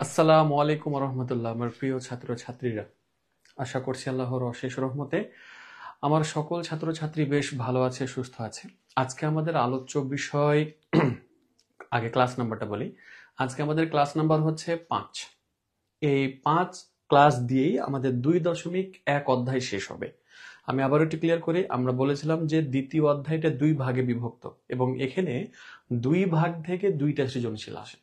আসসালামু আলাইকুম রহমতুল্লাহ। আমার প্রিয় ছাত্র ছাত্রীরা, আশা করছি আল্লাহর অশেষ রহমতে আমার সকল ছাত্র ছাত্রী বেশ ভালো আছে, সুস্থ আছে। আজকে আমাদের আলোচ্য বিষয় আগে ক্লাস নাম্বারটা বলি। আজকে আমাদের ক্লাস নাম্বার হচ্ছে 5। এই 5 ক্লাস দিয়েই আমাদের 2.1 অধ্যায় শেষ হবে। আমি আবার একটু ক্লিয়ার করি, আমরা বলেছিলাম যে দ্বিতীয় অধ্যায়টা 2 ভাগে বিভক্ত এবং এখানে 2 ভাগ থেকে 2টা সৃজনশীল আসে।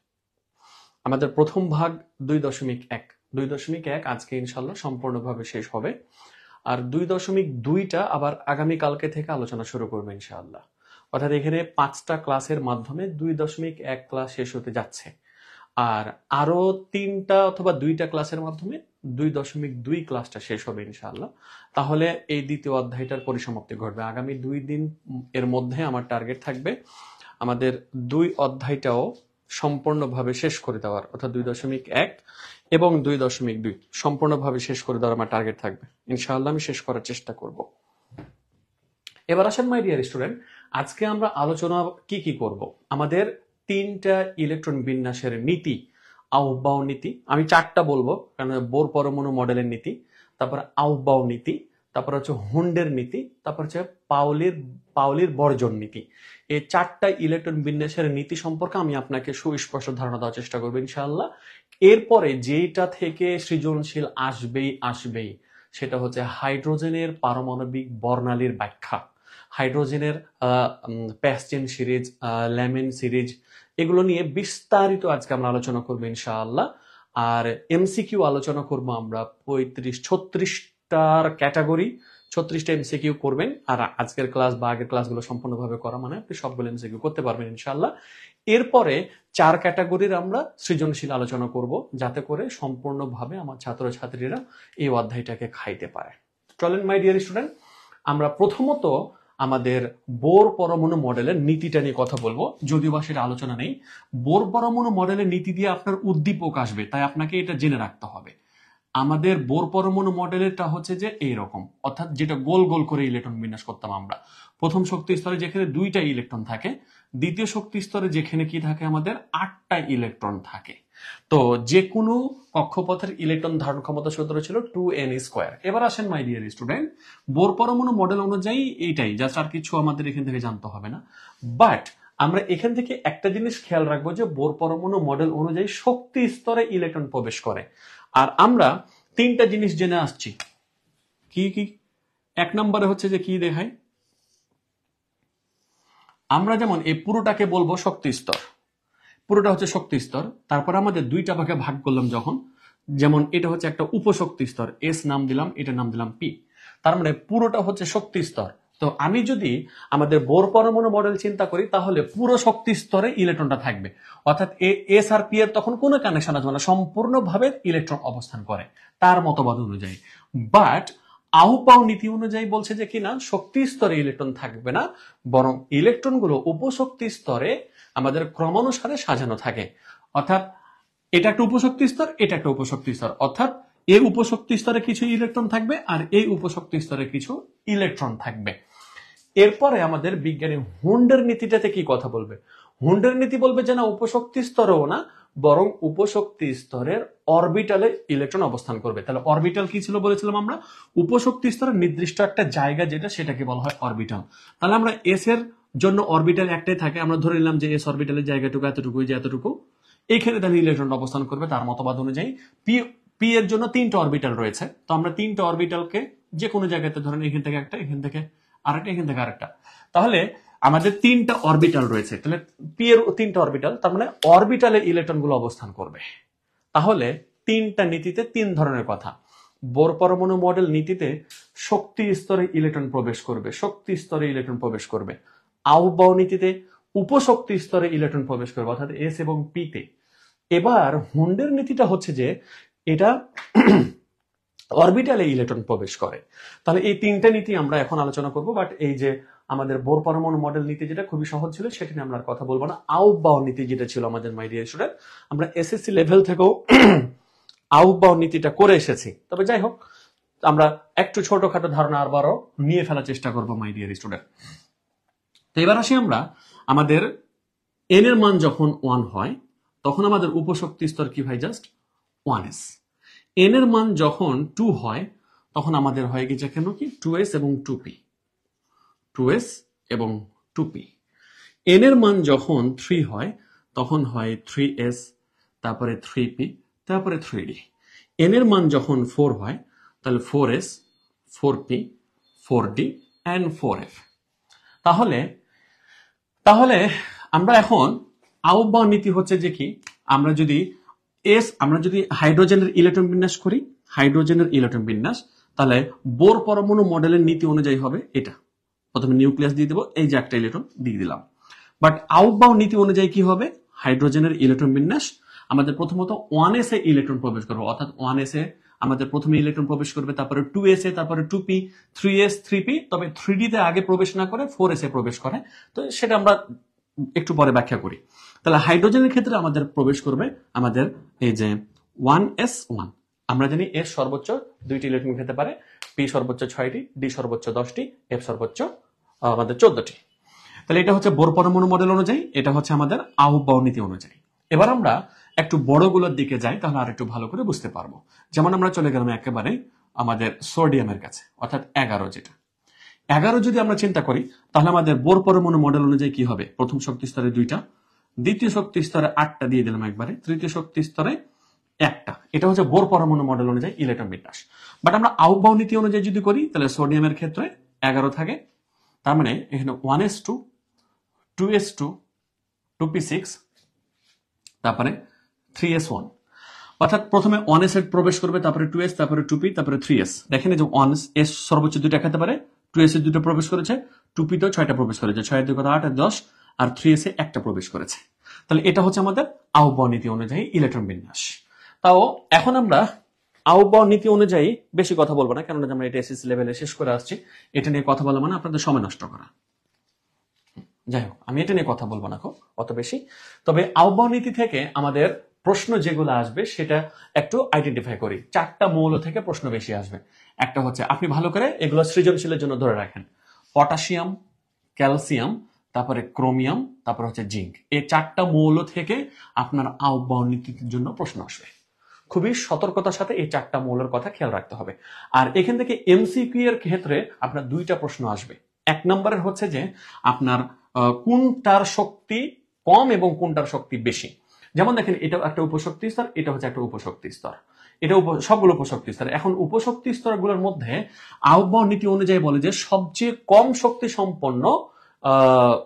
আমাদের প্রথম ভাগ 2.1 আজকে ইনশাল্লাহ সম্পূর্ণভাবে শেষ হবে। আর 2.2টা আবার আগামীকালকে থেকে আলোচনা শুরু করবো ইনশাআল্লাহ। অর্থাৎ এখানে 5টা ক্লাসের মাধ্যমে 2.1 ক্লাস শেষ হতে যাচ্ছে। আর আরো 3টা অথবা 2টা ক্লাসের মাধ্যমে 2.2 ক্লাসটা শেষ হবে ইনশাআল্লাহ। তাহলে এই দ্বিতীয় অধ্যায়টার পরিসমাপ্তি ঘটবে আগামী 2 দিন এর মধ্যে। আমার টার্গেট থাকবে আমাদের 2 অধ্যায়টাও সম্পূর্ণভাবে শেষ করে দেওয়ার, অর্থাৎ 2.1 এবং 2.2 সম্পূর্ণভাবে শেষ করে দেওয়ার আমার টার্গেট থাকবে ইনশাআল্লাহ। আমি শেষ করার চেষ্টা করব। এবার আসেন মাই ডিয়ার স্টুডেন্ট, আজকে আমরা আলোচনা কি করব। আমাদের 3টা ইলেকট্রন বিন্যাসের নীতি, আউবাও নীতি, আমি 4টা বলবো কারণ বোর পরমাণু মডেলের নীতি, তারপর আউবাও নীতি, তারপর হচ্ছে হুন্ডের নীতি, তারপর হচ্ছে পাউলির বর্জন নীতি। এই 4টা ইলেকট্রন বিন্যাসের নীতি সম্পর্কে আমি আপনাকে সুস্পষ্ট ধারণা দেওয়ার চেষ্টা করবো ইনশাআল্লাহ। এরপরে যেটা থেকে সৃজনশীল আসবেই সেটা হচ্ছে হাইড্রোজেনের পারমাণবিক বর্ণালীর ব্যাখ্যা, হাইড্রোজেনের প্যাস্টেন সিরিজ, ল্যামেন সিরিজ, এগুলো নিয়ে বিস্তারিত আজকে আমরা আলোচনা করবো ইনশাআল্লাহ। আর এমসিকিউ আলোচনা করবো আমরা 36-36টার ক্যাটাগরি, 36টা এমসিকিউ করবেন। আর আজকের ক্লাস বা আগের ক্লাসগুলো সম্পূর্ণভাবে করা মানে আপনি সবগুলো এমসিকিউ করতে পারবেন ইনশাআল্লাহ। এরপরে 4 ক্যাটাগরির আমরা সৃজনশীল আলোচনা করব, যাতে করে সম্পূর্ণভাবে আমার ছাত্রছাত্রীরা এই অধ্যায়টাকে খাইতে পারে। চলেন মাই ডিয়ার স্টুডেন্ট, আমরা প্রথমত আমাদের বোর পরমাণু মডেলের নীতিটা নিয়ে কথা বলবো, যদিও বা সেটা আলোচনা নেই। বোর পরমাণু মডেলের নীতি দিয়ে আপনার উদ্দীপক আসবে, তাই আপনাকে এটা জেনে রাখতে হবে। আমাদের বোর পরমাণু মডেলেরটা হচ্ছে যে এইরকম, অর্থাৎ যেটা গোল গোল করে ইলেকট্রন বিন্যাস করতাম আমরা। প্রথম শক্তি স্তরে যেখানে 2টা ইলেকট্রন থাকে, দ্বিতীয় শক্তি স্তরে যেখানে কি থাকে আমাদের 8টা ইলেকট্রন থাকে। তো যে কোনো কক্ষপথের ইলেকট্রন ধারণ ক্ষমতা সূত্র ছিল 2n²। এবার আসেন মাই ডিয়ার স্টুডেন্ট, বোর পরমাণু মডেল অনুযায়ী এইটাই, জাস্ট আর কিছু আমাদের এখান থেকে জানতে হবে না। বাট আমরা এখান থেকে একটা জিনিস খেয়াল রাখবো যে বোর পরমাণু মডেল অনুযায়ী শক্তি স্তরে ইলেকট্রন প্রবেশ করে। আর আমরা 3টা জিনিস জেনে আসছি। কি কি? 1 নম্বরে হচ্ছে যে কি দেখায়, আমরা যেমন এই পুরোটাকে বলবো শক্তি স্তর, পুরোটা হচ্ছে শক্তি স্তর। তারপর আমাদের 2টা ভাগে ভাগ করলাম যখন, যেমন এটা হচ্ছে একটা উপশক্তি স্তর, এস নাম দিলাম, এটা নাম দিলাম পি। তার মানে পুরোটা হচ্ছে শক্তি স্তর। তো আমি যদি আমাদের বোর পরমাণু মডেল চিন্তা করি, তাহলে পুরো শক্তি স্তরে ইলেকট্রনটা থাকবে, অর্থাৎ এস আর পি এর তখন কোনো কানেকশন আসবে না, সম্পূর্ণভাবে ইলেকট্রন অবস্থান করে তার মতবাদ অনুযায়ী। বাট আউপাও নীতি অনুযায়ী বলছে যে কিনা শক্তি স্তরে ইলেকট্রন থাকবে না, বরং ইলেকট্রনগুলো উপশক্তি স্তরে আমাদের ক্রমানুসারে সাজানো থাকে। অর্থাৎ এটা একটা উপশক্তি স্তর, এটা একটা উপশক্তি স্তর, অর্থাৎ এই উপশক্তি স্তরে কিছু ইলেকট্রন থাকবে আর এই উপশক্তি স্তরে কিছু ইলেকট্রন থাকবে। এরপরে আমাদের বিজ্ঞানী হুন্ডের নীতিটাতে কি কথা বলবে? হুন্ডের নীতি বলবে যে না, উপশক্তি স্তরেও না, বরং উপশক্তি স্তরের অরবিটালে ইলেকট্রন অবস্থান করবে। তাহলে অরবিটাল কি ছিল বলেছিলাম আমরা? উপশক্তি স্তরের নির্দিষ্ট একটা জায়গা, যেটা সেটাকে বলা হয় অরবিটাল। তাহলে আমরা এস এর জন্য অরবিটাল একটাই থাকে, আমরা ধরে নিলাম যে এস অরবিটালের জায়গাটুকু এতটুকু, যে এতটুকু, এইখানে তাহলে ইলেকট্রন অবস্থান করবে তার মতবাদ অনুযায়ী। পি পি এর জন্য 3টা অরবিটাল রয়েছে, তো আমরা 3টা অরবিটালকে যে কোনো জায়গাতে ধরেন, এখান থেকে একটা, এখান থেকে আরেকটা, এখান থেকে আরেকটা। তাহলে আমাদের 3টা অরবিটাল রয়েছে, তাহলে পি এর 3টা অরবিটাল, তার মানে অরবিটালে ইলেকট্রন গুলো অবস্থান করবে। তাহলে 3টা নীতিতে 3 ধরনের কথা। বোর পরমাণু মডেল নীতিতে শক্তি স্তরে ইলেকট্রন প্রবেশ করবে, শক্তি স্তরে ইলেকট্রন প্রবেশ করবে। আউবাও নীতিতে উপশক্তি স্তরে ইলেকট্রন প্রবেশ করবে, অর্থাৎ এস এবং পি তে। এবার হুন্ডের নীতিটা হচ্ছে যে এটা অরবিটালে ইলেকট্রন প্রবেশ করে। তাহলে এই 3টা নীতি আমরা এখন আলোচনা করব। বাট এই যে আমাদের বোর পরমাণু মডেল নীতি যেটা খুবই সহজ ছিল, সেটা নিয়ে আমরা আর কথা বলবো না। আউবাও নীতি যেটা ছিল আমাদের মাই ডিয়ার স্টুডেন্ট, আমরা এসএসসি লেভেল থেকেও আউবাও নীতিটা করে এসেছি। তবে যাই হোক, আমরা একটু ছোটখাটো ধারণা আবারও নিয়ে ফেলার চেষ্টা করবো মাই ডিয়ার স্টুডেন্ট। তো এবার আসি আমরা, আমাদের এন এর মান যখন 1 হয় তখন আমাদের উপশক্তি স্তর কি ভাই? Just 1s। n এর মান যখন 2 হয় তখন আমাদের হয় কি কেন কি 2s এবং 2p, 2s এবং 2p। n এর মান যখন 3 হয় তখন হয় 3s, তারপরে 3p, তারপরে 3d। n এর মান যখন 4 হয় তাহলে 4s, 4p, 4d and 4f। তাহলে তাহলে আমরা এখন আহ্বান নীতি হচ্ছে যে কি, আমরা যদি হাইড্রোজেনের ইলেকট্রন বিন্যাস করি, হাইড্রোজেনের ইলেকট্রন বিন্যাস, তাহলে বোর পরমাণু মডেলের নীতি অনুযায়ী হবে এটা। প্রথমে নিউক্লিয়াস দিয়ে দেবো, এই যে একটা ইলেকট্রন দিয়ে দিলাম। বাট আউটবাউন্ড নীতি অনুযায়ী কি হবে, হাইড্রোজেনের ইলেকট্রন বিন্যাস আমাদের প্রথমত 1s এ ইলেকট্রন প্রবেশ করবে, অর্থাৎ 1s এ আমাদের প্রথমে ইলেকট্রন প্রবেশ করবে, তারপরে 2s এ, তারপরে 2p, 3s, 3p, তবে 3d তে আগে প্রবেশ না করে 4s এ প্রবেশ করে। তো সেটা আমরা একটু পরে ব্যাখ্যা করি। তাহলে হাইড্রোজেনের ক্ষেত্রে আমাদের প্রবেশ করবে আমাদের এই যে 1s1। আমরা জানি এস সর্বোচ্চ 2টি ইলেকট্রন খেতে পারে, পি সর্বোচ্চ 6টি, ডি সর্বোচ্চ 10টি, এফ সর্বোচ্চ আমাদের 14টি। তাহলে এটা হচ্ছে বোর পরমাণু মডেল অনুযায়ী, এটা হচ্ছে আমাদের আহ্বান নীতি অনুযায়ী। এবার আমরা একটু বড়গুলোর দিকে যাই, তাহলে আর একটু ভালো করে বুঝতে পারবো। যেমন আমরা চলে গেলাম একেবারে আমাদের সোডিয়ামের কাছে, অর্থাৎ 11, যেটা 11 যদি আমরা চিন্তা করি তাহলে আমাদের বোর পরমাণু মডেল অনুযায়ী কি হবে, প্রথম শক্তি স্তরে 2টা, দ্বিতীয় শক্তি স্তরে 8টা দিয়ে দিলাম একবারে, তৃতীয় শক্তি স্তরে 1টা। এটা হচ্ছে বোর পরমাণু মডেল অনুযায়ী ইলেকট্রন বিন্যাস। বাট আমরা আহ্বান নীতি অনুযায়ী যদি করি তাহলে সোডিয়ামের ক্ষেত্রে 11 থাকে, তার মানে এখানে 1s2, 2s2, 2p6, তারপরে 3s1। অর্থাৎ প্রথমে 1s এ প্রবেশ করবে, তারপরে 2s, তারপরে 2p, তারপরে 3s। দেখেন যে 1s সর্বোচ্চ 2টা খেতে পারে, 2s এ 2টা প্রবেশ করেছে, 2p তেও 6টা প্রবেশ করেছে, 6 2 8 আর 10, আর 3s এ 1টা প্রবেশ করেছে। তাহলে এটা হচ্ছে আমাদের আহ্বান নীতি অনুযায়ী ইলেকট্রন বিন্যাস। তাও এখন আমরা আহ্বান নীতি অনুযায়ী বেশি কথা বলবো না, কেননা আমরা এটা এসএসসি লেভেলে শেষ করে আসছি। এটা নিয়ে কথা বলা মানে আপনাদের সময় নষ্ট করা। যাই হোক, আমি এটা নিয়ে কথা বলবো না খুব অত বেশি। তবে আহ্বান নীতি থেকে আমাদের প্রশ্ন যেগুলো আসবে সেটা একটু আইডেন্টিফাই করি। 4টা মৌল থেকে প্রশ্ন বেশি আসবে। একটা হচ্ছে, আপনি ভালো করে এগুলো সৃজনশীলের জন্য ধরে রাখেন, পটাশিয়াম, ক্যালসিয়াম, তারপরে ক্রোমিয়াম, তারপরে হচ্ছে জিঙ্ক। এই 4টা মৌল থেকে আপনার আহ্বান নীতির জন্য প্রশ্ন আসবে। খুবই সতর্কতার সাথে এই 4টা মৌলের কথা খেয়াল রাখতে হবে। আর এখান থেকে এমসিকিউ এর ক্ষেত্রে আপনার 2টা প্রশ্ন আসবে। 1 নম্বরের হচ্ছে যে আপনার কোনটার শক্তি কম এবং কোনটার শক্তি বেশি। যেমন দেখেন, এটা একটা উপশক্তি স্তর, এটা হচ্ছে একটা উপশক্তি স্তর, এটা সবগুলো উপশক্তি স্তর। এখন উপশক্তি স্তরগুলোর মধ্যে আহ্বান নীতি অনুযায়ী বলে যে সবচেয়ে কম শক্তি সম্পন্ন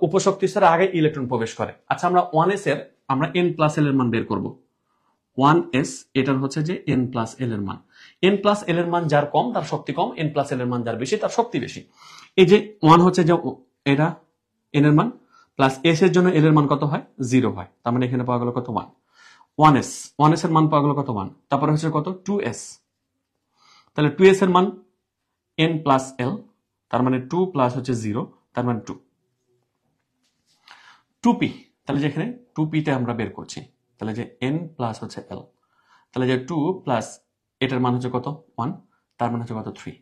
উপশক্তি স্তরে আগে ইলেকট্রন প্রবেশ করে। আচ্ছা, আমরা 1s এর আমরা n+l এর মান বের করব। 1s এটার হচ্ছে যে n+l এর মান, n+l এর মান যার কম তার শক্তি কম, n+l এর মান যার বেশি তার শক্তি বেশি। এই যে 1 হচ্ছে যে এটা n এর মান, প্লাস s এর জন্য l এর মান কত হয়, 0 হয়। তার মানে এখানে পাওয়া গেল কত, 1। 1s এর মান পাওয়া গেল কত, 1। তারপরে হচ্ছে কত, 2s। তাহলে 2s এর মান n+l, তার মানে 2 প্লাস হচ্ছে 0, তার মানে 2। 2p, তাহলে যেখানে 2p তে আমরা বের করছি, তাহলে যে n প্লাস হচ্ছে l, তাহলে যে 2 প্লাস এটার মান হচ্ছে কত, 1, তার মান হচ্ছে কত, 3।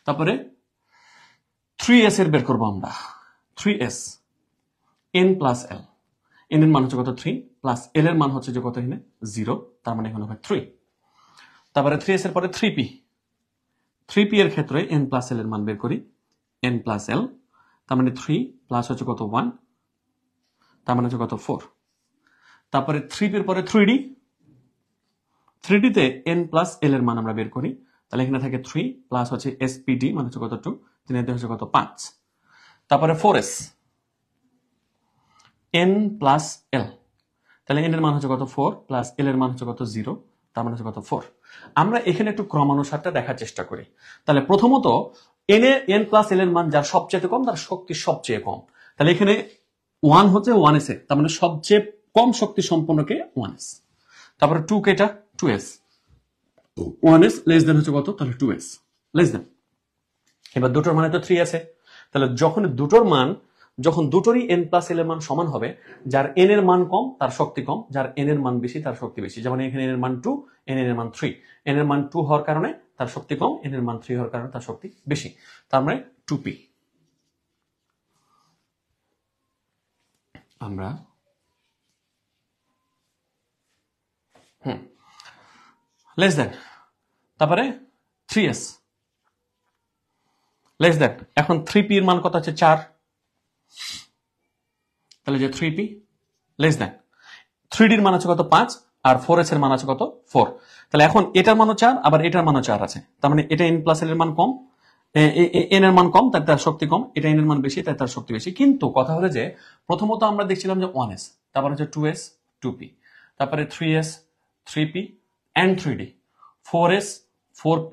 তারপরে 3s এর বের করবো আমরা, 3s, n+l, n এর মান হচ্ছে কত, 3, প্লাস l এর মান হচ্ছে যে কত, এখানে 0, তার মানে এখানে হবে 3। তারপরে 3s এর পরে 3p, 3p এর ক্ষেত্রে n+l এর মান বের করি, n+l, তার মানে 3 প্লাস হচ্ছে কত, 1, তার মানে হচ্ছে কত, 4। তারপরে 3p এর পরে 3d, 3d তে n+l এর মান আমরা বের করি, তাহলে এখানে থাকে 3 প্লাস হচ্ছে spd, মানে হচ্ছে কত, 2, 3 হচ্ছে কত, 5। তারপরে 4s, n+l, তাহলে n এর মান হচ্ছে কত, 4, প্লাস l এর মান হচ্ছে কত, 0, তার মানে হচ্ছে কত, 4। আমরা এখানে একটু ক্রমানুসারটা দেখার চেষ্টা করি। তাহলে প্রথমত n+l এর মান যার সবচেয়ে কম তার শক্তি সবচেয়ে কম। তাহলে এখানে 1 হচ্ছে 1s এ, তার মানে সবচেয়ে কম শক্তি সম্পন্নকে 1s। তারপরে 2 কে, এটা 2s, 1s লেস দেন হচ্ছে কত, তাহলে 2s লেস দেন। এবার দুটোর মানে তো 3 আছে, তাহলে যখন দুটোরই n+l এর মান সমান হবে, যার n এর মান কম তার শক্তি কম, যার n এর মান বেশি তার শক্তি বেশি। যেমন এখানে n এর মান 2, n এর মান 3, n এর মান 2 হওয়ার কারণে তার শক্তি কম, n এর মান 3 হওয়ার কারণে তার শক্তি বেশি, তার মানে 2p। আমরা লেস দেন, তারপরে 3s লেস দেন। এখন 3p এর মান কত আছে 4, তাহলে যে 3p লেস দেন 3d এর মান আছে কত 5, আর 4s এর মান আছে কত 4। তাহলে এখন এটার মানও 4, আবার এটার মানও 4 আছে, তার মানে এটা n প্লাস এর মান কম, n এর মান কম তাই তার শক্তি কম, এটা n এর মান বেশি তাই তার শক্তি বেশি। কিন্তু কথা হলো যে প্রথমত আমরা দেখছিলাম যে 1s, তারপর হচ্ছে 2s 2p, তারপরে 3s 3p and 3d, 4s 4p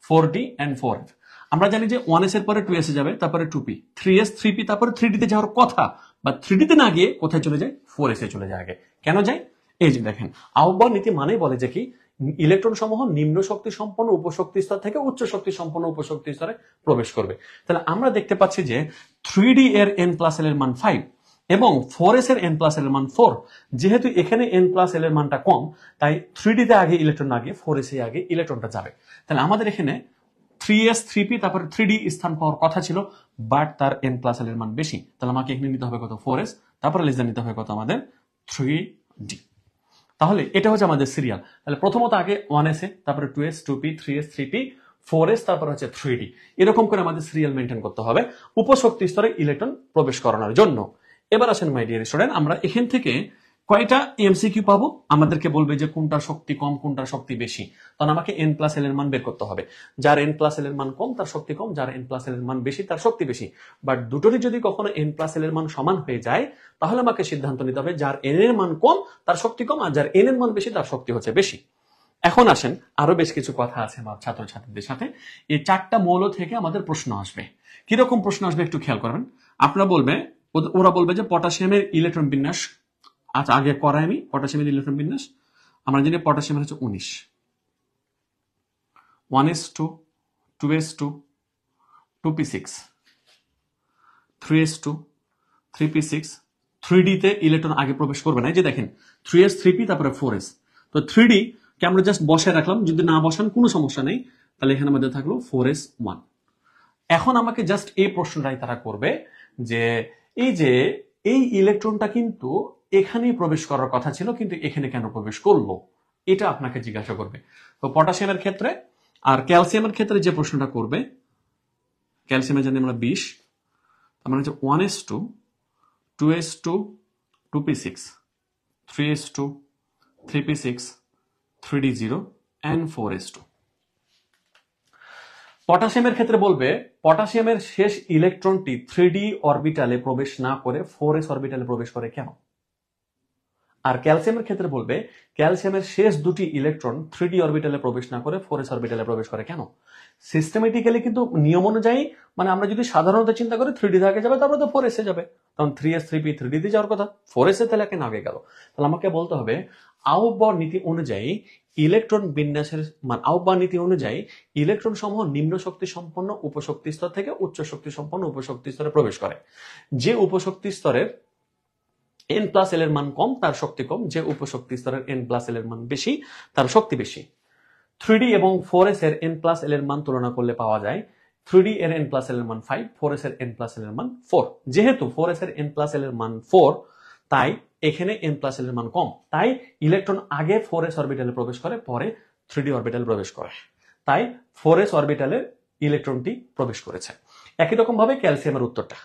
4d and 4f। আমরা জানি যে 1s এর পরে 2s এ যাবে, তারপরে 2p, 3s 3p, তারপরে 3d তে যাওয়ার কথা, বা 3d তে না গিয়ে কোথায় চলে যায় 4s এ চলে যায় আগে। কেন যায়? এই যে দেখেন, আহ্বান নীতি মানেই বলে যে কি ইলেকট্রন সমূহ নিম্ন শক্তি সম্পন্ন উপশক্তি স্তর থেকে উচ্চ শক্তি সম্পন্ন উপশক্তি স্তরে প্রবেশ করবে। তাহলে আমরা দেখতে পাচ্ছি যে 3d এর n প্লাস l এর মান 5 এবং 4s এর n প্লাস l এর মান 4। যেহেতু এখানে n প্লাস l এর মানটা কম, তাই 3d তে আগে ইলেকট্রন না গিয়ে 4s এ আগে ইলেকট্রনটা যাবে। তাহলে আমাদের এখানে 3s 3p তারপরে 3d স্থান পাওয়ার কথা ছিল, বাট তার n প্লাস l এর মান বেশি। তাহলে আমাকে এখানে নিতে হবে কত 4s, তারপরে লেস দেন নিতে হবে কত আমাদের 3d। তাহলে এটা হচ্ছে আমাদের সিরিয়াল। তাহলে প্রথমত আগে 1s এ, তারপরে 2s 2p 3s 3p 4s, তারপর হচ্ছে 3d, এরকম করে আমাদের সিরিয়াল মেনটেন করতে হবে উপশক্তি স্তরে ইলেকট্রন প্রবেশ করানোর জন্য। এবার আসেন মাই ডিয়ার স্টুডেন্ট, আমরা এখান থেকে কয়টা এমসিকিউ পাবো, আমাদেরকে বলবে যে কোনটার শক্তি কম কোনটার শক্তি বেশি, তখন আমাকে n প্লাস l এর মান বের করতে হবে। যার n প্লাস l এর মান কম তার শক্তি কম, যার n প্লাস l এর মান বেশি তার শক্তি বেশি। বাট দুটোরই যদি কখনো n প্লাস l এর মান সমান হয়ে যায়, তাহলে আমাকে সিদ্ধান্ত নিতে হবে যার n এর মান কম তার শক্তি কম, আর যার n এর মান বেশি তার শক্তি হচ্ছে বেশি। এখন আসেন, আরো বেশ কিছু কথা আছে আমার ছাত্রছাত্রীদের সাথে। এই 4টা মৌল থেকে আমাদের প্রশ্ন আসবে। কিরকম প্রশ্ন আসবে একটু খেয়াল করবেন। আপনারা বলবে, ওরা বলবে যে পটাশিয়ামের ইলেকট্রন বিন্যাস, আচ্ছা আগে করাই আমি পটাশিয়ামের ইলেকট্রন বিন্যাস। আমরা জানি পটাশিয়ামের হচ্ছে 19, 1s2 2s2 2p6 3s2 3p6। 3d তে ইলেকট্রন আগে প্রবেশ করবে না, এই যে দেখেন 3s 3p তারপরে 4s। তো 3d কে আমরা জাস্ট বসায় রাখলাম, যদি না বসান কোনো সমস্যা নেই, তাহলে এখানে আমাদের থাকলো 4s 1। এখন আমাকে জাস্ট এই প্রশ্নটাই তারা করবে যে এই ইলেকট্রনটা কিন্তু এখানেই প্রবেশ করার কথা ছিল, কিন্তু এখানে কেন প্রবেশ করলো, এটা আপনাকে জিজ্ঞাসা করবে। তো পটাশিয়ামের ক্ষেত্রে আর ক্যালসিয়ামের ক্ষেত্রে যে প্রশ্নটা করবে, ক্যালসিয়ামে জানি আমরা 20, আমরা হচ্ছে 1s2 2s2 2p6 3s2 3p6 3d0 and 4s2। পটাশিয়ামের ক্ষেত্রে বলবে পটাশিয়ামের শেষ ইলেকট্রনটি 3d অরবিটালে প্রবেশ না করে 4s অরবিটালে প্রবেশ করে কেন। আর ক্যালসিয়ামের ক্ষেত্রে বলবে ক্যালসিয়ামের শেষ দুটি ইলেকট্রন 3d অরবিটালে প্রবেশ না করে 4s অরবিটালে প্রবেশ করে কেন। সিস্টেমেটিক্যালি কিন্তু নিয়ম অনুযায়ী, মানে আমরা যদি সাধারণত চিন্তা করি 3d তে আগে যাবে, তারপরে তো 4s এ যাবে, তখন 3s 3p 3d তে যাওয়ার কথা, 4s এ তাহলে কেন আগে গেল। তাহলে আমাকে বলতে হবে আহ্বান নীতি অনুযায়ী ইলেকট্রন বিন্যাসের আহ্বান নীতি অনুযায়ী ইলেকট্রন সমূহ নিম্ন শক্তি সম্পন্ন উপশক্তি স্তর থেকে উচ্চ শক্তি সম্পন্ন উপশক্তি স্তরে প্রবেশ করে। যে উপশক্তি স্তরের n প্লাস l এর মান কম তার শক্তি কম, যে উপশক্তি স্তরের n প্লাস l এর মান বেশি তার শক্তি বেশি। 3d এবং 4s এর n প্লাস l এর মান তুলনা করলে পাওয়া যায় 3d এর n প্লাস l এর মান 5, 4s এর n প্লাস l এর মান 4। যেহেতু 4s এর n প্লাস l এর মান 4, তাই এখানে n প্লাস l এর মান কম, তাই ইলেকট্রন আগে 4s অরবিটালে প্রবেশ করে, পরে 3d অরবিটালে প্রবেশ করে, তাই 4s অরবিটালে ইলেকট্রনটি প্রবেশ করেছে। একই রকম ভাবে ক্যালসিয়ামের উত্তরটা,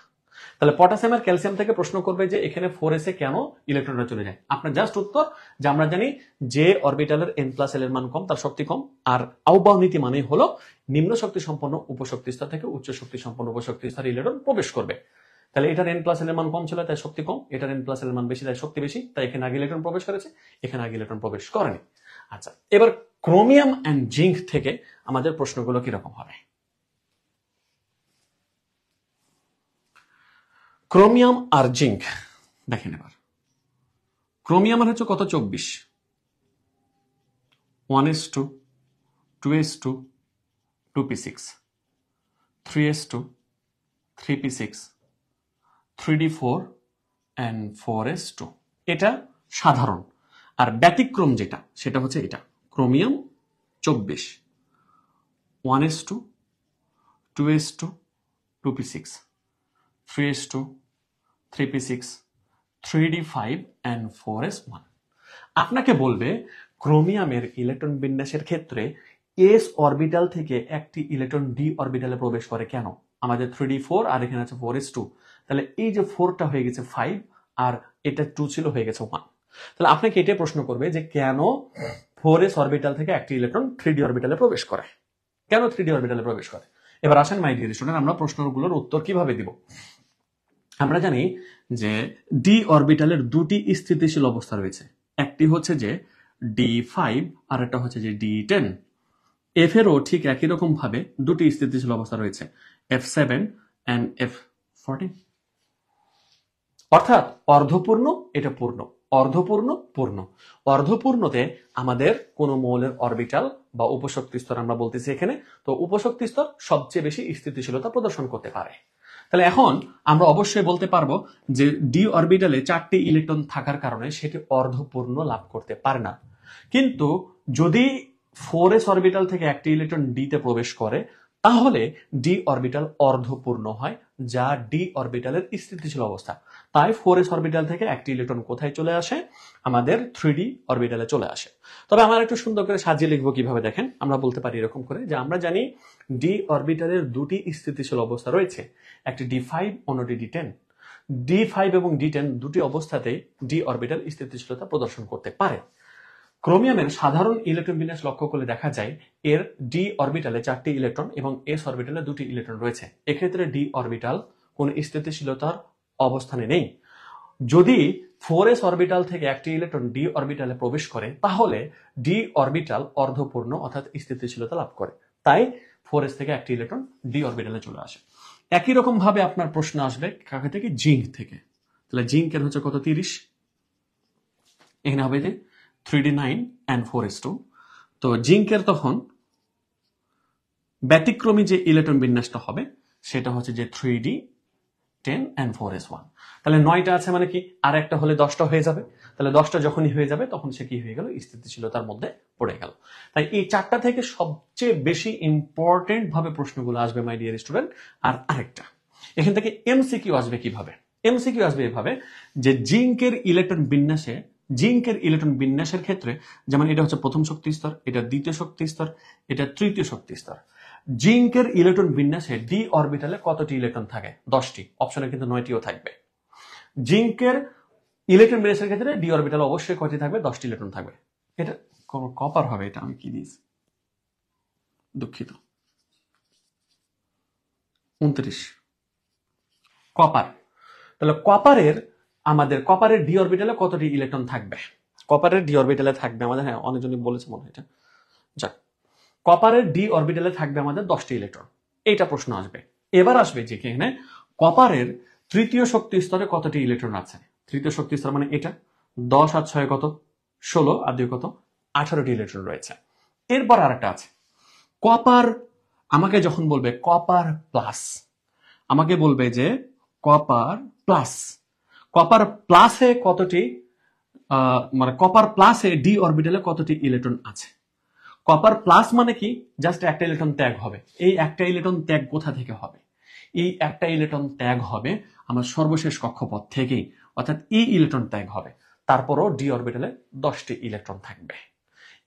তাহলে পটাশিয়াম আর ক্যালসিয়াম থেকে প্রশ্ন করবে যে এখানে 4s এ কেন ইলেকট্রনটা চলে যায়। আপনার জাস্ট উত্তর যে আমরা জানি যে অরবিটালের n প্লাস l এর মান কম তার শক্তি কম, আর আহ্বান নীতি মানে হলো নিম্ন শক্তি সম্পন্ন উপশক্তি স্তর থেকে উচ্চ শক্তি সম্পন্ন উপশক্তি স্তরে ইলেকট্রন প্রবেশ করবে। তাহলে এটার n প্লাস l এর মান কম ছিল তাই শক্তি কম, এটার n প্লাস l এর মান বেশি তাই শক্তি বেশি, তাই এখানে আগে ইলেকট্রন প্রবেশ করেছে, এখানে আগে ইলেকট্রন প্রবেশ করেনি। আচ্ছা, এবার ক্রোমিয়াম এন্ড জিঙ্ক থেকে আমাদের প্রশ্নগুলো কিরকম হবে। ক্রোমিয়াম আর জিঙ্ক দেখেন, এবার ক্রোমিয়াম হচ্ছে কত 24, 1s2 2s2 2p6 3s2 3p6 3d4 and 4s2। এটা সাধারণ। আর ব্যতিক্রম যেটা সেটা হচ্ছে এটা, chromium 24, 1s2 2s2 2p6 3s2 3p6 3d5 and 4s1। আপনাকে বলবে ক্রোমিয়ামের ইলেকট্রন বিন্যাসের ক্ষেত্রে এস অরবিটাল থেকে একটি ইলেকট্রন ডি অরবিটালে প্রবেশ করে কেন? আমাদের 3d4 আর এখানে আছে 4s2, তাহলে এই যে 4টা হয়ে গেছে 5 আর এটা 2 ছিল হয়ে গেছে 1। তাহলে আপনাকে এটাই প্রশ্ন করবে যে কেন 4s অরবিটাল থেকে একটি ইলেকট্রন 3d অরবিটালে প্রবেশ করে, কেন 3d অরবিটালে প্রবেশ করে। এবার আসেন মাই ডিয়ার স্টুডেন্ট, আমরা প্রশ্নগুলোর উত্তর কিভাবে দিব। আমরা জানি যে ডি অরবিটালের দুটি স্থিতিশীল অবস্থা রয়েছে, একটি হচ্ছে যে D5 আর একটা হচ্ছে যে D10। এফ এরও ঠিক একই রকম ভাবে দুটি স্থিতিশীল অবস্থা রয়েছে, F7 and F14। অর্থাৎ অর্ধপূর্ণ এটা পূর্ণ, অর্ধপূর্ণ পূর্ণ। অর্ধপূর্ণতে আমাদের কোন মৌলের অরবিটাল বা উপশক্তি স্তর আমরা বলতেছি এখানে, তো উপশক্তি স্তর সবচেয়ে বেশি স্থিতিশীলতা প্রদর্শন করতে পারে। তাহলে এখন আমরা অবশ্যই বলতে পারবো যে ডি অরবিটালে 4টি ইলেকট্রন থাকার কারণে সেটি অর্ধপূর্ণ লাভ করতে পারে না। কিন্তু যদি 4s অরবিটাল থেকে একটি ইলেকট্রন ডিতে প্রবেশ করে তাহলে ডি অরবিটাল অর্ধপূর্ণ হয়, যা ডি অরবিটালের স্থিতিশীল অবস্থা। তাই 4s অরবিটাল থেকে একটি ইলেকট্রন কোথায় চলে আসে? আমাদের 3d অরবিটালে চলে আসে। তবে আমরা একটু সুন্দর করে সাজিয়ে লিখবো কিভাবে, দেখেন আমরা বলতে পারি এরকম করে যে আমরা জানি ডি অরবিটালের দুটি স্থিতিশীল অবস্থা রয়েছে, একটি D5 অন্যটি D10। D5 এবং D10 দুটি অবস্থাতেই ডি অরবিটাল স্থিতিশীলতা প্রদর্শন করতে পারে। ক্রোমিয়ামের সাধারণ ইলেকট্রন বিন্যাস লক্ষ্য করলে দেখা যায় এর ডি অরবিটালে 4টি ইলেকট্রন এবং এস অরবিটালে 2টি ইলেকট্রন রয়েছে। এক্ষেত্রে ডি অরবিটাল কোন স্থিতিশীলতার অবস্থানে নেই। যদি 4s অরবিটাল থেকে একটি ইলেকট্রন ডি অরবিটালে প্রবেশ করে তাহলে ডি অরবিটাল অর্ধপূর্ণ অর্থাৎ স্থিতিশীলতা লাভ করে, তাই 4s থেকে একটি ইলেকট্রন ডি অরবিটালে চলে আসে। একই রকম ভাবে আপনার প্রশ্ন আসবে কাকে থেকে? জিঙ্ক থেকে। তাহলে জিঙ্কের হচ্ছে কত? 30। এখানে হবে যে 3d9 and 4s2। তো জিঙ্কের তখন ব্যতিক্রমী যে ইলেকট্রন বিন্যাসটা হবে সেটা হচ্ছে যে 3d10 and 4s1। তাহলে 9টা আছে মানে কি, আর একটা হলে 10টা হয়ে যাবে। তাহলে 10টা যখনই হয়ে যাবে তখন সে কি হয়ে গেল? স্থিতিশীলতার মধ্যে পড়ে গেল। তাই এই 4টা থেকে সবচেয়ে বেশি ইম্পর্টেন্ট ভাবে প্রশ্নগুলো আসবে মাই ডিয়ার স্টুডেন্ট। আর আরেকটা এখান থেকে এমসিকিউ আসবে কিভাবে? এমসিকিউ আসবে এভাবে যে জিঙ্কের ইলেকট্রন বিন্যাসের ক্ষেত্রে, যেমন এটা হচ্ছে প্রথম শক্তি স্তর, এটা দ্বিতীয় শক্তি স্তর, এটা তৃতীয় শক্তি স্তর। জিঙ্কের ইলেকট্রন বিন্যাসে ডি অরবিটালে কতটি ইলেকট্রন থাকে? 10টি। অপশনে কিন্তু 9টিও থাকবে। জিঙ্কের ইলেকট্রন বিন্যাসের ক্ষেত্রে ডি অরবিটালে অবশ্যই কয়টি থাকবে? 10টি ইলেকট্রন থাকবে। এটা কপার হবে, এটা আমি কি দিয়েছি, দুঃখিত, 29 কপার। তাহলে কপারের ডি অরবিটালে কতটি ইলেকট্রন থাকবে? কপারের ডি অরবিটালে থাকবে আমাদের, হ্যাঁ অনেকজনই বলেছে মনে হয় এটা, যাক, কপারের ডি অরবিটালে থাকবে আমাদের 10টি ইলেকট্রন। এইটা প্রশ্ন আসবে। এবার আসবে যে এখানে কপারের তৃতীয় শক্তি স্তরে কতটি ইলেকট্রন আছে। তৃতীয় শক্তি স্তর মানে এটা 10 আর 6 কত? 16 আর 2 কত? 18টি ইলেকট্রন রয়েছে। এরপর আরেকটা আছে কপার। আমাকে যখন বলবে কপার প্লাস, আমাকে বলবে যে কপার প্লাস, কপার প্লাসে কতটি মানে কপার প্লাসে ডি অরবিটালে কতটি ইলেকট্রন আছে। কপার প্লাস মানে কি? জাস্ট একটা ইলেকট্রন ত্যাগ হবে। এই একটা ইলেকট্রন ত্যাগ কোথা থেকে হবে? এই একটা ইলেকট্রন ত্যাগ হবে আমার সর্বশেষ কক্ষপথ থেকেই, অর্থাৎ এই ইলেকট্রন ত্যাগ হবে। তারপরও ডি অরবিটালে 10টি ইলেকট্রন থাকবে।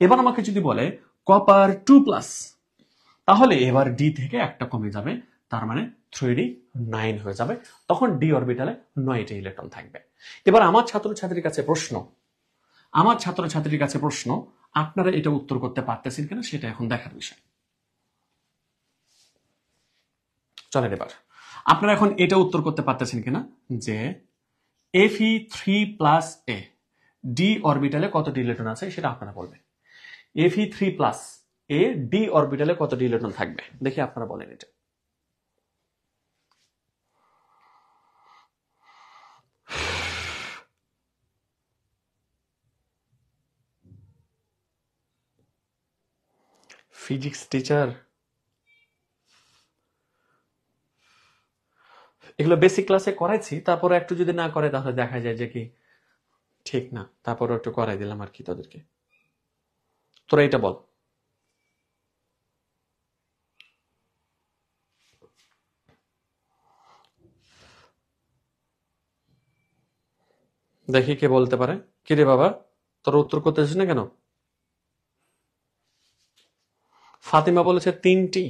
এবার আমাকে যদি বলে কপার 2+, তাহলে এবার ডি থেকে একটা কমে যাবে, তার মানে 3d9 হয়ে যাবে। তখন ডি অরবিটালে 9টি ইলেকট্রন থাকবে। এবার আমার ছাত্রছাত্রীর কাছে প্রশ্ন, আপনারা এটা উত্তর করতে পারতেছেন কিনা সেটা এখন দেখার বিষয়। চলেন এবার আপনারা এখন এটা উত্তর করতে পারতেছেন কিনা যে Fe3+a ডি অরবিটালে কতটি ইলেকট্রন আছে সেটা আপনারা বলবেন। Fe3+a ডি অরবিটালে কতটি ইলেকট্রন থাকবে দেখি আপনারা বলেন এটা। ফিজিক্স টিচার, এগুলো বেসিক ক্লাসে করাইছি, তারপরে একটু যদি না করে তাহলে দেখা যায় যে কি ঠিক না, তারপরে একটু করাই দিলাম আর কি তোদেরকে। তোরা এটা বল। দেখি কে বলতে পারে। কিরে বাবা, তোর উত্তর করতেছিস না কেন? ফাতিমা বলেছে 3টি।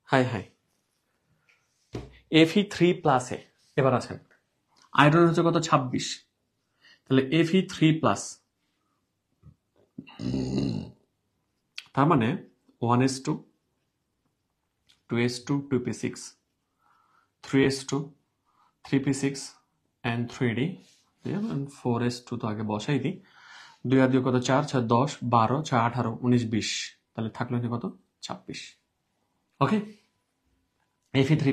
হাই হাই, Fe3+-এ এবার আছেন আয়রন হচ্ছে কত 26, তাহলে Fe3+, তার মানে 1s2, 2s2, 2p6, 3s2, 3p6 and 3d, 4s2 তো আগে বসাই দিই, 2 আর 2 কত 4, 6 10, 12, 6 18, 19, 20, তাহলে থাকলো কত 26। ওকে, Fe3+,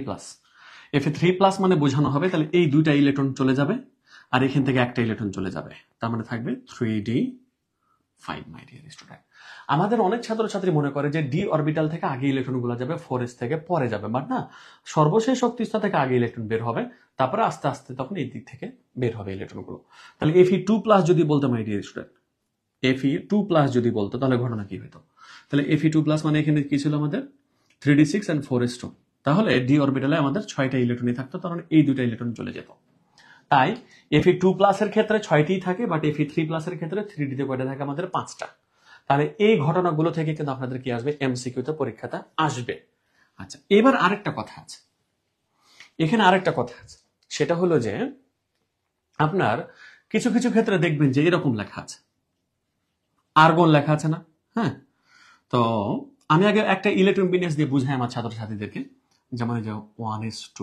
মানে বোঝানো হবে তাহলে এই দুইটা ইলেকট্রন চলে যাবে আর এখান থেকে একটা ইলেকট্রন চলে যাবে, তার মানে থাকবে 3d5 মাই ডিয়ার স্টুডেন্ট। আমাদের অনেক ছাত্রছাত্রী মনে করে যে ডি অরবিটাল থেকে আগে ইলেকট্রন গুলো যাবে, 4s থেকে পরে যাবে, বাট না, সর্বশেষ শক্তিস্তর থেকে আগে ইলেকট্রন বের হবে, তারপরে আস্তে আস্তে তখন এই দিক থেকে বের হবে ইলেকট্রন গুলো। তাহলে Fe2+ যদি বলতো মাই ডিয়ার স্টুডেন্ট, Fe2+ যদি বলতো তাহলে ঘটনা কি হতো? তাহলে Fe2+ মানে এখানে কি ছিল আমাদের 3d6 and 4s2, তাহলে ডি অরবিটালে আমাদের 6টা ইলেকট্রনই থাকতো, তার মানে এই দুটো ইলেকট্রন চলে যেত। তাই Fe2+ এর ক্ষেত্রে 6টিই থাকে, বাট Fe3+ এর ক্ষেত্রে 3d তে কয়টা থাকে আমাদের 5টা। তাহলে এই ঘটনাগুলো থেকে কিন্তু আপনাদের কি আসবে, এমসিকিউতে পরীক্ষাটা আসবে। আচ্ছা, এবার আরেকটা কথা আছে, এখানে আরেকটা কথা আছে, সেটা হলো যে আপনার কিছু কিছু ক্ষেত্রে দেখবেন যে এরকম লেখা আছে, আর্গন লেখা আছে না? হ্যাঁ, তো আমি আগে একটা ইলেকট্রন বিন্যাস দিয়ে বুঝাই আমার ছাত্রছাত্রীদেরকে, যেমন যে 1s2,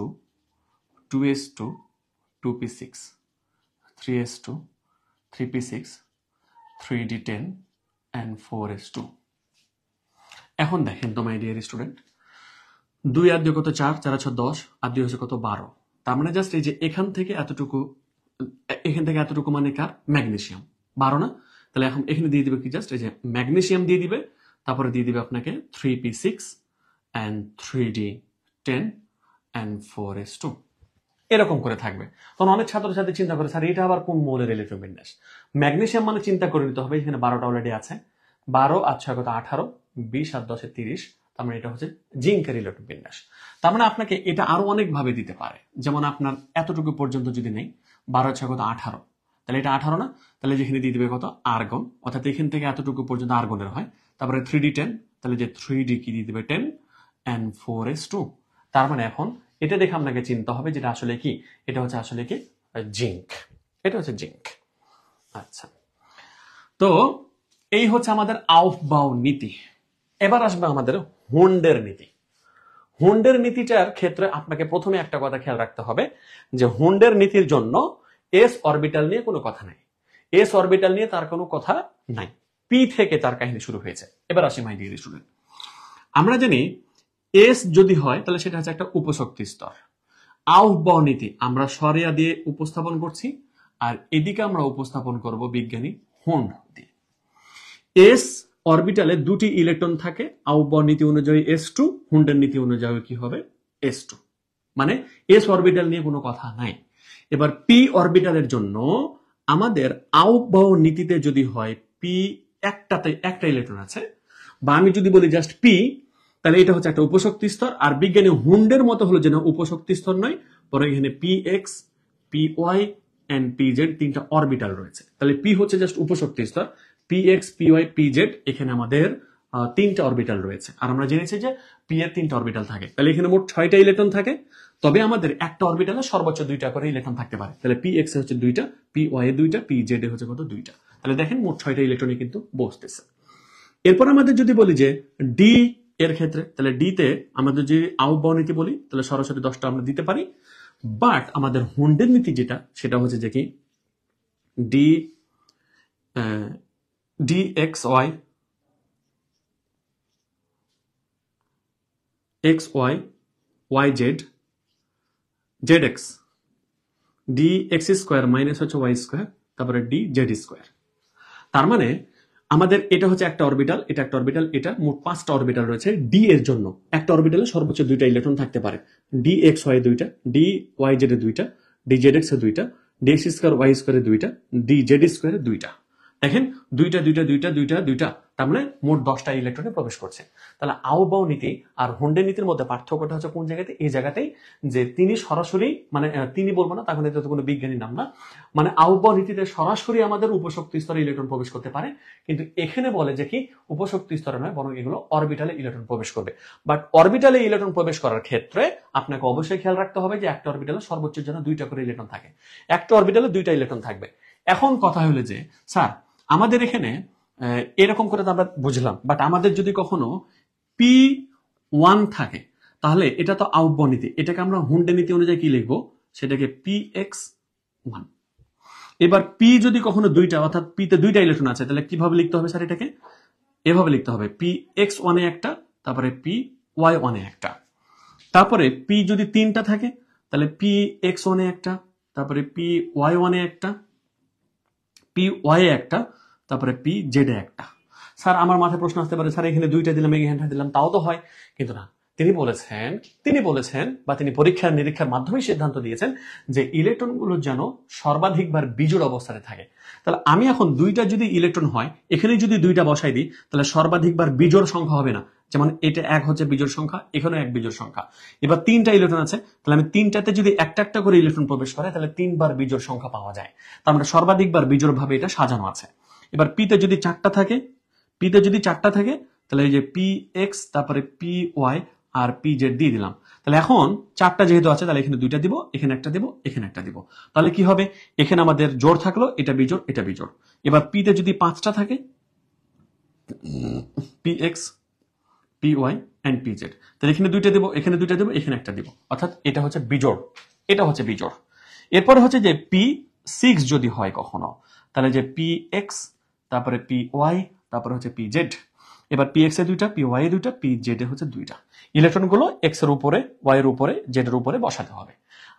2s2, 2p6, 3s2, 3p6, 3d10 and 4s2। এখন দেখেন তো মাই ডিয়ার স্টুডেন্ট, 2 আর 2 কত 4, 4 6 10, আর 2 হচ্ছে কত 12, তার মানে জাস্ট এই যে এখান থেকে এতটুকু, এখান থেকে এতটুকু মানে কার, ম্যাগনেসিয়াম, 12 না? তাহলে এখন এখানে দিয়ে দিবে কি, জাস্ট এই যে ম্যাগনেসিয়াম দিয়ে দিবে, তারপরে দিয়ে দিবে আপনাকে 3p6 and 3d10 and 4s2, এরকম করে থাকবে। তখন অনেক ছাত্রছাত্রী চিন্তা করে, স্যার এটা আবার কোন মৌলের ইলেকট্রন বিন্যাস? ম্যাগনেসিয়াম মানে চিন্তা করে নিতে হবে, এখানে 12টা অলরেডি আছে, 12 আর 6 কত 18, 20 আর 10 30, তার মানে এটা হচ্ছে জিঙ্কের ইলেকট্রন বিন্যাস। তার মানে আপনাকে এটা আরো অনেক ভাবে দিতে পারে, যেমন আপনার এতটুকু পর্যন্ত যদি নেই, 12 6 কত 18, তাহলে এটা 18 না? তাহলে যেখানে দিয়ে দিবে কত আর্গন, অর্থাৎ এখান থেকে এতটুকু পর্যন্ত আর্গনের হয়, তারপরে 3d10, তাহলে যে 3d কি দিয়ে দিবে 10 and 4s2। তার মানে এখন এটা দেখে আপনাকে চিন্তা হবে যেটা আসলে কি, এটা হচ্ছে আসলে কি জিঙ্ক, এটা হচ্ছে জিঙ্ক। আচ্ছা, তো এই হচ্ছে আমাদের আউফবাউ নীতি। এবার আসবে আমাদের হুন্ডের নীতি। হুন্ডের নীতিটার ক্ষেত্রে আপনাকে প্রথমে একটা কথা খেয়াল রাখতে হবে যে হুন্ডের নীতির জন্য এস অরবিটাল নিয়ে কোনো কথা নাই, এস অরবিটাল নিয়ে তার কোনো কথা নাই, পি থেকে তার কাহিনী শুরু হয়েছে। এবার আসি মাই ডিয়ার স্টুডেন্ট, আমরা জানি এস যদি হয় তাহলে সেটা হচ্ছে একটা উপশক্তি স্তর। আউফবাউ নীতি আমরা সরিয়া দিয়ে উপস্থাপন করছি, আর এদিকে আমরা উপস্থাপন করব বিজ্ঞানী হুন্ড দিয়ে। এস অরবিটালে দুটি ইলেকট্রন থাকে, আউফবাউ নীতি অনুযায়ী s2, হুন্ডের নীতি অনুযায়ী কি হবে s2, মানে এস অরবিটাল নিয়ে কোনো কথা নাই। এবার পি অরবিটালের জন্য আমাদের আউফবাউ নীতিতে যদি হয় পি একটাতে একটা ইলেকট্রন আছে, বা আমি যদি বলি জাস্ট পি, তাহলে এটা হচ্ছে একটা উপশক্তি স্তর। আর বিজ্ঞানী হুন্ডের মতো হলো যে না, উপশক্তি স্তর নয়, পরে এখানে p x, p y and p z তিনটা অরবিটাল রয়েছে। তাহলে পি হচ্ছে জাস্ট উপশক্তি স্তর, p x, p y, p z, এখানে আমাদের তিনটা অরবিটাল রয়েছে। আর আমরা জেনেছি যে পি এর তিনটা অরবিটাল থাকে, তাহলে এখানে মোট 6টা ইলেকট্রন থাকে, তবে আমাদের একটা অরবিটালে সর্বোচ্চ 2টা করে ইলেকট্রন থাকতে পারে। তাহলে পি এক্স হচ্ছে 2টা, পি ওয়াই এর 2টা, পি জেড এর হচ্ছে কত 2টা। তাহলে দেখেন মোট 6টা ইলেকট্রনই কিন্তু বসতেছে। এরপর আমাদের যদি বলি যে ডি এর ক্ষেত্রে, তাহলে ডি তে আমাদের যদি আউফবাউ নীতি বলি তাহলে সরাসরি 10টা আমরা দিতে পারি, বাট আমাদের হুন্ডের নীতি যেটা, সেটা হচ্ছে যে কি d d x y, x y, y z, z x, d x square minus হচ্ছে ওয়াই স্কোয়ার, তারপরে ডি জেড স্কোয়ার। তার মানে আমাদের এটা হচ্ছে একটা অরবিটাল, এটা একটা অরবিটাল, এটা মোট 5টা অরবিটাল রয়েছে। ডি এর জন্য একটা অরবিটালে সর্বোচ্চ 2টা ইলেকট্রন থাকতে পারে, ডি এক্স ওয়াই 2টা, ডি ওয়াই জেড 2টা, ডি জেড এক্স 2টা, d x square y square 2টা, ডি জেড স্কোয়ার 2টা। দেখেন দুইটা দুইটা দুইটা দুইটা দুইটা, তার মানে মোট 10টা ইলেকট্রনে প্রবেশ করছে। তাহলে আউবাউ নীতি আর হুন্ডে নীতির মধ্যে পার্থক্যটা হচ্ছে কোন জায়গাতে, এই জায়গাতেই, যে তিনি সরাসরি, মানে তিনি বলবো না, তখন এটা তো কোনো বিজ্ঞানী নাম না, মানে আউবাউ নীতিতে সরাসরি আমাদের উপশক্তি স্তরে ইলেকট্রন প্রবেশ করতে পারে, কিন্তু এখানে বলে যে কি উপশক্তি স্তরে নয়, বরং এগুলো অরবিটালে ইলেকট্রন প্রবেশ করবে। বাট অরবিটালে ইলেকট্রন প্রবেশ করার ক্ষেত্রে আপনাকে অবশ্যই খেয়াল রাখতে হবে যে একটা অরবিটালে সর্বোচ্চ যেন 2টা করে ইলেকট্রন থাকে, একটা অরবিটালে 2টা ইলেকট্রন থাকবে। এখন কথা হলো যে স্যার আমাদের এখানে এরকম করে তো আমরা বুঝলাম, বাট আমাদের যদি কখনো P1 থাকে তাহলে এটা তো আউবাউ নীতি, এটাকে আমরা হুন্ডে নীতি অনুযায়ী কি লিখবো, সেটাকে PX1। এবার P যদি কখনো 2টা, অর্থাৎ P তে 2টা ইলেকট্রন আছে, তাহলে কিভাবে লিখতে হবে স্যার, এটাকে এভাবে লিখতে হবে, PX1 এ একটা, তারপরে PY1 এ একটা। তারপরে P যদি 3টা থাকে তাহলে PX1 এ একটা, তারপরে PY1 এ একটা, PY এ একটা, তারপরে PZ এ একটা। স্যার আমার মাথায় প্রশ্ন আসতে পারে, স্যার এখানে 2টা দিলাম, এখানে দিলাম, তাও তো হয়, কিন্তু না, তিনি বলেছেন বা তিনি পরীক্ষার নিরীক্ষার মাধ্যমে সিদ্ধান্ত দিয়েছেন যে ইলেকট্রনগুলো যেন সর্বাধিকবার বিজোড় অবস্থায় থাকে। তাহলে আমি এখন 2টা যদি ইলেকট্রন হয়, এখানে যদি 2টা বসাই দিই, তাহলে সর্বাধিকবার বিজোড় সংখ্যা হবে না, যেমন এটা 1 হচ্ছে বিজোড় সংখ্যা, এখানেও 1 বিজোড় সংখ্যা। এবার 3টা ইলেকট্রন আছে, তাহলে আমি 3টাতে যদি একটা একটা করে ইলেকট্রন প্রবেশ করে, তাহলে 3বার বিজোড় সংখ্যা পাওয়া যায়। তার মানে সর্বাধিকবার বিজোড় ভাবে এটা সাজানো আছে। এবার পিতে যদি 4টা থাকে, তাহলে এই যে PX, তারপরে PY আর PZ দিয়ে দিলাম। তাহলে এখন 4টা যেহেতু আছে, তাহলে এখানে 2টা দিব, এখানে একটা দিব, এখানে একটা দিব। তাহলে কি হবে, এখানে আমাদের জোড় থাকলো, এটা বিজোড়, এটা বিজোড়। এবার পিতে যদি 5টা থাকে, PX, PY and PZ, তাহলে এখানে 2টা দেব, এখানে 2টা দেব, এখানে একটা দিব, অর্থাৎ এটা হচ্ছে বিজোড়, এটা হচ্ছে বিজোড়। এরপরে হচ্ছে যে P6 যদি হয় কখনো, তাহলে যে PX, তারপরে PY, তারপরে হচ্ছে PZ। এবার PX এ 2টা, PY এ 2টা, PZ এ হচ্ছে 2টা। ইলেকট্রনগুলো X এর উপরে, Y এর উপরে, Z এর উপরে বসাতে হবে।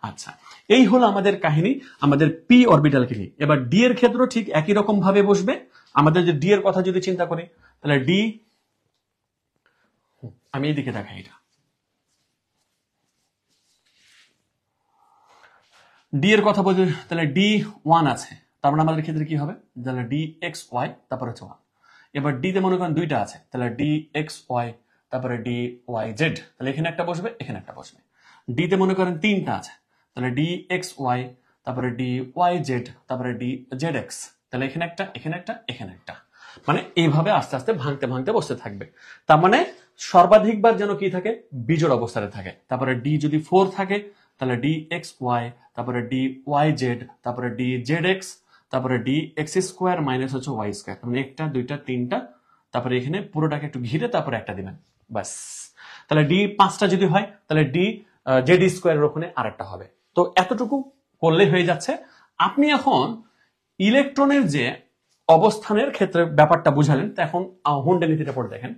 আচ্ছা, এই হলো আমাদের কাহিনী আমাদের P অরবিটালকে নিয়ে। এবার D এর ক্ষেত্রেও ঠিক একই রকম ভাবে বসবে। আমাদের যে D এর কথা যদি চিন্তা করি, তাহলে D, আমি এইদিকে দেখাই, এটা D এর কথা বলছি, তাহলে D1 আছে, তার মানে আমাদের ক্ষেত্রে কি হবে, তাহলে DXY, তারপর হচ্ছে 1। এবার D তে মনে করেন 2টা আছে, তাহলে DXY, তারপরে DYZ, তাহলে এখানে একটা বসবে, এখানে একটা বসবে। D তে মনে করেন 3টা আছে, তাহলে DXY, তারপরে DYZ, তারপরে DZX, তাহলে এখানে একটা, এখানে একটা, এখানে একটা। মানে এইভাবে আস্তে আস্তে ভাঙতে ভাঙতে বসতে থাকবে। তার মানে সর্বাধিকবার যেন কি থাকে, বিজোড় অবস্থায় থাকে। তারপরে D যদি 4 থাকে, তাহলে DXY, তারপরে DYZ, তারপরে DZX, তারপরে DX স্কোয়ার মাইনাস হচ্ছে Y স্কোয়ার, মানে একটা, 2টা, 3টা, তারপরে এখানে পুরোটাকে একটু ঘিরে তারপরে একটা দিবেন, বাস। তাহলে D 5টা যদি হয়, তাহলে ZD স্কোয়ারের ওখানে আরেকটা হবে। তো এতটুকু করলে হয়ে যাচ্ছে। আপনি এখন ইলেকট্রনের যে অবস্থানের ক্ষেত্রে ব্যাপারটা বুঝালেন, তো এখন হুন্ডে নীতিটা পড়ে দেখেন।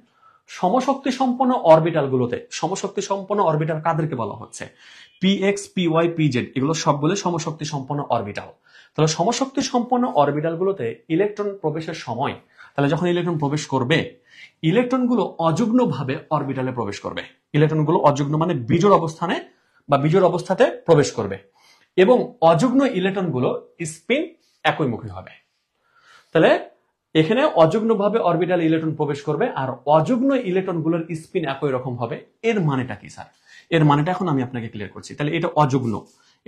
সমশক্তি সম্পন্ন অরবিটাল গুলোতে, সমশক্তি সম্পন্ন অরবিটাল কাদেরকে বলা হচ্ছে, PX, PY, PZ, এগুলো সবগুলো সমশক্তি সম্পন্ন অরবিটাল। তাহলে সমশক্তি সম্পন্ন অরবিটাল গুলোতে ইলেকট্রন প্রবেশের সময়, তাহলে যখন ইলেকট্রন প্রবেশ করবে, ইলেকট্রনগুলো অযুগ্ন ভাবে অরবিটালে প্রবেশ করবে। ইলেকট্রনগুলো অযুগ্ন মানে বিজোড় অবস্থানে বা বিজোড় অবস্থাতে প্রবেশ করবে, এবং অযুগ্ন ইলেকট্রনগুলো স্পিন একইমুখী হবে। তাহলে এখানে অযুগ্নভাবে অরবিটাল ইলেকট্রন প্রবেশ করবে, আর অযুগ্ন ইলেকট্রনগুলোর স্পিন একই রকম হবে। এর মানেটা কি স্যার, এর মানেটা এখন আমি আপনাকে ক্লিয়ার করছি। তাহলে এটা অযুগ্ন,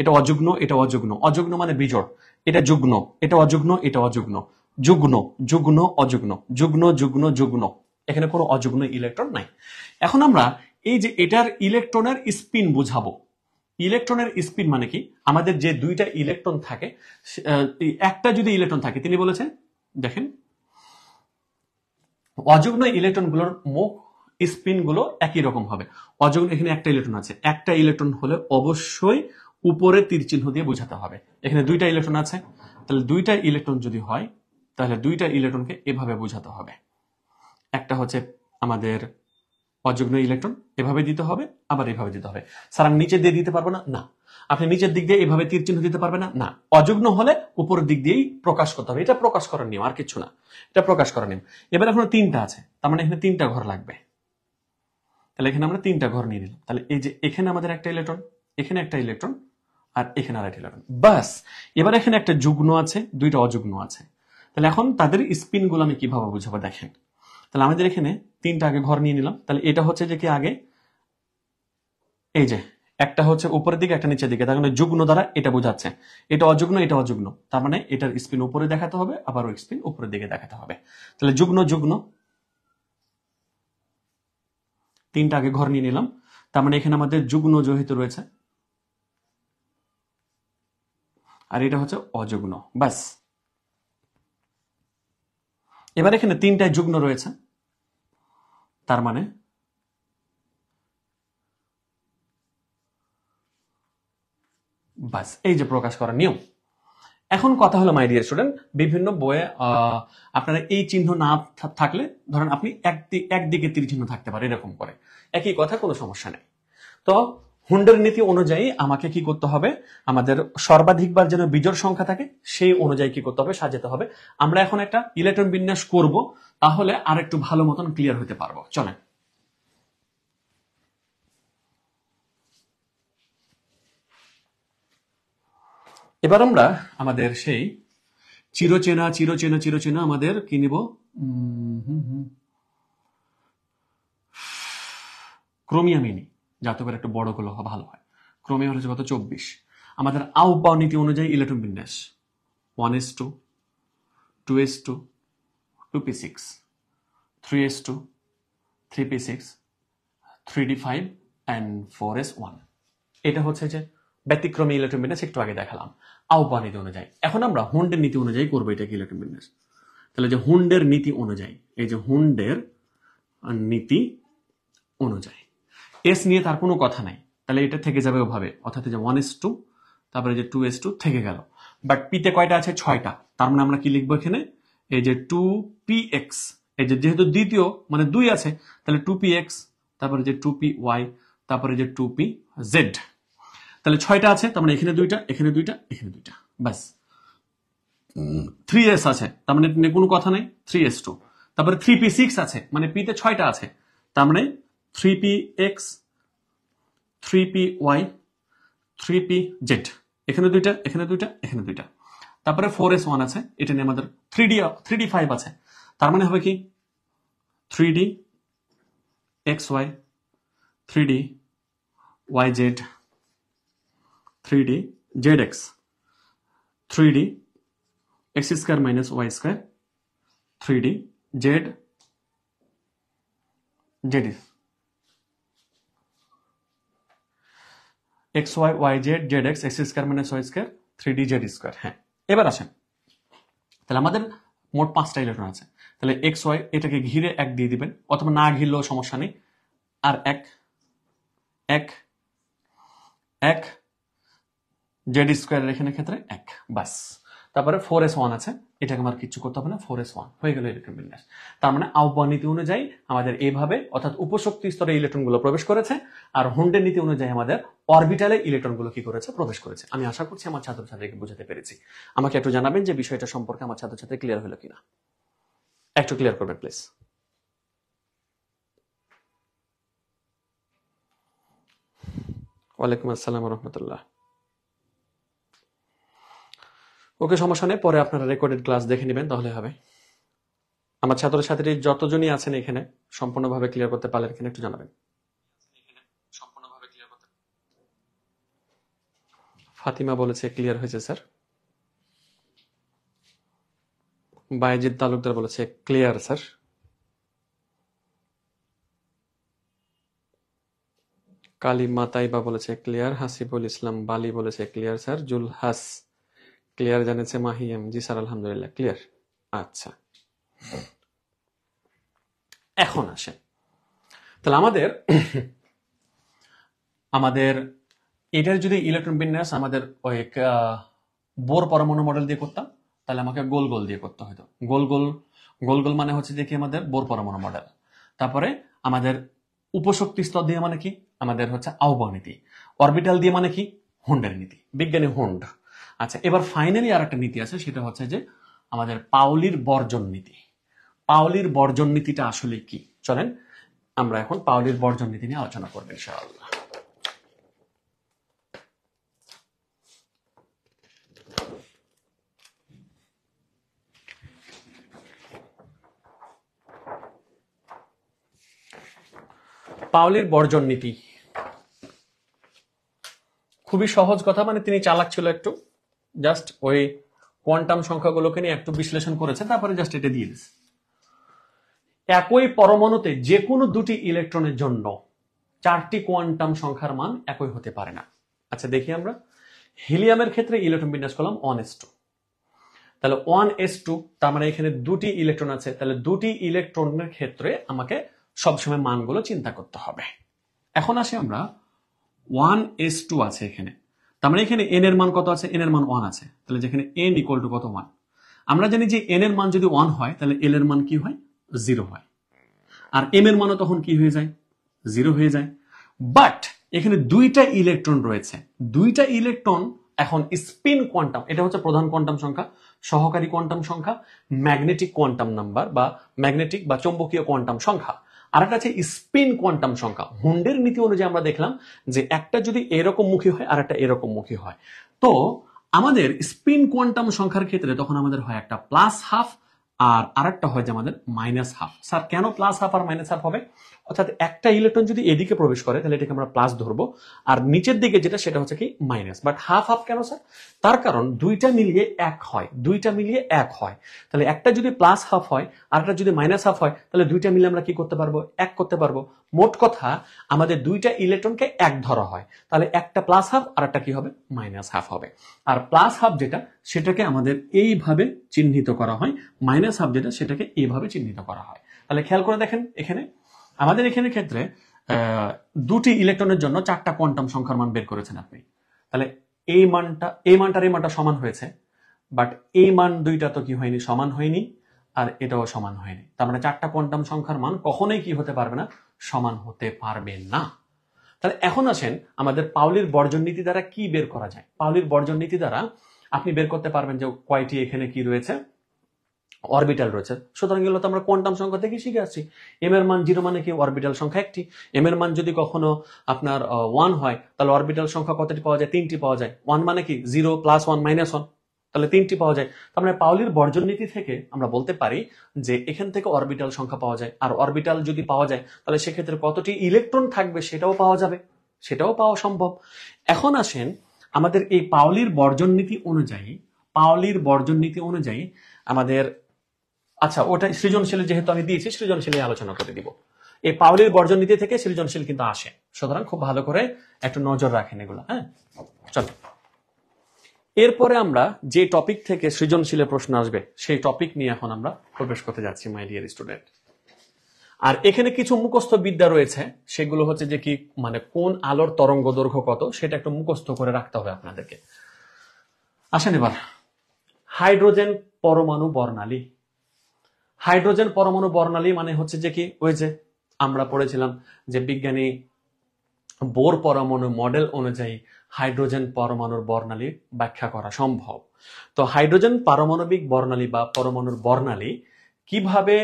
এটা অযুগ্ন, এটা অযুগ্ন, অযুগ্ন মানে বিজোড়, এটা যুগ্ন, এটা অযুগ্ন, এটা অযুগ্ন, যুগ্ন, যুগ্ন, অযুগ্ন, যুগ্ন, যুগ্ন, যুগ্ন, এখানে কোনো অযুগ্ন ইলেকট্রন নাই। এখন আমরা এই যে এটার ইলেকট্রনের স্পিন বুঝাবো। ইলেকট্রনের স্পিন মানে কি, আমাদের যে 2টা ইলেকট্রন থাকে, একটা যদি ইলেকট্রন থাকে, তিনি বলেছেন দেখেন অযুগ্ন ইলেকট্রন গুলোর মুখ স্পিন গুলো একই রকম হবে। অযুগ্ন, এখানে একটা ইলেকট্রন আছে, একটা ইলেকট্রন হলে অবশ্যই উপরে তীর চিহ্ন দিয়ে বোঝাতে হবে। এখানে 2টা ইলেকট্রন আছে, তাহলে 2টা ইলেকট্রন যদি হয়, তাহলে 2টা ইলেকট্রনকে এভাবে বোঝাতে হবে। একটা হচ্ছে আমাদের অযুগ্ন ইলেকট্রন, এভাবে দিতে হবে, আবার এভাবে দিতে হবে। স্যার আমি নিচের দিয়ে দিতে পারবো না, না। আপনি নিচের দিক দিয়ে এভাবে তীর চিহ্ন দিতে পারবেন না, না। অযুগ্ন হলে উপরের দিক দিয়েই প্রকাশ করতে হবে, এটা প্রকাশ করার নিয়ম, আর কিছু না, এটা প্রকাশ করার নিয়ম। এবার এখন 3টা আছে, তার মানে এখানে 3টা ঘর লাগবে। তাহলে এখানে আমরা 3টা ঘর নিয়ে নিলাম। তাহলে এই যে এখানে আমাদের একটা ইলেকট্রন, এখানে একটা ইলেকট্রন, আর এখানে আরেকটা ইলেকট্রন, বাস। এবার এখানে একটা যুগ্ন আছে, 2টা অযুগ্ন আছে। তাহলে এখন তাদের স্পিন গুলো আমি কিভাবে বুঝাবো দেখেন। তাহলে আমাদের এখানে 3টা আগে ঘর নিয়ে নিলাম। তাহলে এটা হচ্ছে যে কি আগে এই যে একটা হচ্ছে উপরের দিকে একটা নিচের দিকে, তার মানে যুগ্ন দ্বারা এটা বোঝাচ্ছে। এটা অযুগ্ন, এটা অযুগ্ন, তার মানে এটার স্পিন উপরে দেখাতে হবে, আবার ওই স্পিন উপরের দিকে দেখাতে হবে। তাহলে যুগ্ন যুগ্ন 3টা আগে ঘর নিয়ে নিলাম। তার মানে এখানে আমাদের যুগ্ন যেহেতু রয়েছে, আর এটা হচ্ছে অযুগ্ন, ব্যাস। এবার এখানে 3টায় যুগ্ন রয়েছে, তার মানে বাস, এই যে প্রকাশ করার নিয়ম। এখন কথা হলো মাই ডিয়ার স্টুডেন্ট, বিভিন্ন বইয়ে আপনারা এই চিহ্ন না থাকলে ধরেন আপনি একদিকে তীর চিহ্ন থাকতে পারে, এরকম করে একই কথা, কোনো সমস্যা নেই। তো হুন্ডের নীতি অনুযায়ী আমাকে কি করতে হবে, আমাদের সর্বাধিকবার যেন বিজোড় সংখ্যা থাকে সেই অনুযায়ী কি করতে হবে, সাজাতে হবে। আমরা এখন একটা ইলেকট্রন বিন্যাস করব, তাহলে আর একটু ভালো মতন ক্লিয়ার হতে পারবো। চলেন। এবার আমরা আমাদের সেই চিরচেনা চিরচেনা চিরচেনা আমাদের কি নিব, ক্রোমিয়ামই নিই, যাতে করে একটু বড় গুলো ভালো হয়। ক্রোমিয়াম হচ্ছে কত, 24। আমাদের আউপাও নীতি অনুযায়ী ইলেকট্রন বিন্যাস 1s2, 2s2, 2p6, 3s2, 3p6, 3d5 and 4s1। এটা হচ্ছে যে ব্যতিক্রমী ইলেকট্রন বিন্যাস, একটু আগে দেখালাম আউপাও নীতি অনুযায়ী। এখন আমরা হুন্ডের নীতি অনুযায়ী করবো এটাকে ইলেকট্রন বিন্যাস। তাহলে যে হুন্ডের নীতি অনুযায়ী, এই যে হুন্ডের নীতি অনুযায়ী এস নিয়ে তার কোনো কথা নাই, তাহলে এটা থেকে যাবে ওভাবে, অর্থাৎ যে 1s2, তারপরে যে 2s2 থেকে গেল। বাট পিতে কয়টা আছে, 6টা। তার মানে আমরা কি লিখবো এখানে, এই যে 2px, এই যে যেহেতু দ্বিতীয় মানে 2 আছে, তাহলে 2px, তারপরে যে 2py, তারপরে যে 2pz। তাহলে 6টা আছে, তার মানে এখানে 2টা, এখানে 2টা, এখানে 2টা, ব্যাস। 3s আছে, তার মানে কোনো কথা নাই, 3s2। তারপরে 3p6 আছে, মানে পিতে 6টা আছে, তার মানে 3px, 3py, 3pz। এখানে 2টা, এখানে 2টা, এখানে 2টা। তারপরে 4s1 আছে, এটা নিয়ে আমাদের 3d5 আছে, তার মানে হবে কি 3d xy, 3d yz, 3d zx, 3d x square minus y square, 3d z x y y z z x x square minus y square, 3d z square. হ্যাঁ, এবার আসেন, তাহলে আমাদের মোট 5টা ইলেকট্রন আছে। তাহলে এক্স ওয়াই এটাকে ঘিরে 1 দিয়ে দিবেন, অথবা না ঘিরলেও সমস্যা নেই। আর 1 1 1 জেড স্কোয়ারের এখানে ক্ষেত্রে 1, বাস। তারপরে 4s1 আছে, এটাকে আমার কিছু করতে হবে না, 4s1 হয়ে গেল ইলেকট্রন বিন্যাস। তার মানে আউপাও নীতি অনুযায়ী আমাদের এইভাবে, অর্থাৎ উপশক্তি স্তরে ইলেকট্রনগুলো প্রবেশ করেছে, আর হুন্ডের নীতি অনুযায়ী আমাদের অরবিটালে ইলেকট্রনগুলো কি করেছে, প্রবেশ করেছে। আমি আশা করছি আমার ছাত্রছাত্রীকে বোঝাতে পেরেছি। আমাকে একটু জানাবেন যে বিষয়টা সম্পর্কে আমার ছাত্রছাত্রী ক্লিয়ার হলো কিনা, একটু ক্লিয়ার করবেন প্লিজ। ওয়ালাইকুম আসসালাম রহমতুল্লাহ। ওকে, সমস্যা নেই, পরে আপনারা রেকর্ডেড ক্লাস দেখে নেবেন, তাহলে হবে। আমার ছাত্রছাত্রী যতজনই আছেন এখানে সম্পূর্ণভাবে ক্লিয়ার করতে পারলেন কিনা একটু জানাবেন। ফাতিমা বলেছে ক্লিয়ার হয়েছে স্যার। বাইজিদ তালুকদার বলেছে ক্লিয়ার স্যার। কালিমা তাইবা বলেছে ক্লিয়ার। হাসিবুল ইসলাম বালি বলেছে ক্লিয়ার স্যার। জুলহাস ক্লিয়ার জানিয়েছে। মাহিয়াম জি স্যার আলহামদুলিল্লাহ ক্লিয়ার। আচ্ছা, এখন আসে, তাহলে আমাদের এটার যদি ইলেকট্রন বিন্যাস আমাদের ওই বোর পরমাণু মডেল দিয়ে করতাম, তাহলে আমাকে গোল গোল দিয়ে করতে হতো। গোল গোল গোল গোল মানে হচ্ছে যে কি আমাদের বোর পরমাণু মডেল। তারপরে আমাদের উপশক্তি স্তর দিয়ে মানে কি আমাদের হচ্ছে আউপাও নীতি। অরবিটাল দিয়ে মানে কি হুন্ডের নীতি, বিজ্ঞানী হুন্ড। আচ্ছা, এবার ফাইনালি আর একটা নীতি আছে, সেটা হচ্ছে যে আমাদের পাউলির বর্জন নীতি। পাউলির বর্জন নীতিটা আসলে কি, চলেন আমরা এখন পাউলির বর্জন নীতি নিয়ে আলোচনা করবো ইনশাআল্লাহ। পাউলির বর্জন নীতি খুবই সহজ কথা, মানে তিনি চালাক ছিল একটু, জাস্ট ওই কোয়ান্টাম সংখ্যাগুলোকে নিয়ে একটু বিশ্লেষণ করেছে, তারপরে জাস্ট এটা দিয়ে দিচ্ছে। একই পরমাণুতে যে কোনো দুটি ইলেকট্রনের জন্য 4টি কোয়ান্টাম সংখ্যার মান একই হতে পারে না। আচ্ছা দেখি আমরা হিলিয়ামের ক্ষেত্রে ইলেকট্রন বিন্যাস করলাম 1s2, তাহলে 1s2, তার মানে এখানে দুটি ইলেকট্রন আছে, তাহলে দুটি ইলেকট্রনের ক্ষেত্রে আমাকে সবসময় মানগুলো চিন্তা করতে হবে। এখন আসি আমরা 1s2 আছে এখানে, তার মানে এখানে n এর মান কত আছে? n এর মান 1 আছে, তাহলে যেখানে n ইকুয়াল টু কত 1, আমরা জানি যে n এর মান যদি 1 হয় তাহলে l এর মান কি হয়? 0 হয়, আর m এর মানও তখন কি হয়ে যায়? 0 হয়ে যায়। বাট এখানে দুইটা ইলেকট্রন রয়েছে, দুইটা ইলেকট্রন এখন স্পিন কোয়ান্টাম, এটা হচ্ছে প্রধান কোয়ান্টাম সংখ্যা, সহকারী কোয়ান্টাম সংখ্যা, ম্যাগনেটিক কোয়ান্টাম নাম্বার বা ম্যাগনেটিক বা চৌম্বকীয় কোয়ান্টাম সংখ্যা, আর একটা আছে স্পিন কোয়ান্টাম সংখ্যা। হুন্ডের নীতি অনুযায়ী আমরা দেখলাম যে একটা যদি এরকম মুখী হয় আর একটা এরকম মুখী হয়, তো আমাদের স্পিন কোয়ান্টাম সংখ্যার ক্ষেত্রে তখন আমাদের হয় একটা প্লাস হাফ আর আরেকটা হয় যে আমাদের মাইনাস হাফ। স্যার কেন প্লাস হাফ আর মাইনাস হাফ হবে? অর্থাৎ একটা ইলেকট্রন যদি এদিকে প্রবেশ করে তাহলে এটাকে আমরা প্লাস ধরবো, আর নিচের দিকে যেটা সেটা হচ্ছে কি মাইনাস। বাট হাফ হাফ কেন স্যার? তার কারণ দুইটা মিলিয়ে এক হয়, দুইটা মিলিয়ে এক হয়। তাহলে একটা যদি প্লাস হাফ হয় আর একটা যদি মাইনাস হাফ হয়, তাহলে দুইটা মিলে আমরা কি করতে পারবো? এক করতে পারবো। মোট কথা আমাদের দুইটা ইলেকট্রনকে এক ধরা হয়, তাহলে একটা প্লাস হাফ আর একটা কি হবে? মাইনাস হাফ হবে। আর প্লাস হাফ যেটা সেটাকে আমাদের এইভাবে চিহ্নিত করা হয়, মাইনাস হাফ যেটা সেটাকে এইভাবে চিহ্নিত করা হয়। তাহলে খেয়াল করে দেখেন এখানে আমাদের এখানে ক্ষেত্রে দুটি ইলেকট্রনের জন্য 4টা কোয়ান্টাম সংখ্যার মান বের করেছেন আপনি, তাহলে এই মানটা সমান হয়েছে, বাট এই মান দুইটা তো কি হয়নি? সমান হয়নি, আর এটাও সমান হয়নি। তার মানে 4টা কোয়ান্টাম সংখ্যার মান কখনোই কি হতে পারবে না? সমান হতে পারবে না। তাহলে এখন আসেন আমাদের পাউলির বর্জন নীতি দ্বারা কি বের করা যায়? পাউলির বর্জন নীতি দ্বারা আপনি বের করতে পারবেন যে কয়টি এখানে কি রয়েছে? অরবিটাল রয়েছে। সুতরাং এগুলো তো আমরা কোয়ান্টাম সংখ্যা থেকে শিখে আসছি। এম এর মান 0 মানে কি? অরবিটাল সংখ্যা একটি। এম এর মান যদি কখনো আপনার 1 হয় তাহলে অরবিটাল সংখ্যা কতটি পাওয়া যায়? 3টি পাওয়া যায়। 1 মানে কি? 0 প্লাস 1 মাইনাস 1, তাহলে 3টি পাওয়া যায়। তার মানে পাউলির বর্জন নীতি থেকে আমরা বলতে পারি যে এখান থেকে অরবিটাল সংখ্যা পাওয়া যায়, আর অরবিটাল যদি পাওয়া যায় তাহলে সেক্ষেত্রে কতটি ইলেকট্রন থাকবে সেটাও পাওয়া যাবে, সেটাও পাওয়া সম্ভব। এখন আসেন আমাদের এই পাউলির বর্জন নীতি অনুযায়ী আমাদের, আচ্ছা ওটা সৃজনশীল যেহেতু আমি দিয়েছি, সৃজনশীল আলোচনা করে দিব। এই পাউলির বর্জন নীতি থেকে সৃজনশীল কিন্তু আসে, সুতরাং খুব ভালো করে একটু নজর রাখেন এগুলো। হ্যাঁ, চলো এরপরে আমরা যে টপিক থেকে সৃজনশীলের প্রশ্ন আসবে সেই টপিক নিয়ে এখন আমরা প্রবেশ করতে যাচ্ছি মাই ডিয়ার স্টুডেন্ট। আর এখানে কিছু মুখস্থ বিদ্যা রয়েছে, সেগুলো হচ্ছে যে কি মানে কোন আলোর তরঙ্গ দৈর্ঘ্য কত সেটা একটু মুখস্থ করে রাখতে হবে আপনাদেরকে। আসেন এবার হাইড্রোজেন পরমাণু বর্ণালী। হাইড্রোজেন পরমাণু বর্ণালী মানে হচ্ছে যে কি ওই যে আমরা পড়েছিলাম যে বিজ্ঞানী বোর পরমাণু মডেল অনুযায়ী হাইড্রোজেন পরমাণুর বর্ণালী ব্যাখ্যা করা সম্ভব। তো হাইড্রোজেন পারমাণবিক বর্ণালী বা পরমাণুর বর্ণালী কিভাবে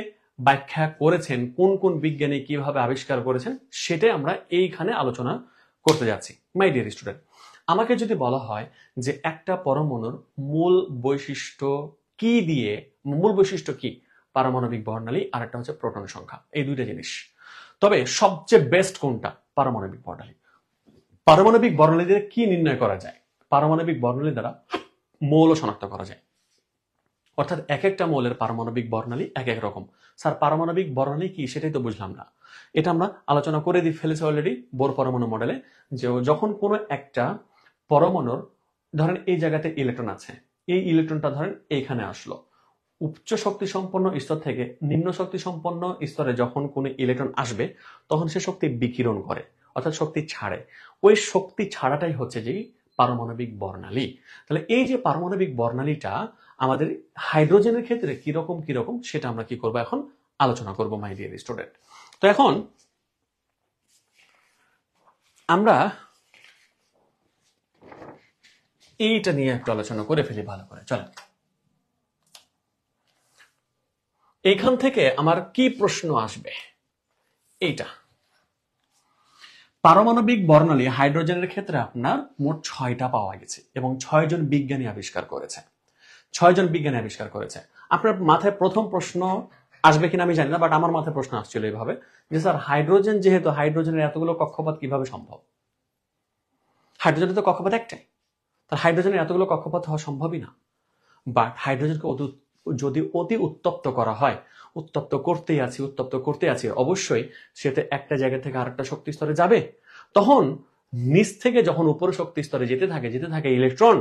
ব্যাখ্যা করেছেন, কোন কোন বিজ্ঞানী কিভাবে আবিষ্কার করেছেন, সেটাই আমরা এইখানে আলোচনা করতে যাচ্ছি মাই ডিয়ার স্টুডেন্ট। আমাকে যদি বলা হয় যে একটা পরমাণুর মূল বৈশিষ্ট্য কি, পারমাণবিক বর্ণালী আর একটা হচ্ছে প্রোটন সংখ্যা, এই দুইটা জিনিস। তবে সবচেয়ে বেস্ট কোনটা? পারমাণবিক বর্ণালী। পারমাণবিক বর্ণালী দ্বারা কি নির্ণয় করা যায়? পারমাণবিক বর্ণালী দ্বারা মৌল শনাক্ত করা যায়, অর্থাৎ এক একটা মৌলের পারমাণবিক বর্ণালী এক এক রকম। স্যার পারমাণবিক বর্ণালী কি সেটাই তো বুঝলাম না। এটা আমরা আলোচনা করে ফেলেছি অলরেডি বোর পরমাণু মডেলে, যে যখন কোনো একটা পরমাণুর ধরেন এই জায়গাতে ইলেকট্রন আছে, এই ইলেকট্রনটা ধরেন এইখানে আসলো, উচ্চ শক্তি সম্পন্ন স্তর থেকে নিম্ন শক্তি সম্পন্ন স্তরে যখন কোনো ইলেকট্রন আসবে তখন সে শক্তি বিকিরণ করে, অর্থাৎ শক্তি ছাড়ে। ওই শক্তি ছাড়াটাই হচ্ছে যে পারমাণবিক বর্ণালী। তাহলে এই যে পারমাণবিক বর্ণালীটা আমাদের হাইড্রোজেনের ক্ষেত্রে কিরকম সেটা আমরা কি করব এখন আলোচনা করব মাই ডিয়ার স্টুডেন্ট। তো এখন আমরা এইটা নিয়ে একটু আলোচনা করে ফেলি ভালো করে। চলেন, এইখান থেকে আমার কি প্রশ্ন আসবে? এইটা পারমাণবিক বর্ণালী হাইড্রোজেনের ক্ষেত্রে আপনার মোট 6টা পাওয়া গেছে এবং 6 জন বিজ্ঞানী আবিষ্কার করেছে। আপনার মাথায় প্রথম প্রশ্ন আসবে কিনা আমি জানি না, বাট আমার মাথায় প্রশ্ন আসছিল এইভাবে যে স্যার হাইড্রোজেন, যেহেতু হাইড্রোজেনের এতগুলো কক্ষপথ কিভাবে সম্ভব? হাইড্রোজেনের তো কক্ষপথ একটাই, তার হাইড্রোজেনের এতগুলো কক্ষপথ হওয়া সম্ভবই না। বাট হাইড্রোজেনকে যদি অতি উত্তপ্ত করা হয়, উত্তপ্ত করতে আছি, অবশ্যই সেটা একটা জায়গা থেকে আরেকটা শক্তি স্তরে যাবে। তখন নিচ থেকে যখন উপর শক্তি স্তরে যেতে থাকে ইলেকট্রন,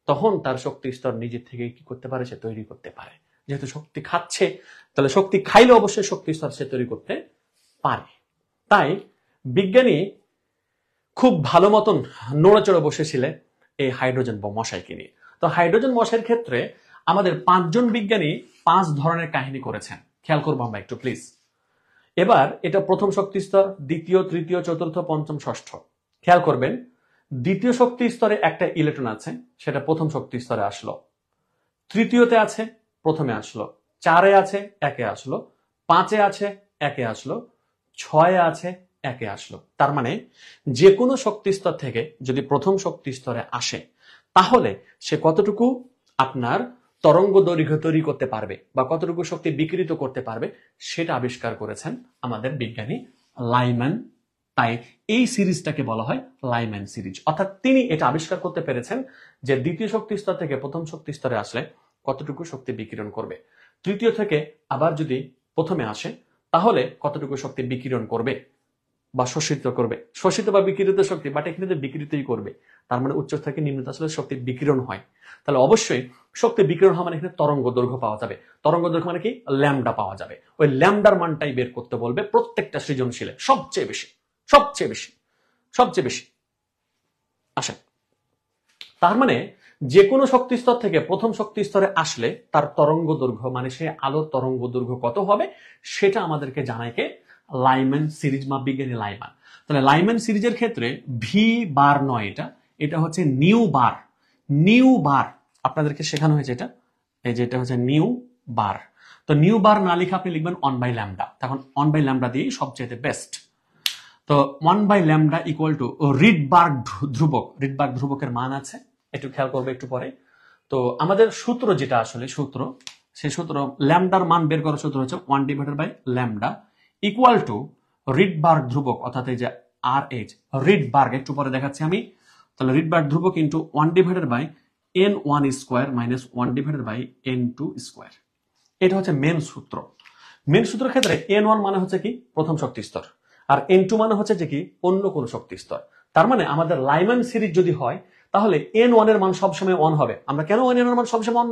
তখন তার শক্তি স্তর নিজের থেকে কি করতে পারে? সে তৈরি করতে পারে। যেহেতু শক্তি খাচ্ছে, তাহলে শক্তি খাইলে অবশ্যই শক্তি স্তর সে তৈরি করতে পারে। তাই বিজ্ঞানী খুব ভালো মতন নড়াচড়ে বসেছিলেন এই হাইড্রোজেন মশাইকে নিয়ে। তো হাইড্রোজেন মশাইয়ের ক্ষেত্রে আমাদের 5 জন বিজ্ঞানী 5 ধরনের কাহিনী করেছেন। খেয়াল করবো আমরা একটু প্লিজ। এবার এটা প্রথম শক্তি স্তর, দ্বিতীয়, তৃতীয়, চতুর্থ, পঞ্চম, ষষ্ঠ। খেয়াল করবেন, দ্বিতীয় শক্তি স্তরে একটা ইলেকট্রন আছে, সেটা প্রথম শক্তি স্তরে আসলো। তৃতীয়তে আছে, প্রথমে আসলো। 4-এ আছে, 1-এ আসলো। 5-এ আছে, 1-এ আসলো। 6-এ আছে, 1-এ আসলো। তার মানে যে কোনো শক্তি স্তর থেকে যদি প্রথম শক্তি স্তরে আসে, তাহলে সে কতটুকু আপনার তরঙ্গ দৈর্ঘ্য তৈরি করতে পারবে বা কতটুকু শক্তি বিকিরিত করতে পারবে, সেটা আবিষ্কার করেছেন আমাদের বিজ্ঞানী লাইম্যান। তাই এই সিরিজটাকে বলা হয় লাইম্যান সিরিজ। অর্থাৎ তিনি এটা আবিষ্কার করতে পেরেছেন যে দ্বিতীয় শক্তি স্তর থেকে প্রথম শক্তি স্তরে আসলে কতটুকু শক্তি বিকিরণ করবে, তৃতীয় থেকে আবার যদি প্রথমে আসে তাহলে কতটুকু শক্তি বিকিরণ করবে বা শোষিত করবে। শোষিত বা বিকিরিত শক্তি, বাট এখানে তো বিকিরিতই করবে। তার মানে উচ্চ থেকে নিম্ন আসলে শক্তি বিকিরণ হয়। তাহলে অবশ্যই শক্তি বিকিরণ হওয়া মানে এখানে তরঙ্গ দৈর্ঘ্য পাওয়া যাবে। তরঙ্গ দৈর্ঘ্য মানে কি? ল্যামডা পাওয়া যাবে। ওই ল্যামডার মানটাই বের করতে বলবে প্রত্যেকটা সৃজনশীলে, সবচেয়ে বেশি। আসেন, তার মানে যে কোনো শক্তি স্তর থেকে প্রথম শক্তি স্তরে আসলে তার তরঙ্গ দৈর্ঘ্য, মানে সে আলোর তরঙ্গ দৈর্ঘ্য কত হবে, সেটা আমাদেরকে জানায় কে? লাইম্যান সিরিজ বা বিজ্ঞানী লাইম্যান। তাহলে লাইম্যান সিরিজের ক্ষেত্রে ভি বার নয়, এটা হচ্ছে নিউ বার আপনাদেরকে শেখানো হয়েছে। এই যে এটা হচ্ছে নিউ বার। তো নিউ বার না লিখে আপনি লিখবেন 1/λ। তখন 1/λ দিয়েই সবচেয়ে বেস্ট। তো 1/λ ইকুয়াল টু রিডবার্গ ধ্রুবকের মান আছে, একটু খেয়াল করবে একটু পরে। তো আমাদের সূত্র যেটা আসলে সেই সূত্র ল্যামডার মান বের করার সূত্র হচ্ছে 1/λ ইকুয়াল টু রিডবার্গ ধ্রুবক, অর্থাৎ এই যে RH রিডবার্গ, একটু পরে দেখাচ্ছি আমি। তাহলে রিডবার্গ ধ্রুবক into 1/n1 square minus 1/n2 square. এটা হচ্ছে মেন সূত্র। মেন সূত্রের ক্ষেত্রে n1 মানে হচ্ছে কি? প্রথম শক্তি স্তর, আর n2 মানে হচ্ছে যে কি? অন্য কোন শক্তি স্তর। তার মানে আমাদের লাইম্যান সিরিজ যদি হয়, তাহলে n1 এর মান সবসময় 1 হবে। আমরা কেন n এর মান সবসময় 1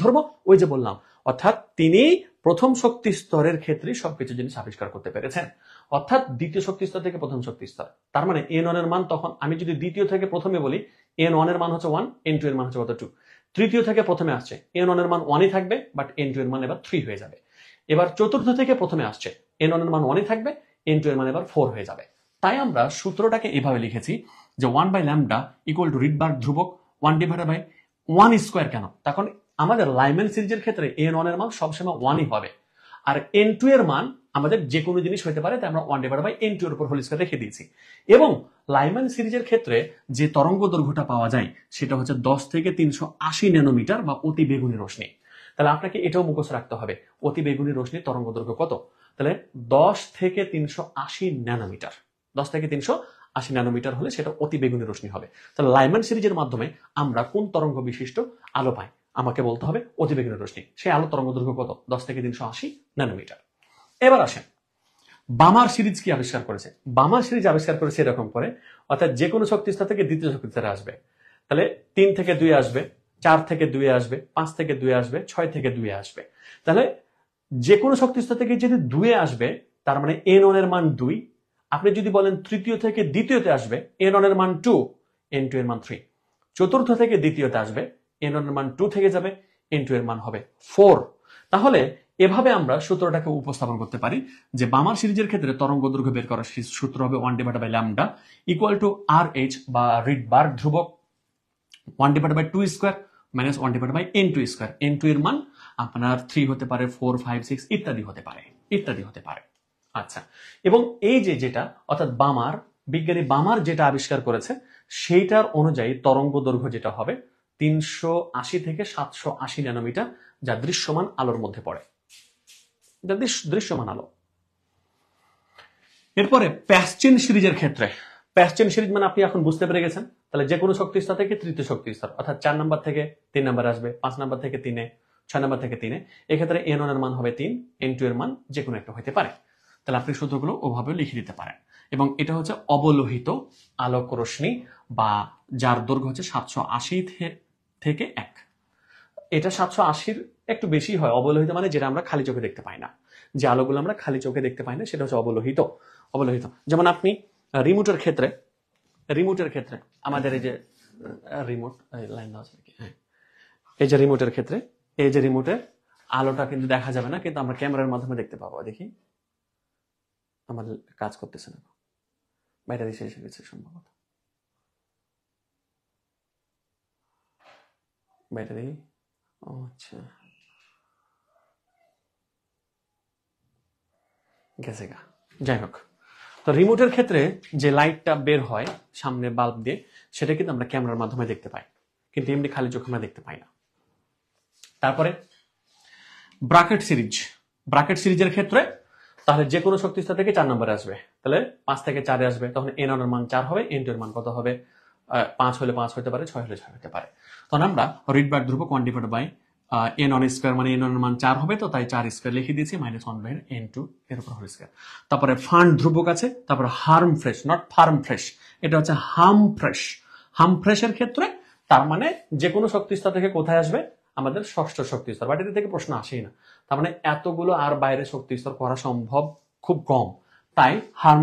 ধরবো? ওই যে বললাম, অর্থাৎ তিনি প্রথম শক্তি স্তরের ক্ষেত্রে সবকিছু জিনিস আবিষ্কার করতে পেরেছেন। অর্থাৎ দ্বিতীয় শক্তি স্তর থেকে প্রথম শক্তি স্তর, তার মানে n1 এর মান, তখন আমি যদি দ্বিতীয় থেকে প্রথমে বলি, n1 এর মান হচ্ছে 1, n2 এর মান হচ্ছে কত? 2। তৃতীয় থেকে প্রথমে আসছে, n1 এর মান 1ই থাকবে, বাট n2 এর মান এবার 3 হয়ে যাবে। এবার চতুর্থ থেকে প্রথমে আসছে, n1 এর মান 1ই থাকবে, n2 এর মান এবার 4 হয়ে যাবে। তাই আমরা সূত্রটাকে এভাবে লিখেছি যে 1/λ ইকুয়াল টু রিডবার্গ ধ্রুবক 1/1 স্কোয়ার। কেন? তখন আমাদের লাইম্যান সিরিজের ক্ষেত্রে n1 এর মান সবসময় 1ই হবে, আর n2 এর মান আমাদের যে কোনো জিনিস হতে পারে, তাই আমরা 1/n2 এর উপর হোল স্কয়ার রেখে দিয়েছি। এবং লাইম্যান সিরিজের ক্ষেত্রে যে তরঙ্গ দৈর্ঘ্যটা পাওয়া যায় সেটা হচ্ছে 10 থেকে 380 ন্যানোমিটার বা অতি বেগুনি রশ্মি। তাহলে আপনাকে এটাও মুখস্থ রাখতে হবে, অতি বেগুনি রশ্মির তরঙ্গ দৈর্ঘ্য কত। তাহলে 10 থেকে 380 ন্যানোমিটার, 10 থেকে 380 ন্যানোমিটার হলে সেটা অতি বেগুনি রশ্মি হবে। তাহলে লাইম্যান সিরিজের মাধ্যমে আমরা কোন তরঙ্গ বিশিষ্ট আলো পাই? আমাকে বলতে হবে অতি বেগুনি রশ্মি। সেই আলো তরঙ্গ দৈর্ঘ্য কত? 10 থেকে 380 ন্যানোমিটার। এবার আসেন, বামার সিরিজ কি আবিষ্কার করেছে? বামার সিরিজ আবিষ্কার করেছে এরকম করে, অর্থাৎ যে কোনো শক্তি স্তর থেকে দ্বিতীয় শক্তি স্তরে আসবে। তাহলে 3 থেকে 2 আসবে, 4 থেকে 2 আসবে, 5 থেকে 2 আসবে, 6 থেকে 2 আসবে। তাহলে যে কোনো শক্তি স্তর থেকে যদি 2 আসবে, তার মানে n1 এর মান 2। আপনি যদি বলেন তৃতীয় থেকে দ্বিতীয়তে আসবে, n1 এর মান 2, n2 এর মান 3। চতুর্থ থেকে দ্বিতীয়তে আসবে, n1 এর মান 2 থেকে যাবে, n2 এর মান হবে 4। তাহলে এভাবে আমরা সূত্রটাকে উপস্থাপন করতে পারি যে বামার সিরিজের ক্ষেত্রে তরঙ্গ দৈর্ঘ্য বের করার সূত্র হবে 1/λ ইকুয়াল টু RH বা রিডবার্গ ধ্রুবক 1/2 square minus 1/n2 square. n2 এর মান আপনার 3 হতে পারে, 4, 5, 6 ইত্যাদি হতে পারে। আচ্ছা, এবং এই যে যেটা অর্থাৎ বিজ্ঞানী বামার যেটা আবিষ্কার করেছে, সেইটার অনুযায়ী তরঙ্গ দৈর্ঘ্য যেটা হবে 380 থেকে 780 ন্যানোমিটার, যা দৃশ্যমান আলোর মধ্যে পড়ে। এটা দৃশ্যমান আলো। এরপরে প্যাসচেন সিরিজের ক্ষেত্রে, প্যাসচেন সিরিজ মানে আপনি এখন বুঝতে পেরে গেছেন, তাহলে যে কোনো শক্তি স্তর থেকে তৃতীয় শক্তি স্তর, অর্থাৎ 4 নাম্বার থেকে 3 নাম্বার আসবে, 5 নাম্বার থেকে 3-এ, 6 নাম্বার থেকে 3-এ, এক্ষেত্রে n1 এর মান হবে 3, n2 এর মান যে কোনো একটা হতে পারে। তাহলে আপনি সূত্রগুলো ওভাবে লিখে দিতে পারেন। এবং এটা হচ্ছে অবলোহিত আলোক রশ্মি, বা যার দৈর্ঘ্য হচ্ছে 780 থেকে 1। এটা 780-র একটু বেশি হয়। অবলোহিত মানে যেটা আমরা খালি চোখে দেখতে পাই না, যে আলোগুলো আমরা খালি চোখে দেখতে পাই না সেটা হচ্ছে অবলোহিত। অবলোহিত যেমন আপনি রিমোটের ক্ষেত্রে আমাদের এই যে রিমোট লাইন দেওয়া আছে নাকি, হ্যাঁ, এই যে রিমোটের ক্ষেত্রে, এই যে রিমোটে আলোটা কিন্তু দেখা যাবে না, কিন্তু আমরা ক্যামেরার মাধ্যমে দেখতে পাবো। দেখি আমার কাজ করতেছে না, ব্যাটারি শেষ হয়ে গেছে সম্ভবত, ব্যাটারি, ও আচ্ছা গেছে গা। যাই হোক, তো রিমোটের ক্ষেত্রে যে লাইটটা বের হয় সামনে বাল্ব দিয়ে, সেটা কিন্তু আমরা ক্যামেরার মাধ্যমে দেখতে পাই, কিন্তু এমনি খালি চোখে আমরা দেখতে পাই না। তারপরে ব্রাকেট সিরিজের ক্ষেত্রে তাহলে যে কোনো শক্তি স্তর থেকে 4 নম্বরে আসবে, তাহলে 5 থেকে 4-এ আসবে, তখন n1 এর মান 4 হবে, n2 এর মান কত হবে? 5 হলে 5 হতে পারে, 6 হলে 6 হতে পারে। তখন আমরা রিডবার্গ ধ্রুবক 1 ডিভাইডেড বাই n1 স্কয়ার, মানে n1 এর মান 4 হবে, তো তাই 4 স্কয়ার লিখে দিয়েছি, -1/n2 এর উপর হোল স্কয়ার। তারপরে ফান্ড ধ্রুবক আছে, তারপরে harm fresh, not farm fresh, এটা হচ্ছে হার্ম ফ্রেশের ক্ষেত্রে তার মানে যে কোনো শক্তি স্তর থেকে কোথায় আসবে? আমাদের ষষ্ঠ শক্তি স্তর। বাট এটা থেকে প্রশ্ন আসেই না, তার মানে এতগুলো আর বাইরে শক্তি স্তর করা সম্ভব খুব কম, তাই ফার্ম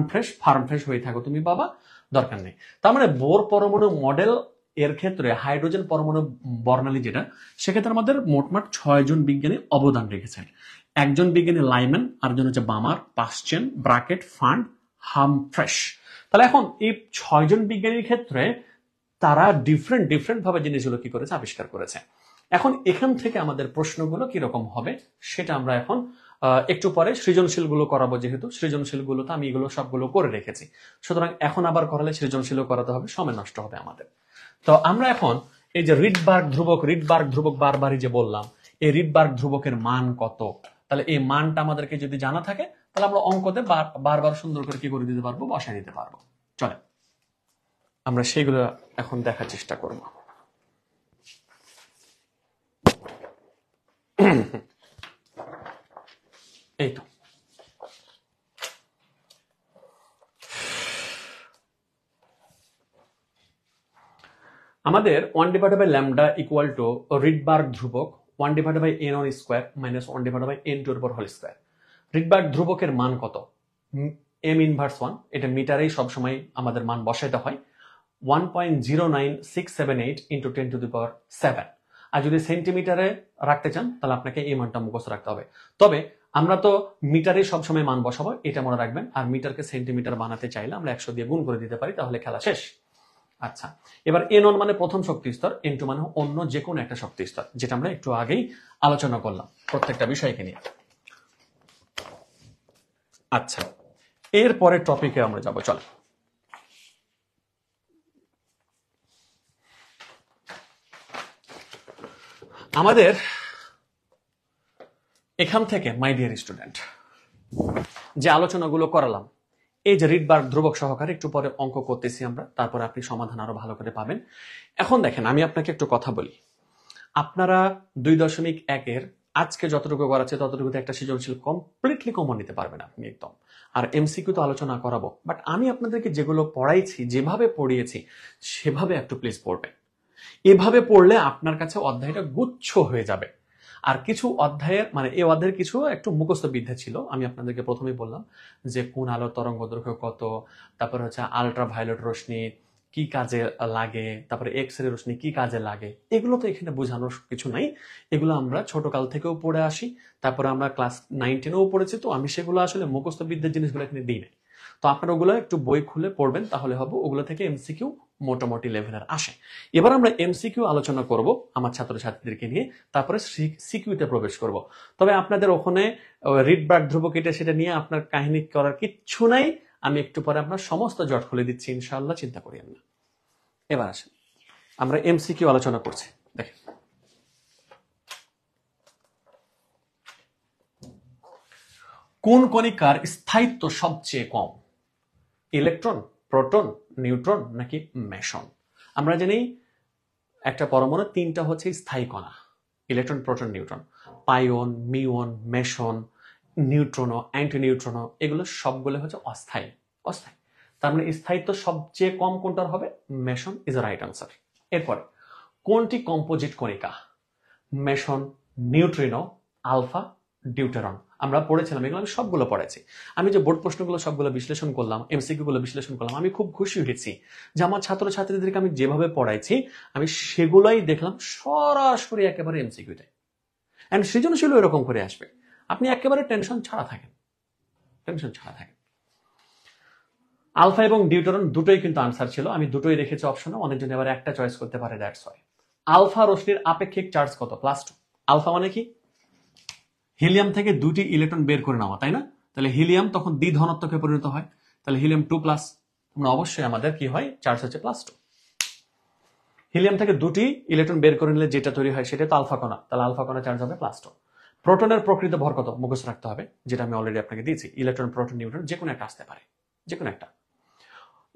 ফ্রেশ হয়ে থাকো তুমি বাবা, দরকার নেই। তার মানে বোর পরমাণু মডেল এর ক্ষেত্রে হাইড্রোজেন পরমাণু বর্ণালী যেটা, সেক্ষেত্রে আমাদের মোটমাট 6 জন বিজ্ঞানী অবদান রেখেছেন। একজন বিজ্ঞানী লাইম্যান, আরেকজন হচ্ছে বামার, পাশ্চেন, ব্রাকেট, ফান্ড, হামফ্রেশ। তাহলে এখন এই 6 জন বিজ্ঞানীর ক্ষেত্রে তারা ডিফারেন্ট ভাবে জিনিসগুলো কি করেছে, আবিষ্কার করেছে। এখন এখান থেকে আমাদের প্রশ্নগুলো কিরকম হবে সেটা আমরা এখন একটু পরে সৃজনশীল গুলো করাবো, যেহেতু সৃজনশীল গুলোতে আমি এগুলো সবগুলো করে রেখেছি, সুতরাং এখন আবার করালে সৃজনশীল করাতে হবে, সময় নষ্ট হবে আমাদের। তো আমরা এখন এই যে রিডবার্গ ধ্রুবক বারবারই যে বললাম, এই রিডবার্গ ধ্রুবকের মান কত, তাহলে এই মানটা আমাদেরকে যদি জানা থাকে, তাহলে আমরা অঙ্কতে বারবার সুন্দর করে কি করে দিতে পারবো, বসায় দিতে পারবো। চলে আমরা সেগুলো এখন দেখার চেষ্টা করব। এই তো আমাদের 1 divided by lambda equal to Rydberg ধ্রুবক 1 divided by n1 square minus 1 divided by n2 এর উপর হোল স্কয়ার। রিডবার্গ ধ্রুবকের মান কত? m ইনভার্স 1, এটা মিটারেই সবসময় আমাদের মান বসাইতে হয়, 1.09678 ইন্টু 10 টু দি পাওয়ার 7। আর যদি সেন্টিমিটারে রাখতে চান তাহলে আপনাকে এই মানটা মুখস্থ রাখতে হবে। তবে আমরা তো মিটারে সবসময় মান বসাবো, এটা মনে রাখবেন। আর মিটারকে সেন্টিমিটার বানাতে চাইলে আমরা 100 দিয়ে গুণ করে দিতে পারি, তাহলে খেলা শেষ। আচ্ছা, এবার n1 মানে প্রথম শক্তি স্তর, n2 মানে অন্য যে কোনো একটা শক্তি স্তর, যেটা আমরা একটু আগেই আলোচনা করলাম প্রত্যেকটা বিষয়কে নিয়ে। আচ্ছা, এরপরের টপিকে আমরা যাব। চল, আমাদের এখান থেকে মাই ডিয়ার স্টুডেন্ট যে আলোচনাগুলো করালাম, এই যে রিডবার্গ ধ্রুবক সহকারে একটু পরে অঙ্ক করতেছি আমরা, তারপরে আপনি সমাধান আরো ভালো করে পাবেন। এখন দেখেন, আমি আপনাকে একটু কথা বলি। আপনারা 2.1-এর আজকে যতটুকু করাচ্ছে ততটুকুতে একটা সৃজনশীল কমপ্লিটলি কমন নিতে পারবেন আপনি একদম। আর এমসিকিউ তো আলোচনা করাবো, বাট আমি আপনাদেরকে যেগুলো পড়াইছি, যেভাবে পড়িয়েছি সেভাবে একটু প্লিজ পড়বেন। এভাবে পড়লে আপনার কাছে অধ্যায়টা গুচ্ছ হয়ে যাবে। আর কিছু অধ্যায়ের মানে এই অধ্যায়ের কিছু একটু মুখস্থ বিদ্যা ছিল, আমি আপনাদেরকে প্রথমেই বললাম যে কোন আলোর তরঙ্গ দৈর্ঘ্য কত, তারপরে হচ্ছে আলট্রা ভায়োলেট রশ্মি কি কাজে লাগে, তারপরে এক্স রে রশ্মি কি কাজে লাগে, এগুলো তো এখানে বোঝানোর কিছু নাই। এগুলো আমরা ছোটকাল থেকেও পড়ে আসি, তারপরে আমরা ক্লাস 9-10-এও পড়েছি, তো আমি সেগুলো আসলে মুখস্থ বিদ্যার জিনিসগুলো এখানে দিই নাই। তো আপনারা ওগুলো একটু বই খুলে পড়বেন, তাহলে হবে ওগুলো থেকে এমসিকিউ মোটামুটি লেভেলের আসে। এবার আমরা এমসিকিউ আলোচনা করব আমার ছাত্রছাত্রীদেরকে নিয়ে, তারপরে সিকিউতে প্রবেশ করব। তবে আপনাদের ওখানে রিডবার্গ ধ্রুবক এটা সেটা নিয়ে আপনার কাহিনী করার কিচ্ছু নাই, আমি একটু পরে আপনার সমস্ত জট খুলে দিচ্ছি ইনশাআল্লাহ, চিন্তা করিয়েন না। এবার আসেন, আমরা এমসিকিউ আলোচনা করছি। দেখেন, কোন কণিকার স্থায়িত্ব সবচেয়ে কম? ইলেকট্রন, প্রোটন, নিউট্রন নাকি মেসন? আমরা জানি একটা পরমাণু তিনটা হচ্ছে স্থায়ী কণা, electron, proton, neutron. Pion, muon, meson, neutrino, anti neutrino, এগুলো সবগুলো হচ্ছে অস্থায়ী। অস্থায়ী তার মানে স্থায়িত্ব সবচেয়ে কম কোনটার হবে? Meson is right answer. এরপরে কোনটি কম্পোজিট কণিকা? Meson, neutrino, alpha, deuteron. আমরা পড়েছিলাম, এগুলো আমি সবগুলো পড়েছি। আমি যে বোর্ড প্রশ্নগুলো সবগুলো বিশ্লেষণ করলাম, এমসিকিউ গুলো বিশ্লেষণ করলাম, আমি খুব খুশি হয়েছি যে আমার ছাত্রছাত্রীদেরকে আমি যেভাবে পড়াইছি আমি সেগুলোই দেখলাম সরাসরি একেবারে এমসিকিউতে, এন্ড সৃজনশীল এরকম করে আসবে। আপনি একেবারে টেনশন ছাড়া থাকেন, টেনশন ছাড়া থাকেন। আলফা এবং ডিউটেরন দুটোই কিন্তু আনসার ছিল, আমি দুটোই রেখেছি অপশনে। অনেকজন এবার একটা চয়েস করতে পারে, দ্যাটস ওয়াই। আলফা রশ্মির আপেক্ষিক চার্জ কত? +2। আলফা মানে কি? হিলিয়াম থেকে দুটি ইলেকট্রন বের করে নেওয়া, তাই না? তাহলে হিলিয়াম তখন দ্বিধনাত্মকে পরিণত হয়, তাহলে হিলিয়াম 2+। আমরা অবশ্যই আমাদের কি হয়? চার্জ হচ্ছে +2। হিলিয়াম থেকে দুটি ইলেকট্রন বের করে নিলে যেটা তৈরি হয় সেটা তো আলফা কণা, তাহলে আলফা কণা চার্জ হবে +2। প্রোটনের প্রকৃত ভর কত? মুখস্থ রাখতে হবে, যেটা আমি অলরেডি আপনাকে দিয়েছি। ইলেকট্রন, প্রোটন, নিউট্রন যে কোনো একটা আসতে পারে, যে কোনো একটা।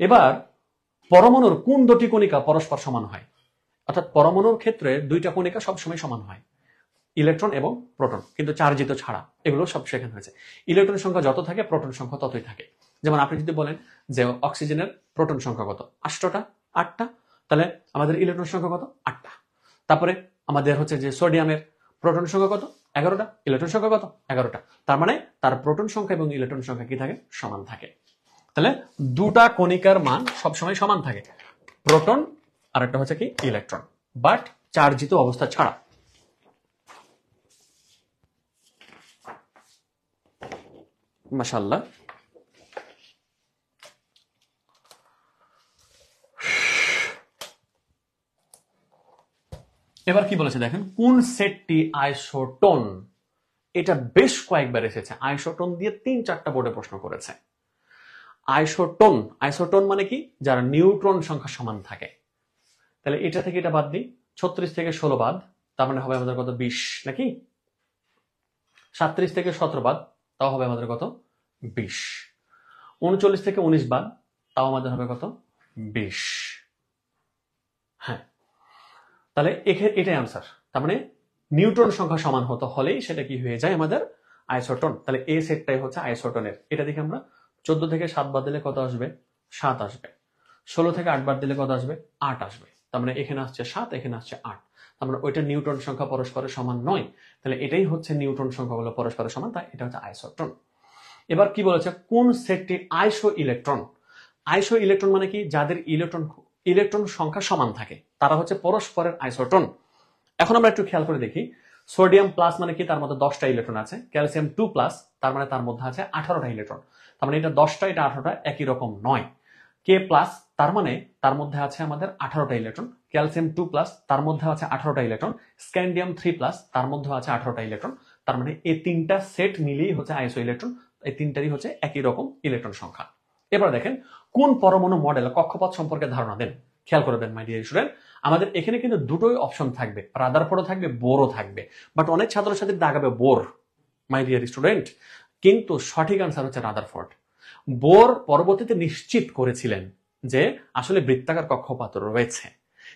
এবার পরমাণুর কোন দুটি কণিকা পরস্পর সমান হয়? অর্থাৎ পরমাণুর ক্ষেত্রে দুইটা কণিকা সবসময় সমান হয়, ইলেকট্রন এবং প্রোটন, কিন্তু চার্জিত ছাড়া। এগুলো সব শেখানো হয়েছে। ইলেকট্রন সংখ্যা যত থাকে প্রোটন সংখ্যা ততই থাকে। যেমন আপনি যদি বলেন যে অক্সিজেনের প্রোটন সংখ্যা কত? 8টা, 8টা, তাহলে আমাদের ইলেকট্রন সংখ্যা কত? 8টা। তারপরে আমাদের হচ্ছে যে সোডিয়ামের প্রোটন সংখ্যা কত? 11টা, ইলেকট্রন সংখ্যা কত? 11টা। তার মানে তার প্রোটন সংখ্যা এবং ইলেকট্রন সংখ্যা কি থাকে? সমান থাকে। তাহলে দুটা কণিকার মান সবসময় সমান থাকে, প্রোটন আর একটা হচ্ছে কি? ইলেকট্রন, বাট চার্জিত অবস্থা ছাড়া। মাশাআল্লাহ। এবার কি বলেছে দেখেন, কোন সেটটি আইসোটোন? এটা বেশ কয়েকবার এসেছে, আইসোটোন দিয়ে 3-4টা বোর্ডে প্রশ্ন করেছে। আইসোটোন, আইসোটোন মানে কি? যারা নিউট্রন সংখ্যা সমান থাকে। তাহলে এটা থেকে এটা বাদ দিই, 36 থেকে 16 বাদ, তার মানে হবে আমাদের কত? 20 নাকি? 37 থেকে 17 বাদ, তাও হবে আমাদের কত? 20। 39 থেকে 19 বাদ, তাও আমাদের হবে কত? 20। হ্যাঁ, তাহলে এটাই আনসার। তার মানে নিউট্রন সংখ্যা সমান হতে হলেই সেটা কি হয়ে যায়? আমাদের আইসোটোন। তাহলে এই সেটটাই হচ্ছে আইসোটোনের। এটা দেখি আমরা 14 থেকে 7 বাদ দিলে কত আসবে? 7 আসবে। 16 থেকে 8 বাদ দিলে কত আসবে? 8 আসবে। তার মানে এখানে আসছে 7, এখানে আসছে 8। তার মানে ওইটা নিউট্রন সংখ্যা পরস্পরের সমান নয়, তাহলে এটাই হচ্ছে নিউট্রন সংখ্যাগুলো পরস্পরের সমান, তাই এটা হচ্ছে আইসোটোন। এবার কি বলেছে, কোন সেটটি আইসো ইলেকট্রন? আইসো ইলেকট্রন মানে কি? যাদের ইলেকট্রন সংখ্যা সমান থাকে তারা হচ্ছে পরস্পরের আইসোটোন। এখন আমরা একটু খেয়াল করে দেখি, সোডিয়াম প্লাস মানে কি? তার মধ্যে 10টা ইলেকট্রন আছে। ক্যালসিয়াম 2+, তার মানে তার মধ্যে আছে 18টা ইলেকট্রন। তার মানে এটা 10টা, এটা 18টা, একই রকম নয়। কে প্লাস, তার মানে তার মধ্যে আছে আমাদের 18টা ইলেকট্রন। ক্যালসিয়াম 2+, তার মধ্যে আছে 18টা ইলেকট্রন। স্ক্যান্ডিয়াম 3+, তার মধ্যে আছে 18টা ইলেকট্রন। তার মানে এই তিনটা সেট মিলিয়ে হচ্ছে আইসো ইলেকট্রন। এই তিনটারই হচ্ছে একই রকম ইলেকট্রন সংখ্যা। এবার দেখেন, কোন পরমাণু মডেল কক্ষপথ সম্পর্কে ধারণা দেন? খেয়াল করবেন মাই ডিয়ার স্টুডেন্ট, আমাদের এখানে কিন্তু দুটোই অপশন থাকবে, রাদারফোর্ডও থাকবে, বোরও থাকবে। বাট অনেক ছাত্রছাত্রী দাগাবে বোর, মাই ডিয়ার স্টুডেন্ট, কিন্তু সঠিক আনসার হচ্ছে রাদারফোর্ড। বোর পরবর্তীতে নিশ্চিত করেছিলেন যে আসলে বৃত্তাকার কক্ষপথ রয়েছে,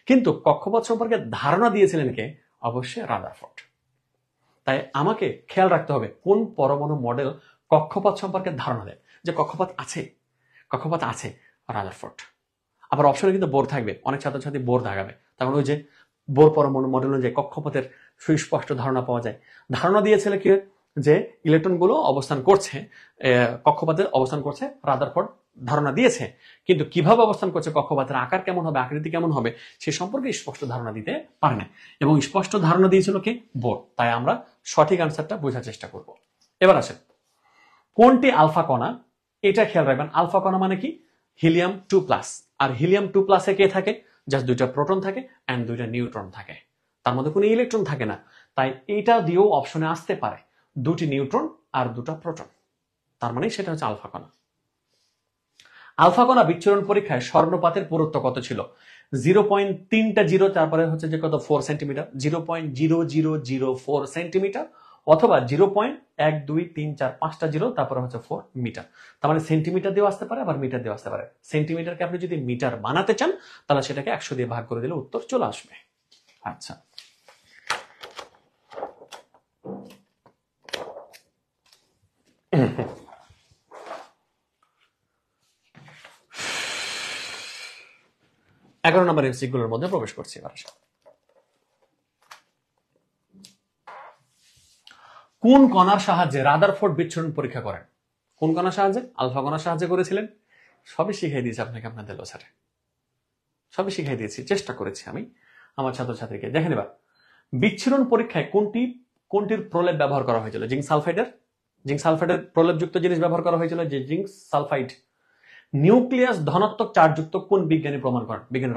কিন্তু কক্ষপথ সম্পর্কে ধারণা দিয়েছিলেন কে? অবশ্যই রাদারফোর্ড। তাই আমাকে খেয়াল রাখতে হবে কোন পরমাণু মডেল কক্ষপথ সম্পর্কে ধারণা দেয়, যে কক্ষপথ আছে, কক্ষপথ আছে, রাদারফোর্ড। আবার অপশনে কিন্তু বোর থাকবে, অনেক ছাত্রছাত্রী বোর দাগাবে। তখন ওই যে বোর পরমাণু মডেল অনুযায়ী কক্ষপথের সুস্পষ্ট ধারণা পাওয়া যায়। ধারণা দিয়েছিল কি? যে ইলেকট্রনগুলো অবস্থান করছে কক্ষপথে, অবস্থান করছে, রাদারফোর্ড ধারণা দিয়েছে, কিন্তু কিভাবে অবস্থান করছে, কক্ষপথের আকার কেমন হবে, আকৃতি কেমন হবে, সে সম্পর্কে স্পষ্ট ধারণা দিতে পারে না, এবং স্পষ্ট ধারণা দিয়েছিল কে? বোর। তাই আমরা সঠিক আনসারটা বোঝার চেষ্টা করব। এবার আসেন, কোনটি আলফা কণা? এটা খেয়াল রাখবেন, আলফা কণা মানে কি? হিলিয়াম 2+, আর হিলিয়াম 2+ এ কে থাকে? জাস্ট 2টা প্রোটন থাকে এন্ড 2টা নিউট্রন থাকে, তার মধ্যে কোনো ইলেকট্রন থাকে না। তাই এটা দিয়েও অপশনে আসতে পারে 2টি নিউট্রন আর 2টা প্রোটন, তার মানে সেটা হচ্ছে আলফা কণা। আলফা কণা বিচ্ছুরণ পরীক্ষায় স্বর্ণপাতের পুরুত্ব কত ছিল? 0.3টা জিরো, তারপরে হচ্ছে যে কত? 4 সেন্টিমিটার, 0.0004 সেন্টিমিটার, অথবা 0.1234 জিরো, তারপরে হচ্ছে 4 মিটার। তার মানে সেন্টিমিটার দিয়েও আসতে পারে, আবার মিটার দিয়েও আসতে পারে। সেন্টিমিটারকে আপনি যদি মিটার বানাতে চান তাহলে সেটাকে 100 দিয়ে ভাগ করে দিলে উত্তর চলে আসবে। আচ্ছা, এগারো নম্বর এমসিকিউ গুলোর মধ্যে প্রবেশ করছি এবার। কোন কণার সাহায্যে রাদারফোর্ড বিচ্ছুরণ পরীক্ষা করেন? কোন কণার সাহায্যে? আলফা কণার সাহায্যে করেছিলেন। সবই শিখিয়ে দিয়েছি আপনাকে আপনাদের স্যারে, সবই শিখিয়ে দিয়েছি, চেষ্টা করেছি আমি আমার ছাত্রছাত্রীকে। দেখেন এবার, বিচ্ছুরণ পরীক্ষায় কোনটির প্রলেপ ব্যবহার করা হয়েছিল? জিঙ্ক সালফাইডের প্রলেপযুক্ত জিনিস ব্যবহার করা হয়েছিল, যে জিঙ্ক সালফাইড। নিউক্লিয়াস ধনাত্মক চার্জযুক্ত কোন বিজ্ঞানী প্রমাণ করেন? বিজ্ঞানী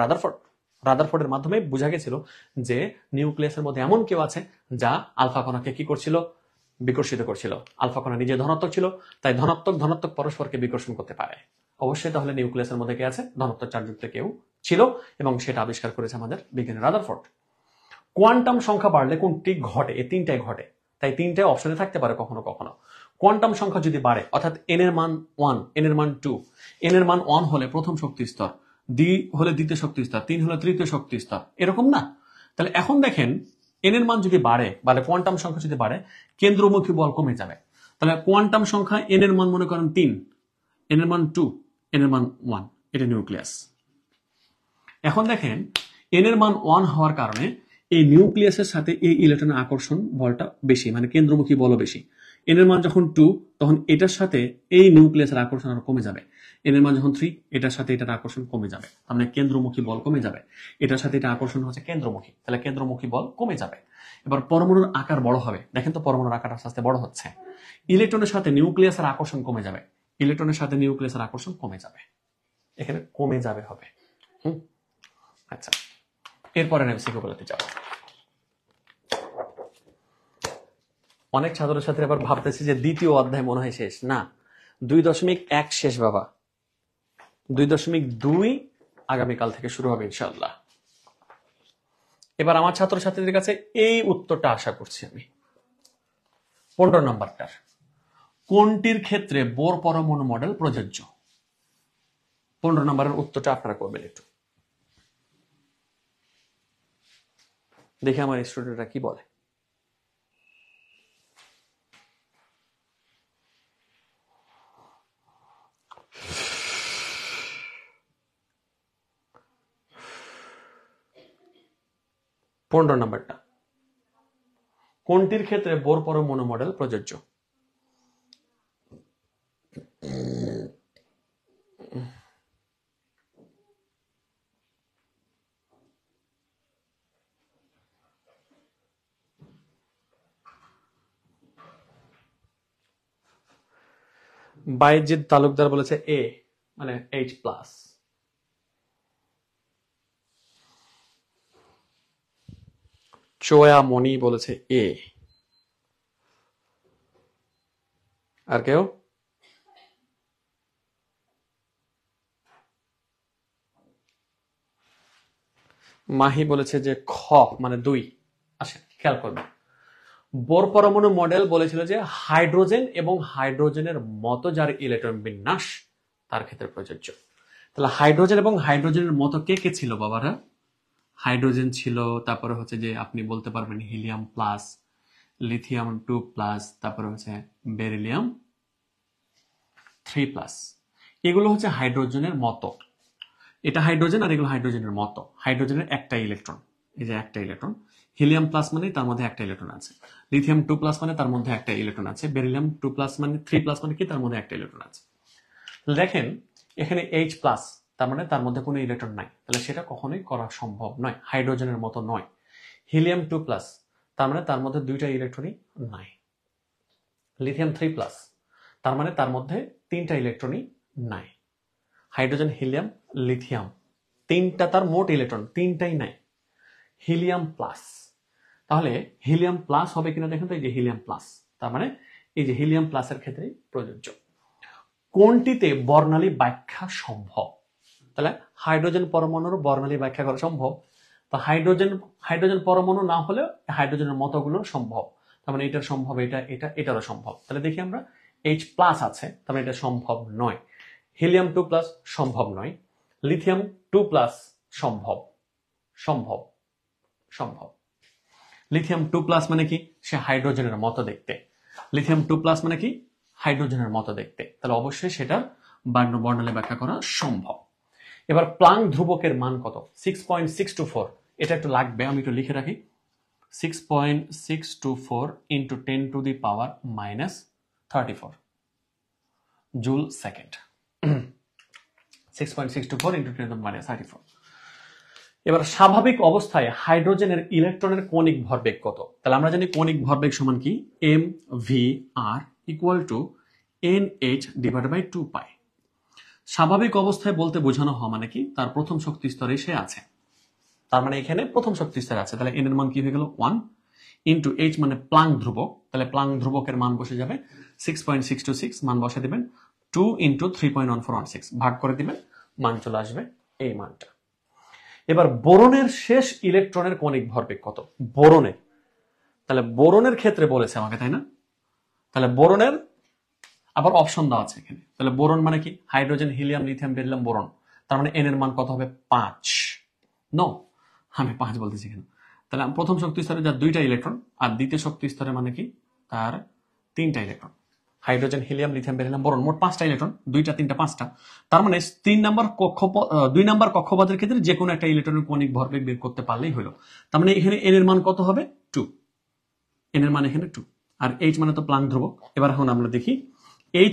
রাদারফোর্ডের মাধ্যমে বোঝা গেছিল যে নিউক্লিয়াসের মধ্যে এমন কেউ আছে যা আলফা কণাকে কি করছিল? বিকর্ষিত করছিল। আলফা কণা নিজে ধনাত্মক ছিল, তাই ধনাত্মক পরস্পরকে বিকর্ষণ করতে পারে। অবশ্যই তাহলে নিউক্লিয়াসের মধ্যে কে আছে? ধনাত্মক চার্জযুক্ত কেউ ছিল, এবং সেটা আবিষ্কার করেছে আমাদের বিজ্ঞানী রাদারফোর্ড। কোয়ান্টাম সংখ্যা বাড়লে কোনটি ঘটে? এই তিনটাই ঘটে, তাই তিনটাই অপশনে থাকতে পারে কখনো কখনো। কোয়ান্টাম সংখ্যা যদি বাড়ে, অর্থাৎ এন এর মান 1, এন এর মান 2, এন এর মান 1 হলে প্রথম শক্তি স্তর, 2 হলে দ্বিতীয় শক্তি স্তর, 3 হলে তৃতীয় শক্তি স্তর, এরকম না? তাহলে এখন দেখেন, এন এর মান যদি বাড়ে, কোয়ান্টাম সংখ্যা যদি বাড়ে, কেন্দ্রমুখী বল কমে যাবে। তাহলে কোয়ান্টাম সংখ্যা এন এর মান মনে করেন 3, এন এর মান 2, এন এর মান 1, এটা নিউক্লিয়াস। এখন দেখেন, এন এর মান 1 হওয়ার কারণে এই নিউক্লিয়াসের সাথে এই ইলেকট্রনের আকর্ষণ বলটা বেশি, মানে কেন্দ্রমুখী বলও বেশি। এন এর মান যখন 2, তখন এটার সাথে এই নিউক্লিয়াসের আকর্ষণ আরো কমে যাবে। এন এর মান যখন 3, এটার সাথে এটার আকর্ষণ কমে যাবে, তার মানে কেন্দ্রমুখী বল কমে যাবে। এটার সাথে এটা আকর্ষণ হচ্ছে কেন্দ্রমুখী, তাহলে কেন্দ্রমুখী বল কমে যাবে। এবার পরমাণুর আকার বড় হবে, দেখেন তো পরমাণুর আকার আস্তে আস্তে বড় হচ্ছে। ইলেকট্রনের সাথে নিউক্লিয়াসের আকর্ষণ কমে যাবে, ইলেকট্রনের সাথে নিউক্লিয়াসের আকর্ষণ কমে যাবে, এখানে কমে যাবে হবে। আচ্ছা, এরপরে এমসিকিউ বলতে যাও। অনেক ছাত্রছাত্রী আবার ভাবতেছে যে দ্বিতীয় অধ্যায় মনে হয় শেষ। না, 2.1 শেষ বাবা, 2.2 আগামীকাল থেকে শুরু হবে ইনশাআল্লাহ। এবার আমার ছাত্রছাত্রীদের কাছে এই উত্তরটা আশা করছি আমি। 15 নম্বরটার, কোনটির ক্ষেত্রে বোর পরমাণু মডেল প্রযোজ্য? 15 নম্বরের উত্তরটা আপনারা করবেন একটু, দেখে আমার স্টুডেন্টরা কি বলে। পনেরো নম্বরটা, কোনটির ক্ষেত্রে বোর পরমাণু মডেল প্রযোজ্য? বাইজিদ তালুকদার বলেছে এ, মানে H+। চোয়া মনি বলেছে এ। আর কেউ? মাহি বলেছে যে খ, মানে 2। আসেন খেয়াল করবেন, বোর পরমাণু মডেল বলেছিল যে হাইড্রোজেন এবং হাইড্রোজেনের মতো যার ইলেকট্রন বিন্যাস তার ক্ষেত্রে প্রযোজ্য। তাহলে হাইড্রোজেন এবং হাইড্রোজেনের মতো কে কে ছিল বাবারা? হাইড্রোজেন ছিল, তারপরে হচ্ছে যে আপনি বলতে পারবেন হিলিয়াম প্লাস, লিথিয়াম 2+, তারপরে হচ্ছে বেরিলিয়াম 3+। এগুলো হচ্ছে হাইড্রোজেনের মতো। এটা হাইড্রোজেন আর এগুলো হাইড্রোজেনের মতো। হাইড্রোজেনের একটা ইলেকট্রন, এই যে একটা ইলেকট্রন। হিলিয়াম প্লাস মানে তার মধ্যে একটা ইলেকট্রন আছে, লিথিয়াম 2+ মানে তার মধ্যে একটা ইলেকট্রন আছে, বেরিলিয়াম 2+ মানে 3+ মানে কি তার মধ্যে একটা ইলেকট্রন আছে। দেখেন এখানে H+, তার মানে তার মধ্যে কোনো ইলেকট্রন নাই, তাহলে সেটা কখনোই করা সম্ভব নয়, হাইড্রোজেনের মতো নয়। হিলিয়াম 2+, তার মানে তার মধ্যে 2টা ইলেকট্রনই নাই। লিথিয়াম 3+, তার মানে তার মধ্যে 3টা ইলেকট্রনই নাই। হাইড্রোজেন, হিলিয়াম, লিথিয়াম, 3টা তার মোট ইলেকট্রন, 3টাই নাই। হিলিয়াম প্লাস, তাহলে হিলিয়াম প্লাস হবে কিনা দেখেন তো, এই যে হিলিয়াম প্লাস, তার মানে এই যে হিলিয়াম প্লাসের ক্ষেত্রে প্রযোজ্য। কোনটিতে বর্ণালী ব্যাখ্যা সম্ভব? তাহলে হাইড্রোজেন পরমাণুর বর্ণালী ব্যাখ্যা করা সম্ভব। তো হাইড্রোজেন পরমাণু না হলেও হাইড্রোজেনের মতগুলো সম্ভব। তার মানে এটার সম্ভব, এটারও সম্ভব। তাহলে দেখি আমরা H প্লাস আছে, তার মানে এটা সম্ভব নয়। হিলিয়াম 2 প্লাস সম্ভব নয়। লিথিয়াম 2 প্লাস সম্ভব, সম্ভব, সম্ভব। লিথিয়াম 2 প্লাস মানে কি? সে হাইড্রোজেনের মতো দেখতে। লিথিয়াম 2 প্লাস মানে কি? হাইড্রোজেনের মতো দেখতে। তাহলে অবশ্যই সেটা বর্ণালী ব্যাখ্যা করা সম্ভব। এবার প্লাঙ্ক ধ্রুবকের মান কত? 6.624। এটা একটু লাগবে, আমি একটু লিখে রাখি। 6.624 into 10 to the power minus 34 joule second. 6.624 into 10 to the minus 34। এবার স্বাভাবিক অবস্থায় হাইড্রোজেনের ইলেকট্রনের কৌণিক ভরবেগ কত? তাহলে আমরা জানি কৌণিক ভরবেগ সমান কি? mvr equal to nh divided by 2 পাই। স্বাভাবিক অবস্থায় বলতে বোঝানো হয় মানে কি? তার প্রথম শক্তি স্তরে সে আছে, তার মানে এখানে প্রথম শক্তি স্তরে আছে। তাহলে n এর মান কি হয়ে গেল? 1 ইন্টু h মানে প্লাঙ্ক ধ্রুবক, তাহলে প্লাঙ্ক ধ্রুবকের মান বসে যাবে 6.626, মান বসে দিবেন 2 ইন্টু 3.1416, ভাগ করে দিবেন, মান চলে আসবে এই মানটা। এবার বোরনের শেষ ইলেকট্রনের কৌণিক ভরবেগ কত? বোরনের, তাহলে বোরনের ক্ষেত্রে বলেছে আমাকে, তাই না? তাহলে বোরনের আবার অপশন দেওয়া আছে এখানে। তাহলে বোরন মানে কি? Hydrogen, helium, lithium, beryllium, boron. তার মানে n এর মান কত হবে? 5। নো, আমি 5 বলতেছি কেন? তাহলে প্রথম শক্তি স্তরে যার 2টা ইলেকট্রন, আর দ্বিতীয় শক্তি স্তরে মানে কি? তার 3টা electron. Hydrogen, helium, lithium, beryllium, boron, মোট 5টা ইলেকট্রন, 2টা 3টা 5টা। তার মানে 2 নাম্বার কক্ষপথের ক্ষেত্রে যে কোনো একটা ইলেকট্রনের কৌণিক ভরবেগ বের করতে পারলেই হলো। তার মানে এখানে n এর মান কত হবে? 2। n এর মান এখানে 2, আর h মানে তো প্লাঙ্ক ধ্রুবক। এবার এখন আমরা দেখি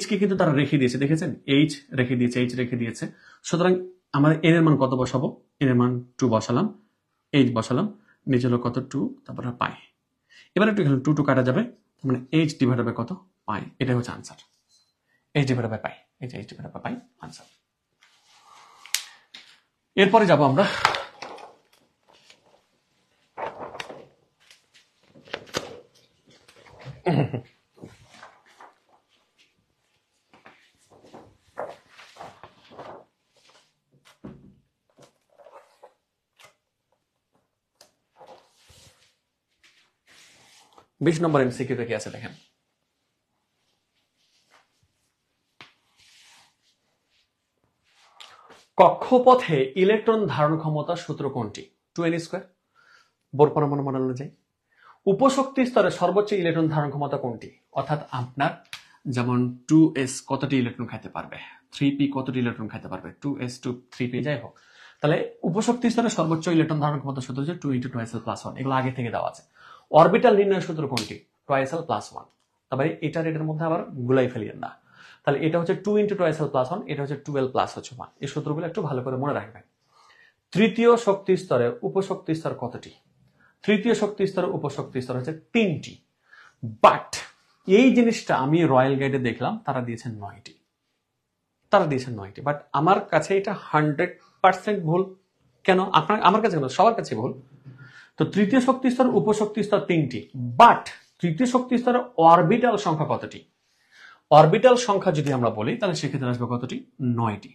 h কে কিন্তু তারা রেখে দিয়েছে, দেখেছেন? h রেখে দিয়েছে। সুতরাং আমরা n এর মান কত বসাবো? n এর মান 2 বসালাম, h বসালাম, নিচে হলো কত? 2, তারপরে পাই। এবার একটু এখানে 2 কাটা যাবে, তার মানে h ডিভাইডেড বাই কত? পাই। এটা হচ্ছে answer. h divided by pi, এই যে h divided by pi answer. এরপরে যাব আমরা বিশ নম্বর এমসিকিউতে কি আছে দেখেন। কক্ষপথে ইলেকট্রন ধারণ ক্ষমতা সূত্র কোনটি? 2n²। বোর পরমাণু মডেল অনুযায়ী উপশক্তি স্তরে সর্বোচ্চ ইলেকট্রন ধারণ ক্ষমতা কোনটি? অর্থাৎ আপনার যেমন 2s কতটি ইলেকট্রন খাইতে পারবে, 3p কতটি ইলেকট্রন খাইতে পারবে, 2s to 3p যাই হোক। তাহলে উপশক্তি স্তরে সর্বোচ্চ ইলেকট্রন ধারণ ক্ষমতা সূত্র হচ্ছে 2 × 2s+1। এগুলো আগে থেকে দেওয়া আছে। অরবিটাল নির্ণয় সূত্র কোনটি? 2s+1। তবে এটার এটার মধ্যে আবার গুলাই ফেলিয়েন না। তাহলে এটা হচ্ছে 2 × 2s+1, এটা হচ্ছে 12+1। এই সূত্রগুলো একটু ভালো করে মনে রাখবেন। তৃতীয় শক্তি স্তরে উপশক্তি স্তর কতটি? তৃতীয় শক্তি স্তর উপশক্তি স্তর হচ্ছে 3টি। বাট এই জিনিসটা আমি রয়্যাল গাইডে দেখলাম, তারা দিয়েছেন 9টি। বাট আমার কাছে এটা 100% ভুল। কেন? আমার কাছে কেন? সবার কাছে ভুল। তো তৃতীয় শক্তি স্তর উপশক্তি স্তর 3টি, বাট তৃতীয় শক্তি স্তরে অরবিটাল সংখ্যা কতটি? অরবিটাল সংখ্যা যদি আমরা বলি তাহলে সেক্ষেত্রে আসবে কতটি? 9টি।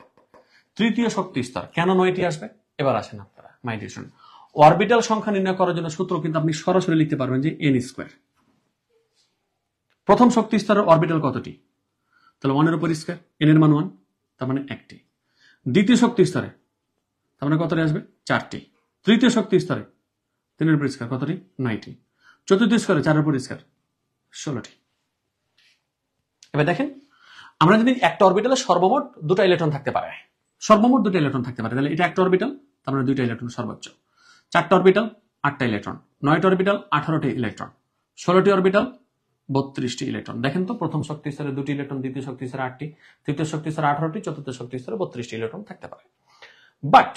তৃতীয় শক্তি স্তর কেন 9টি আসবে? এবার আসেন আপনারা মাই ডিয়ার স্টুডেন্ট, অরবিটাল সংখ্যা নির্ণয় করার জন্য সূত্র কিন্তু আপনি সরাসরি লিখতে পারবেন যে n²। প্রথম শক্তি স্তরের অরবিটাল কতটি? তাহলে 1 এর উপর স্কয়ার, n এর মান 1, তার মানে 1টি। দ্বিতীয় শক্তি স্তরে তার মানে কতটি আসবে? 4টি। তৃতীয় শক্তি স্তরে 3 এর উপর স্কয়ার কতটি? 9টি। চতুর্থ স্তরে 4 এর উপর স্কয়ার 16টি। এবার দেখেন, আমরা যদি একটা অরবিটালে সর্বমোট 2টা ইলেকট্রন থাকতে পারে, তাহলে এটা একটা অরবিটাল, তার মানে 2টা ইলেকট্রন সর্বোচ্চ। 4টা অরবিটাল 8টা ইলেকট্রন, 9টা অরবিটাল 18টি ইলেকট্রন, 16টি অরবিটাল 32টি ইলেকট্রন। দেখেন তো, প্রথম শক্তি স্তরে 2টি ইলেকট্রন, দ্বিতীয় শক্তি স্তরে 8টি, তৃতীয় শক্তি স্তরে 18টি, চতুর্থ শক্তি স্তরে 32টি ইলেকট্রন থাকতে পারে। বাট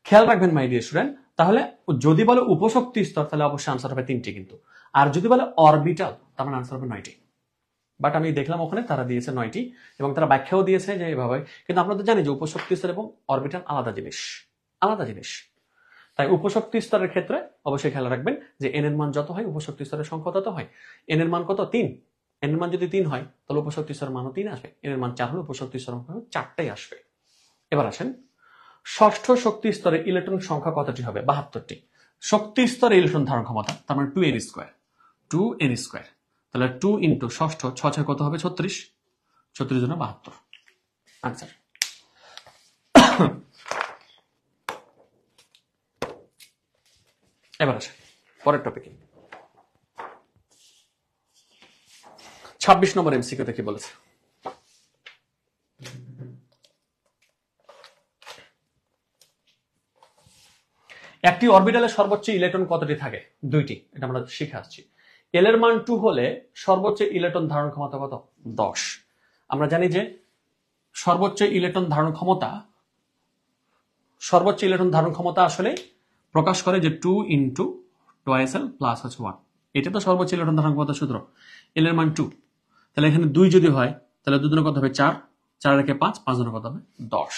খেয়াল রাখবেন মাই ডিয়ার স্টুডেন্ট, তাহলে যদি বলে উপশক্তি স্তর তাহলে অবশ্যই আনসার হবে 3টি কিন্তু, আর যদি বলে অরবিটাল তার মানে আনসার হবে 9টি। বাট আমি দেখলাম ওখানে তারা দিয়েছে 9টি, এবং তারা ব্যাখ্যাও দিয়েছে যে এভাবে। কিন্তু আমরা তো জানি যে উপশক্তি স্তর এবং অরবিটাল আলাদা জিনিস। তাই উপশক্তি স্তরের ক্ষেত্রে অবশ্যই খেয়াল রাখবেন যে n এর মান যত হয় উপশক্তি স্তরের সংখ্যা তত হয়। n এর মান কত? 3। n এর মান যদি 3 হয় তাহলে উপশক্তি স্তরের মানও 3 আসবে। n এর মান 4 হলে উপশক্তি স্তরের মান 4টাই আসবে। এবার আসেন, ষষ্ঠ শক্তি স্তরে ইলেকট্রন সংখ্যা কতটি হবে? 72টি। শক্তি স্তরে ইলেকট্রন ধারণ ক্ষমতা তার মানে 2n²। তাহলে 2 ইন্টু ষষ্ঠ 6 কত হবে 36, 36 জন্য 72 আনসার। এবার আসে পরের টপিকে। 26 নম্বর এমসিকিউতে কি বলেছে? একটি অরবিটালের সর্বোচ্চ ইলেকট্রন কতটি থাকে? 2টি। এটা আমরা শিখে আসছি। এল এর মান 2 হলে সর্বোচ্চ ইলেকট্রন ধারণ ক্ষমতা কত? 10। আমরা জানি যে সর্বোচ্চ ইলেকট্রন ধারণ ক্ষমতা আসলে প্রকাশ করে যে 2 ইন্টু টুয়াইস এল প্লাস হচ্ছে 1। এটা তো সর্বোচ্চ ইলেকট্রন ধারণ ক্ষমতা সূত্র। এল এর মান 2, তাহলে এখানে 2 যদি হয় তাহলে 2 দুগুণে কত হবে 4, 4 রেখে 5, 5 দুগুণে কত হবে 10।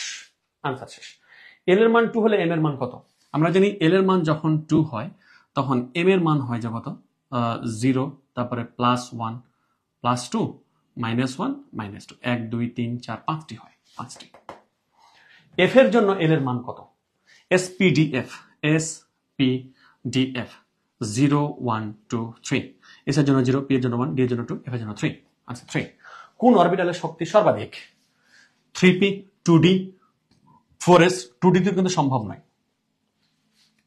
আনসার শেষ। এল এর মান 2 হলে এম এর মান কত? আমরা জানি এল এর মান যখন 2 হয় তখন এম এর মান হয় যে কত? 0, তারপরে +1, +2, -1, -2, 1 2 3 4 5টি হয়, 5টি। এফ এর জন্য এল এর মান কত? SPDF, SPDF 0 1 2 3। এস এর জন্য 0, পি এর জন্য 1, ডি এর জন্য 2, এফ এর জন্য 3। আচ্ছা 3। কোন অরবিটালের শক্তি সর্বাধিক? 3p, 2d, 4s। 2d তে কিন্তু সম্ভব নয়,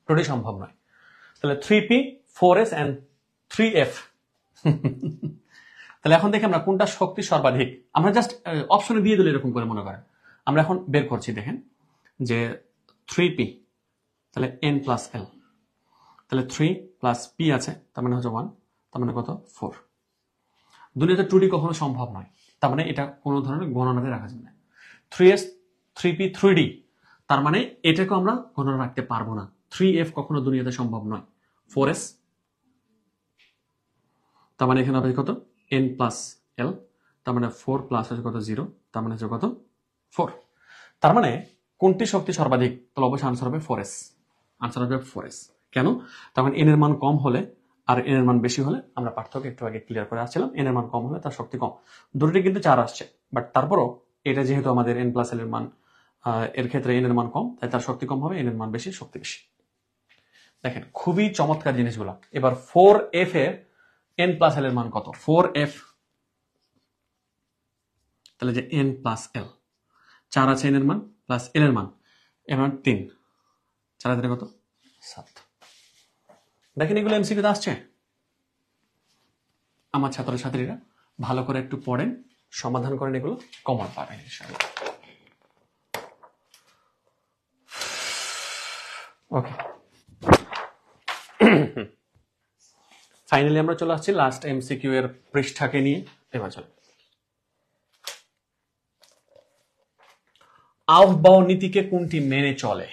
2d সম্ভব নয়। তাহলে 3p, 4s and 3f। তাহলে এখন দেখি আমরা কোনটা শক্তি সর্বাধিক। আমরা জাস্ট অপশনে দিয়ে দিলে এরকম করে মনে করেন। আমরা এখন বের করছি, দেখেন যে 3p, তাহলে n প্লাস l, তাহলে 3 প্লাস p আছে, তার মানে হচ্ছে 1, তার মানে কত 4। দুনিয়াতে 2d কখনো সম্ভব নয়, তার মানে এটা কোনো ধরনের গণনাতে রাখা যাবে না। 3s, 3p, 3d, তার মানে এটাকে আমরা গণনা রাখতে পারবো না। 3f কখনো দুনিয়াতে সম্ভব নয়। 4s, তার মানে এখানে হবে কত n প্লাস l, তার মানে 4 প্লাস আছে কত 0, তার মানে হচ্ছে কত 4। তার মানে কোনটি শক্তি সর্বাধিক? তাহলে অবশ্যই আনসার হবে 4s। আনসার হবে 4s। কেন? তখন n এর মান কম হলে আর n এর মান বেশি হলে, আমরা পার্থক্য একটু আগে ক্লিয়ার করে আসছিলাম, n এর মান কম হলে তার শক্তি কম। দুটোটি কিন্তু 4 আসছে, বাট তারপরও এটা যেহেতু আমাদের n প্লাস l এর মান, এর ক্ষেত্রে n এর মান কম, তাই তার শক্তি কম হবে, n এর মান বেশি, শক্তি বেশি। দেখেন খুবই চমৎকার জিনিসগুলো। এবার 4f এর n প্লাস l এর মান কত? 4f, তাহলে যে n প্লাস l, 4 আছে n এর মান প্লাস l এর মান, এর মান 3, 4 হাজারে কত 7। দেখেন এগুলো এমসিকিউতে আসছে। আমার ছাত্রছাত্রীরা ভালো করে একটু পড়েন, সমাধান করেন, এগুলো কমন পাবেন ইনশাআল্লাহ। ওকে, ফাইনালি আমরা চলে আসছি লাস্ট এমসিকিউ এর পৃষ্ঠাকে নিয়ে। এবার চলো, আহ্বান নীতিকে কোনটি মেনে চলে?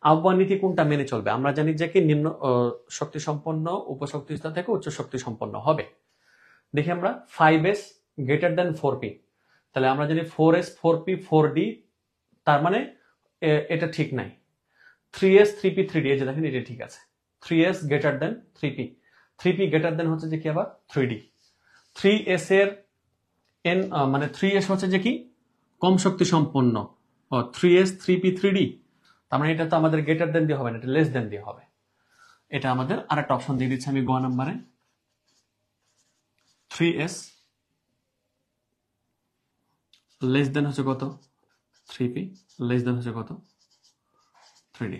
আহ্বান নীতি কোনটা মেনে চলবে? আমরা জানি যে কি নিম্ন শক্তি সম্পন্ন উপশক্তি স্তর থেকে উচ্চ শক্তি সম্পন্ন হবে। দেখি আমরা 5s গ্রেটার দেন 4p, তাহলে আমরা জানি 4s, 4p, 4d, তার মানে এটা ঠিক নাই। 3s, 3p, 3d, এই যে দেখেন এটা ঠিক আছে। 3s greater than 3p, 3p greater than হচ্ছে যে কি আবার 3d। 3s এর n মানে 3s হচ্ছে যে কি কম শক্তি সম্পন্ন, 3s, 3p, 3d, তার মানে এটা তো আমাদের গ্রেটার দেন দিয়ে হবে না, এটা লেস দেন দিয়ে হবে। এটা আমাদের আরেকটা অপশন দিয়ে দিচ্ছি আমি গ নাম্বারে। 3s লেস দেন হচ্ছে কত 3p, লেস দেন হচ্ছে কত 3d।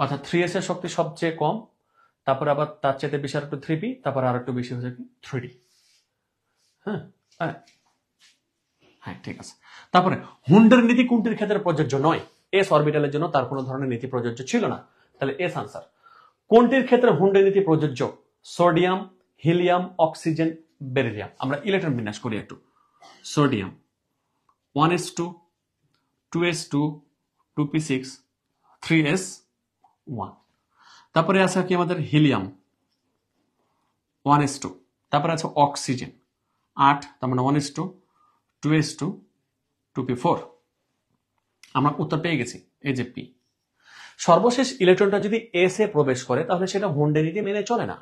অর্থাৎ 3s এর শক্তি সবচেয়ে কম, তারপর আবার তার চাইতে বেশি আর একটু 3p, তারপর আর একটু বেশি হচ্ছে কি 3d। হ্যাঁ হ্যাঁ ঠিক আছে। তারপরে হুন্ডের নীতি কোনটির ক্ষেত্রে প্রযোজ্য নয়? এস অরবিটালের জন্য তার কোনো ধরনের নীতি প্রযোজ্য ছিল না, তাহলে এস আনসার। কোনটির ক্ষেত্রে হুন্ডের নীতি প্রযোজ্য? Sodium, helium, oxygen, beryllium. আমরা ইলেকট্রন বিন্যাস করি একটু। Sodium 1s2, 2s2, 2p6, 3s1। তারপরে আছে কি আমাদের হিলিয়াম 1s2, তারপরে আছে অক্সিজেন 8, তার মানে 1s2, 2s2, 2p4। আমরা উত্তর পেয়ে গেছি, এই যে পি। সর্বশেষ ইলেকট্রনটা যদি এস এ প্রবেশ করে তাহলে সেটা হুন্ডের নীতি মেনে চলে না।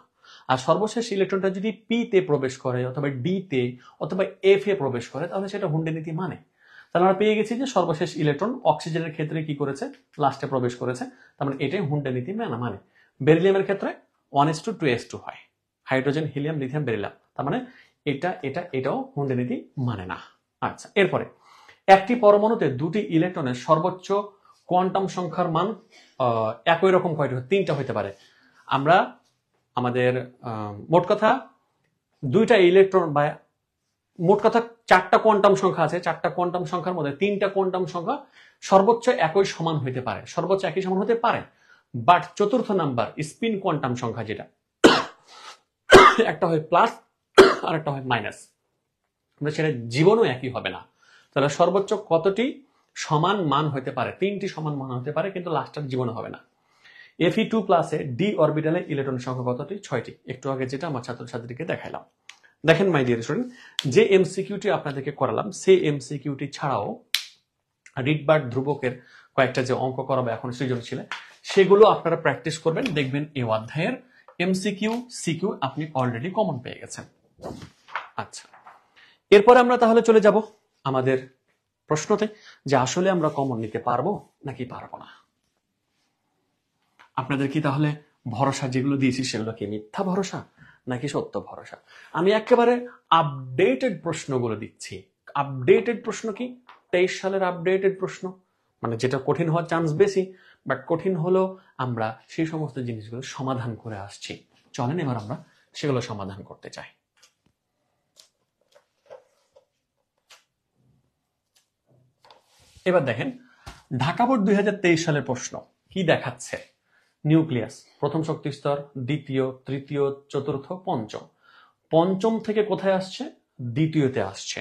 আর সর্বশেষ ইলেকট্রনটা যদি পি তে প্রবেশ করে অথবা ডি তে অথবা এফ এ প্রবেশ করে তাহলে সেটা হুন্ডের নীতি মানে। তাহলে আমরা পেয়ে গেছি যে সর্বশেষ ইলেকট্রন অক্সিজেনের ক্ষেত্রে কি করেছে, লাস্টে প্রবেশ করেছে, তার মানে এটাই হুন্ডের নীতি মানে। বেরিলিয়ামের ক্ষেত্রে 1s2, 2s2 হয়। Hydrogen, helium, lithium, beryllium. তার মানে এটাও হুন্ডি নীতি মানে না। আচ্ছা, এরপরে একটি পরমাণুতে দুটি ইলেকট্রনের সর্বোচ্চ কোয়ান্টাম সংখ্যার মান একই রকম কয়টি? 3টা হতে পারে। আমরা আমাদের মোট কথা দুইটা ইলেকট্রন বা মোট কথা 4টা কোয়ান্টাম সংখ্যা আছে। 4টা কোয়ান্টাম সংখ্যার মধ্যে 3টা কোয়ান্টাম সংখ্যা সর্বোচ্চ একই সমান হতে পারে, সর্বোচ্চ একই সমান হতে পারে। বাট চতুর্থ নাম্বার স্পিন কোয়ান্টাম সংখ্যা যেটা, একটা হয় প্লাস আর একটা হয় মাইনাস, সেটা জীবনও একই হবে না। তাহলে সর্বোচ্চ কতটি সমান মান হতে পারে? 3টি সমান মান হতে পারে, কিন্তু লাস্টের জীবনে হবে না। Fe2 প্লাসে ডি অরবিটালে ইলেকট্রন সংখ্যা কতটি? 6টি। একটু আগে যেটা আমার ছাত্রছাত্রীকে দেখাইলাম। দেখেন মাই ডিয়ার স্টুডেন্ট, যে এমসিকিউটি আপনাদেরকে করালাম সেই এমসিকিউটি ছাড়াও রিডবার্ড ধ্রুবকের কয়েকটা যে অঙ্ক করাবো এখন সৃজনশীলে, সেগুলো আপনারা প্র্যাকটিস করবেন। দেখবেন এই অধ্যায়ের এমসিকিউ সিকিউ আপনি অলরেডি কমন পেয়ে গেছেন। আচ্ছা, এরপরে আমরা তাহলে চলে যাব আমাদের প্রশ্নতে, যে আসলে আমরা কমন নিতে পারবো নাকি পারবো না। আপনাদের কি তাহলে ভরসা যেগুলো দিয়েছি সেগুলো কি মিথ্যা ভরসা নাকি সত্য ভরসা? আমি একেবারে আপডেটেড প্রশ্নগুলো দিচ্ছি। আপডেটেড প্রশ্ন কি? 23 সালের আপডেটেড প্রশ্ন, মানে যেটা কঠিন হওয়ার চান্স বেশি, বাট কঠিন হলো আমরা সেই সমস্ত জিনিসগুলো সমাধান করে আসছি। চলেন এবার আমরা সেগুলো সমাধান করতে চাই। এবার দেখেন ঢাকা বোর্ড 2023 সালের প্রশ্ন কি দেখাচ্ছে। নিউক্লিয়াস প্রথম শক্তি স্তর, দ্বিতীয়, তৃতীয়, চতুর্থ, পঞ্চম। পঞ্চম থেকে কোথায় আসছে? দ্বিতীয়তে আসছে।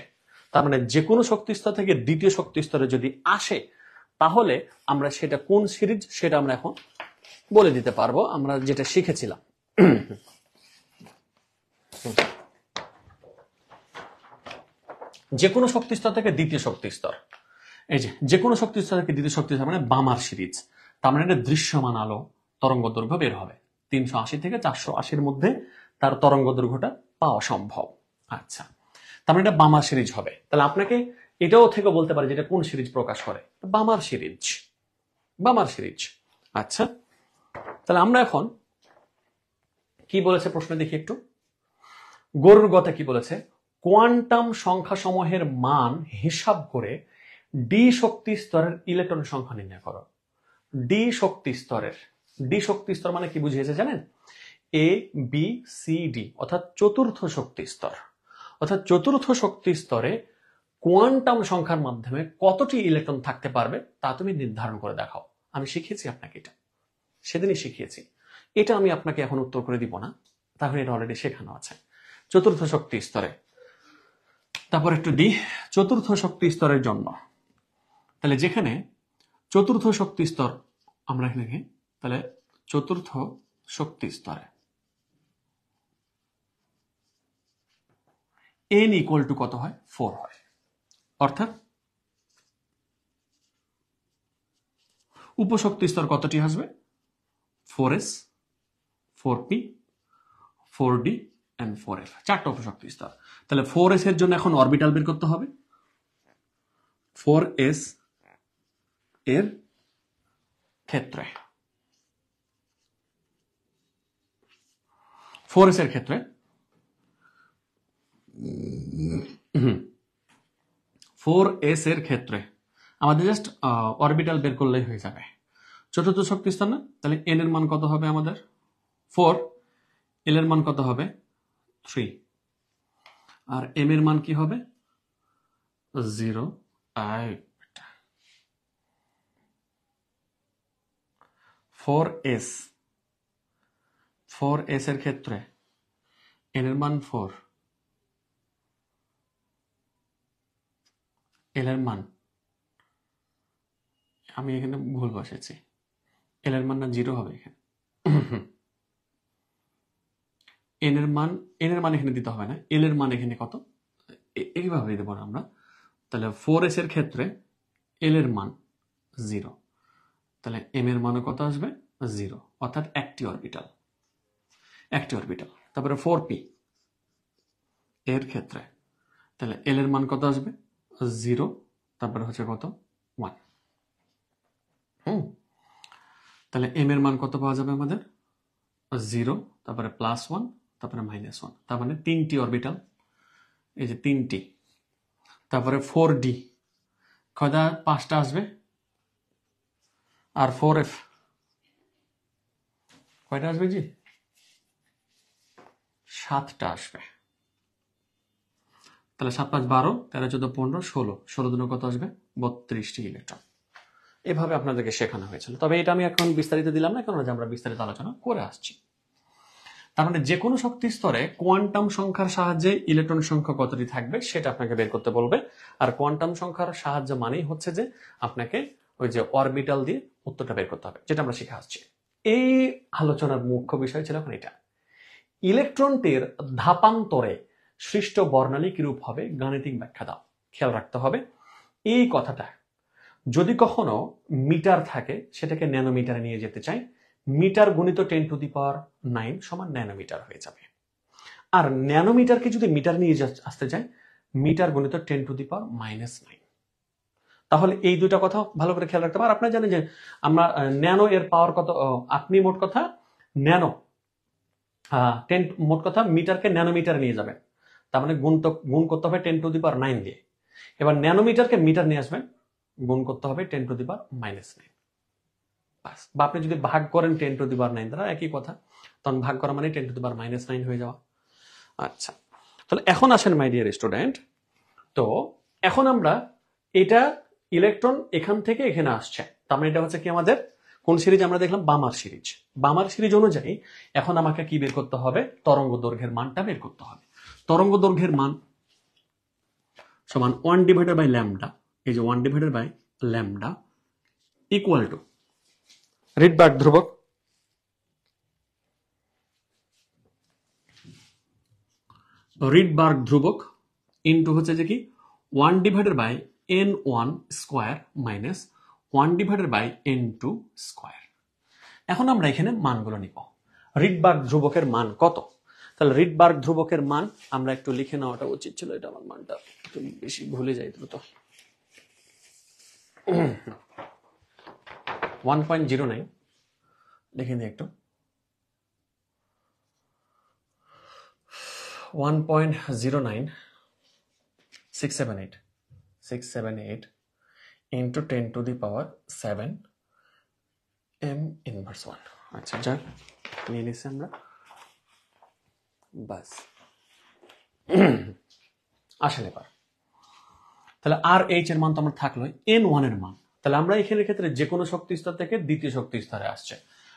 তার মানে যে কোনো শক্তি স্তর থেকে দ্বিতীয় শক্তি স্তরে যদি আসে, তাহলে আমরা সেটা কোন সিরিজ সেটা আমরা এখন বলে দিতে পারবো, আমরা যেটা শিখেছিলাম। যে কোনো শক্তি স্তর থেকে দ্বিতীয় শক্তি স্তর, এই যে কোনো শক্তি স্তর থেকে দ্বিতীয় শক্তি স্তর মানে বামার সিরিজ। তার মানে এটা দৃশ্যমান আলো তরঙ্গ দৈর্ঘ্য বের হবে 380 থেকে 480-র মধ্যে তার তরঙ্গ দৈর্ঘ্যটা পাওয়া সম্ভব। আচ্ছা, তার মানে এটা বামার সিরিজ হবে। তাহলে আপনাকে এটাও থেকে বলতে পারে যেটা কোন সিরিজ প্রকাশ করে, বামার সিরিজ, বামার সিরিজ। আচ্ছা, তাহলে আমরা এখন কি বলেছে প্রশ্ন দেখি একটু। গরুর গতে কি বলেছে? কোয়ান্টাম সংখ্যা সমূহের মান হিসাব করে ডি শক্তি স্তরের ইলেকট্রন সংখ্যা নির্ণয় করো। ডি শক্তি স্তরের, ডি শক্তি স্তর মানে কি বুঝিয়েছে জানেন? এ বি সি ডি, অর্থাৎ চতুর্থ শক্তি স্তর। অর্থাৎ চতুর্থ শক্তি স্তরে কোয়ান্টাম সংখ্যার মাধ্যমে কতটি ইলেকট্রন থাকতে পারবে তা তুমি নির্ধারণ করে দেখাও। আমি শিখিয়েছি আপনাকে, এটা সেদিনই শিখিয়েছি। এটা আমি আপনাকে এখন উত্তর করে দিব না, তাহলে এটা অলরেডি শেখানো আছে। চতুর্থ শক্তি স্তরে, তারপর একটু দি চতুর্থ শক্তি স্তরের জন্য। তাহলে যেখানে চতুর্থ শক্তি স্তর আমরা এখানে, তাহলে চতুর্থ শক্তি স্তরে n ইকুয়াল টু কত হয়? 4 হয়। অর্থাৎ উপশক্তি স্তর কতটি আসবে? 4s, 4p, 4d and 4f, 4টা উপশক্তি স্তর। তাহলে 4s এর জন্য এখন অরবিটাল বের করতে হবে। 4s এর ক্ষেত্রে, 4s এর ক্ষেত্রে 4s এর ক্ষেত্রে আমাদের জাস্ট অরবিটাল বের করলেই হয়ে যাবে। চতুর্থ শক্তি স্তর না, তাহলে n এর মান কত হবে আমাদের? 4, l এর মান কত হবে? 3, আর m এর মান কি হবে? 0, 4s, 4s এর ক্ষেত্রে n এর মান 4, l এর মান, আমি এখানে ভুল বসেছি, l এর মান না 0 হবে এখানে। n এর মান এখানে দিতে হবে না, l এর মান এখানে কত এইভাবে দেবো না আমরা। তাহলে 4s এর ক্ষেত্রে l এর মান 0, তাহলে m এর মানও কত আসবে? 0, অর্থাৎ একটি অরবিটাল, একটি অরবিটাল। তারপরে 4p এর ক্ষেত্রে তাহলে l এর মান কত আসবে? 0, তারপরে হচ্ছে কত? 1। তাহলে m এর মান কত পাওয়া যাবে আমাদের? 0, তারপরে +1, তারপরে -1, তার মানে 3টি অরবিটাল, এই যে 3টি, তারপরে 4d, কয়টা? 5টা আসবে, আর 4f কয়টা আসবে জি? 7টা আসবে। তাহলে 7 5 12, 13 14 15 16, 16 দিনে কত আসবে? 32টি ইলেকট্রন। এভাবে আপনাদেরকে শেখানো হয়েছিল। তবে এটা আমি এখন বিস্তারিত দিলাম না, কারণ আমরা বিস্তারিত আলোচনা করে আসছি। তার মানে যে কোনো শক্তি স্তরে কোয়ান্টাম সংখ্যার সাহায্যে ইলেকট্রন সংখ্যা কতটি থাকবে সেটা আপনাকে বের করতে বলবে। আর কোয়ান্টাম সংখ্যার সাহায্য মানেই হচ্ছে যে আপনাকে ওই যে অরবিটাল দিয়ে উত্তরটা বের করতে হবে, যেটা আমরা শিখে আসছি। এই আলোচনার মুখ্য বিষয় ছিল এখন এটা, ইলেকট্রনটির ধাপান্তরে সৃষ্ট বর্ণালী কিরূপ হবে গাণিতিক ব্যাখ্যা দাও। খেয়াল রাখতে হবে এই কথাটা, যদি কখনো মিটার থাকে সেটাকে ন্যানোমিটারে নিয়ে যেতে চাই, মিটার গুণিত 10⁹ সমান ন্যানোমিটার হয়ে যাবে। আর ন্যানোমিটারকে যদি মিটার নিয়ে আসতে চাই, মিটার গুণিত 10⁻⁹। তাহলে এই দুইটা কথা ভালো করে খেয়াল রাখতে পারেন। আপনারা জানেন যে আমরা ন্যানো এর পাওয়ার কত, আপনি মোট কথা ন্যানো মোট কথা মিটারকে ন্যানোমিটারে নিয়ে যাবেন, তার মানে গুণ করতে হবে 10⁹ দিয়ে। এবার ন্যানোমিটারকে মিটার নিয়ে আসবেন, গুণ করতে হবে 10⁻⁹। বা আপনি যদি ভাগ করেন 10⁹ দ্বারা, একই কথা, তখন ভাগ করা মানে 10⁻⁹ হয়ে যাওয়া। আচ্ছা, তাহলে এখন আসেন মাই ডিয়ার স্টুডেন্ট, তো এখন আমরা এটা ইলেকট্রন এখান থেকে এখানে আসছে, তার মানে এটা হচ্ছে কি আমাদের কোন সিরিজ আমরা দেখলাম? বামার সিরিজ। বামার সিরিজ অনুযায়ী এখন আমাকে কি বের করতে হবে? তরঙ্গ দৈর্ঘ্যের মানটা বের করতে হবে। তরঙ্গ দৈর্ঘ্যের মান সমান 1/λ, এই যে 1/λ ইকুয়াল টু রিডবার্গ ধ্রুবক, রিডবার্গ ধ্রুবক ইন্টু হচ্ছে যে কি 1/n1 square minus 1/n2 square. এখন আমরা এখানে মানগুলো নিব। রিডবার্গ ধ্রুবকের মান কত? তাহলে রিডবার্গ ধ্রুবকের মান আমরা একটু লিখে নেওয়াটা উচিত ছিল, এটা আমার মানটা একটু বেশি ভুলে যাই দ্রুত। 1.09 লিখে নিই একটু, 1.09 678 into 10⁻7 m ইনভার্স 1। আচ্ছা, যাক নিয়ে নিচ্ছি আমরা, বাস। আসেন এবার, তাহলে আর এইচ এর মান তো আমরা থাকলো, n1 এর মান, তাহলে আমরা এখানে ক্ষেত্রে যে কোনো শক্তি স্তর থেকে দ্বিতীয় শক্তি স্তরে আসছে,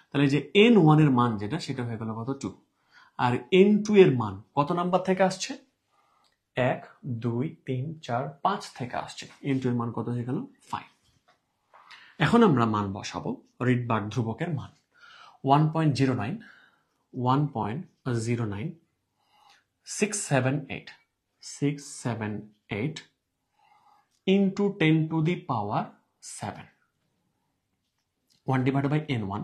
তাহলে যে n1 এর মান যেটা, সেটা হয়ে গেল কত? 2। আর n2 এর মান কত নাম্বার থেকে আসছে? 1 2 3 4 5 থেকে আসছে। n2 এর মান কত হয়ে গেল? 5। এখন আমরা মান বসাবো রিডবার্গ ধ্রুবকের মান 1.09 678 into 10⁻7, 1/n1,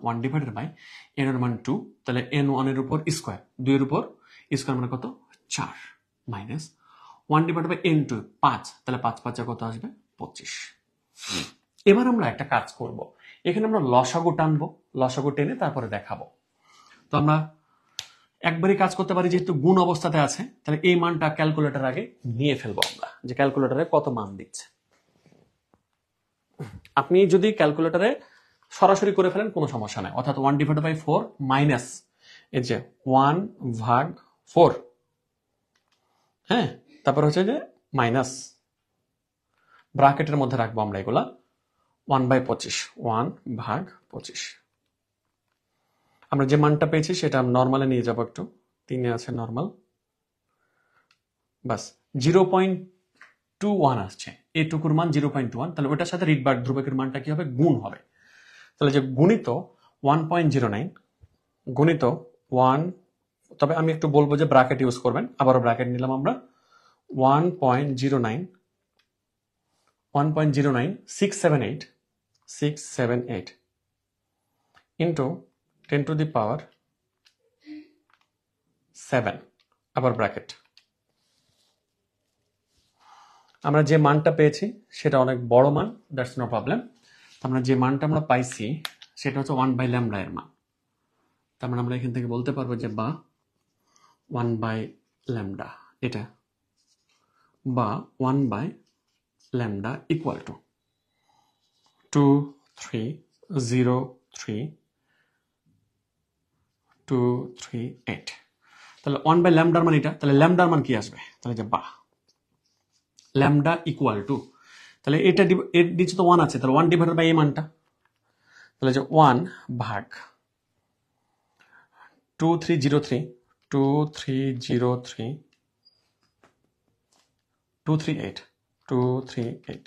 1/n এর মান 2, তাহলে n1 এর উপর স্কোয়ার, 2 এর উপর স্কোয়ার মানে কত? 4, মাইনাস 1/n2 5, তাহলে 5 5 কত আসবে? 25। এবার আমরা একটা কাজ করব, এখানে আমরা লসাগু টানবো, লসাগু টেনে তারপরে দেখাবো। তো আমরা একবারই কাজ করতে পারি, যেহেতু গুণ অবস্থাতে আছে, তাহলে এই মানটা ক্যালকুলেটর আগে নিয়ে ফেলবো আমরা, যে ক্যালকুলেটরে কত মান দিচ্ছে। আপনি যদি ক্যালকুলেটরে সরাসরি করে ফেলেন কোনো সমস্যা নাই, অর্থাৎ 1/4 মাইনাস এই যে 1/4, হ্যাঁ, তারপর হচ্ছে যে মাইনাস ব্র্যাকেটের মধ্যে রাখবো আমরা এগুলা 1/25, 1/25। আমরা যে মানটা পেয়েছি সেটা নর্মালে নিয়ে যাবো একটু, 3 আছে নর্মাল, বাস 0.21 আসছে, এটুকুর মান 0.21, তাহলে ওটার সাথে রিডবার্গ ধ্রুবকের মানটা কি হবে? গুণ হবে। তাহলে যে গুণিত 1.09 গুণিত 1, তবে আমি একটু বলবো যে ব্র্যাকেট ইউজ করবেন, আবারও ব্র্যাকেট নিলাম আমরা 1.09 678 ইন্টু 10⁻7, আবার ব্র্যাকেট। আমরা যে মানটা পেয়েছি সেটা অনেক বড় মান, দ্যাটস নো প্রবলেম। আমরা যে মানটা আমরা পাইছি সেটা হচ্ছে 1/λ এর মান, তার মানে আমরা এখান থেকে বলতে পারবো যে বা 1/λ এটা, বা 1/λ ইকুয়াল টু 2303238। তাহলে 1/λ মান এটা, তাহলে ল্যামডার মান কি আসবে? তাহলে যে বা ল্যামডা ইকুয়াল টু, তাহলে এটা এর নিচে তো 1 আছে, তাহলে 1 ডিভাইডেড বাই এই মানটা, তাহলে যে 1 ভাগ 2303 2303 238 238।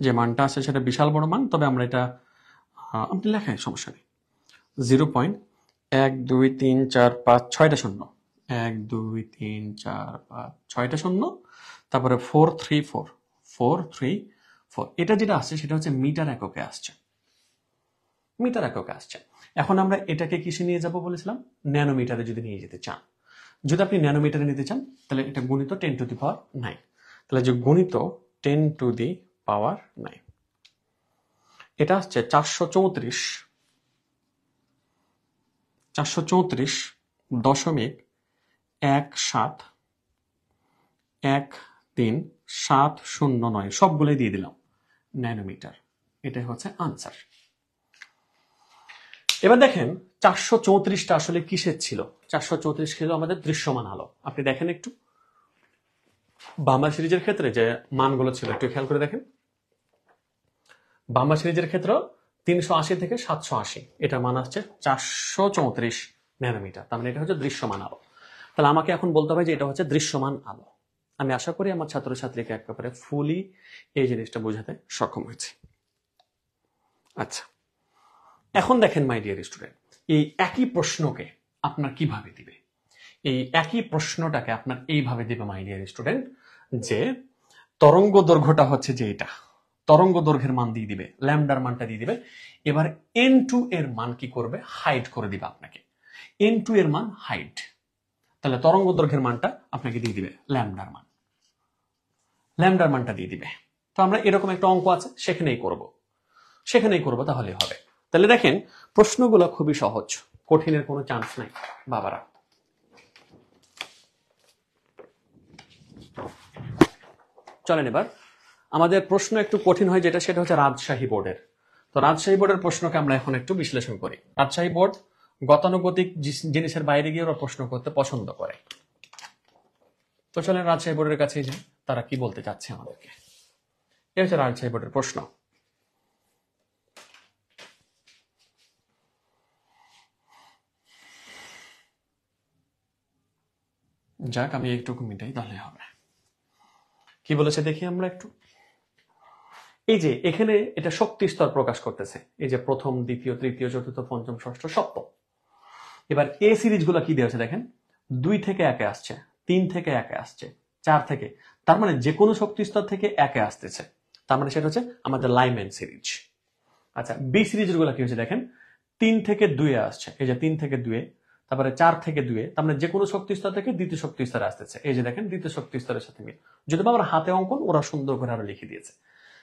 যে মানটা আছে সেটা বিশাল বড় মান, তবে আমরা এটা আপনি লেখায় সমস্যা নেই। 0.12345 শূন্য, 12345 শূন্য, তারপরে 434। এটা যেটা আসছে সেটা হচ্ছে মিটার এককে আসছে, মিটার এককে আসছে। এখন আমরা এটাকে কিসে নিয়ে যাব বলেছিলাম? ন্যানোমিটারে যদি নিয়ে যেতে চান, যদি আপনি ন্যানোমিটারে নিতে চান তাহলে এটা গুণিত 10⁹, তাহলে যে গুণিত 10⁹, এটা হচ্ছে 434.1713709 সবগুলোই দিয়ে দিলাম ন্যানোমিটার। এটাই হচ্ছে আনসার। এবার দেখেন 434টা আসলে কিসের ছিল? 434 ছিল আমাদের দৃশ্যমান আলো। আপনি দেখেন একটু বাম্বা সিরিজের ক্ষেত্রে যে মানগুলো ছিল একটু খেয়াল করে দেখেন। বাম্বা সিরিজের ক্ষেত্রে 380 থেকে 780, এটা মান আসছে 434 ন্যানোমিটার। তার মানে এটা হচ্ছে দৃশ্যমান আলো। তাহলে আমাকে এখন বলতে হবে যে এটা হচ্ছে দৃশ্যমান আলো। আমি আশা করি আমার ছাত্রছাত্রীকে একেবারে ফুলি এই জিনিসটা বোঝাতে সক্ষম হয়েছি। আচ্ছা, এখন দেখেন মাই ডিয়ার স্টুডেন্ট, এই একই প্রশ্নকে আপনার কিভাবে দিবে? এই একই প্রশ্নটাকে আপনার এইভাবে দিবে মাই ডিয়ার স্টুডেন্ট, যে তরঙ্গ দৈর্ঘ্যটা হচ্ছে যে এটা, তরঙ্গ দৈর্ঘ্যের মান দিয়ে দিবে, ল্যামডার মানটা দিয়ে দিবে। এবার n2 এর মান কি করবে? হাইড করে দিবে আপনাকে। n2 এর মান হাইড, তাহলে তরঙ্গ দৈর্ঘ্যের মানটা আপনাকে দিয়ে দিবে ল্যামডার মান, ল্যামডার মানটা দিয়ে দিবে। তো আমরা এরকম একটা অঙ্ক আছে সেখানেই করব তাহলে হবে। তাহলে দেখেন প্রশ্নগুলো খুবই সহজ, কঠিনের কোনো চান্স নাই বাবারা। চলেন এবার আমাদের প্রশ্ন একটু কঠিন হয় যেটা, সেটা হচ্ছে রাজশাহী বোর্ডের। তো রাজশাহী বোর্ডের প্রশ্নকে আমরা এখন একটু বিশ্লেষণ করি। রাজশাহী বোর্ড গতানুগতিক জিনিসের বাইরে গিয়ে ওরা প্রশ্ন করতে পছন্দ করে। তো চলেন রাজশাহী বোর্ডের কাছে যাই, তারা কি বলতে চাচ্ছে আমাদেরকে। এই হচ্ছে রাজশাহী বোর্ডের প্রশ্ন। যাক, আমি একটু মিটাই তাহলে হবে। কি বলেছে দেখি আমরা একটু। এই যে এখানে এটা শক্তি স্তর প্রকাশ করতেছে, এই যে প্রথম, দ্বিতীয়, তৃতীয়, চতুর্থ, পঞ্চম, ষষ্ঠ, সপ্তম। এবার এ সিরিজ গুলা কি দিয়েছে দেখেন, 2 থেকে 1 আসছে, 3 থেকে 1 আসছে, 4 থেকে, তার মানে যে কোনো শক্তি স্তর থেকে 1 আসতেছে, তার মানে সেটা হচ্ছে আমাদের লাইম্যান সিরিজ। আচ্ছা, বি সিরিজ গুলা কি হচ্ছে দেখেন, 3 থেকে 2 আসছে, এই যে 3 থেকে 2, তারপরে 4 থেকে 2, তার মানে যে কোনো শক্তি স্তর থেকে দ্বিতীয় শক্তি স্তরে আসতেছে, এই যে দেখেন দ্বিতীয় শক্তি স্তরের সাথে মিল। যদি আমার হাতে অঙ্কন ওরা সুন্দর করে আরো লিখে দিয়েছে।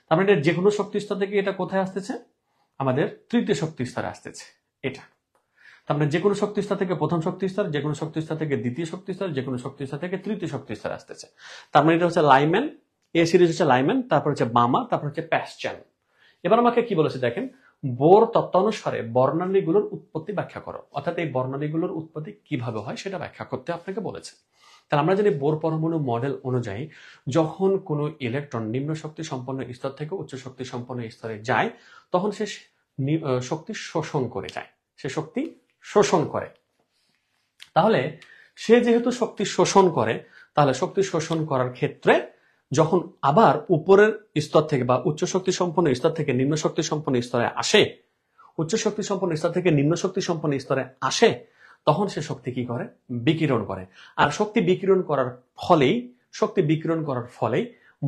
তার মানে যে কোনো শক্তি স্তর থেকে এটা কোথায় আসতেছে? আমাদের তৃতীয় শক্তি স্তরে আসতেছে এটা। তার মানে যে কোনো শক্তি স্তর থেকে প্রথম শক্তি স্তর, যে কোনো শক্তি স্তর থেকে দ্বিতীয় শক্তি স্তর, যে কোনো শক্তি স্তর থেকে তৃতীয় শক্তি স্তরে আসতেছে। তার মানে এটা হচ্ছে লাইম্যান, এ সিরিজ হচ্ছে লাইম্যান, তারপর হচ্ছে বামা, তারপর হচ্ছে প্যাসচান। এবার আমাকে কি বলেছে দেখেন, বোর তত্ত্বানুসারে বর্ণালীগুলোর উৎপত্তি ব্যাখ্যা করো। অর্থাৎ এই বর্ণালীগুলোর উৎপত্তি কিভাবে হয় সেটা ব্যাখ্যা করতে আপনাকে বলেছে। তাহলে আমরা জানি বোর পরমাণু মডেল অনুযায়ী যখন কোনো ইলেকট্রন নিম্ন শক্তি সম্পন্ন স্তর থেকে উচ্চ শক্তি সম্পন্ন স্তরে যায়, তখন সে শক্তি শোষণ করে যায়, সে শক্তি শোষণ করে। তাহলে সে যেহেতু শক্তি শোষণ করে, তাহলে শক্তি শোষণ করার ক্ষেত্রে যখন আবার উপরের স্তর থেকে বা উচ্চ শক্তি সম্পন্ন স্তর থেকে নিম্ন শক্তি সম্পন্ন স্তরে আসে, উচ্চ শক্তি সম্পন্ন স্তর থেকে নিম্ন শক্তি সম্পন্ন স্তরে আসে, তখন সে শক্তি কি করে? বিকিরণ করে। আর শক্তি বিকিরণ করার ফলেই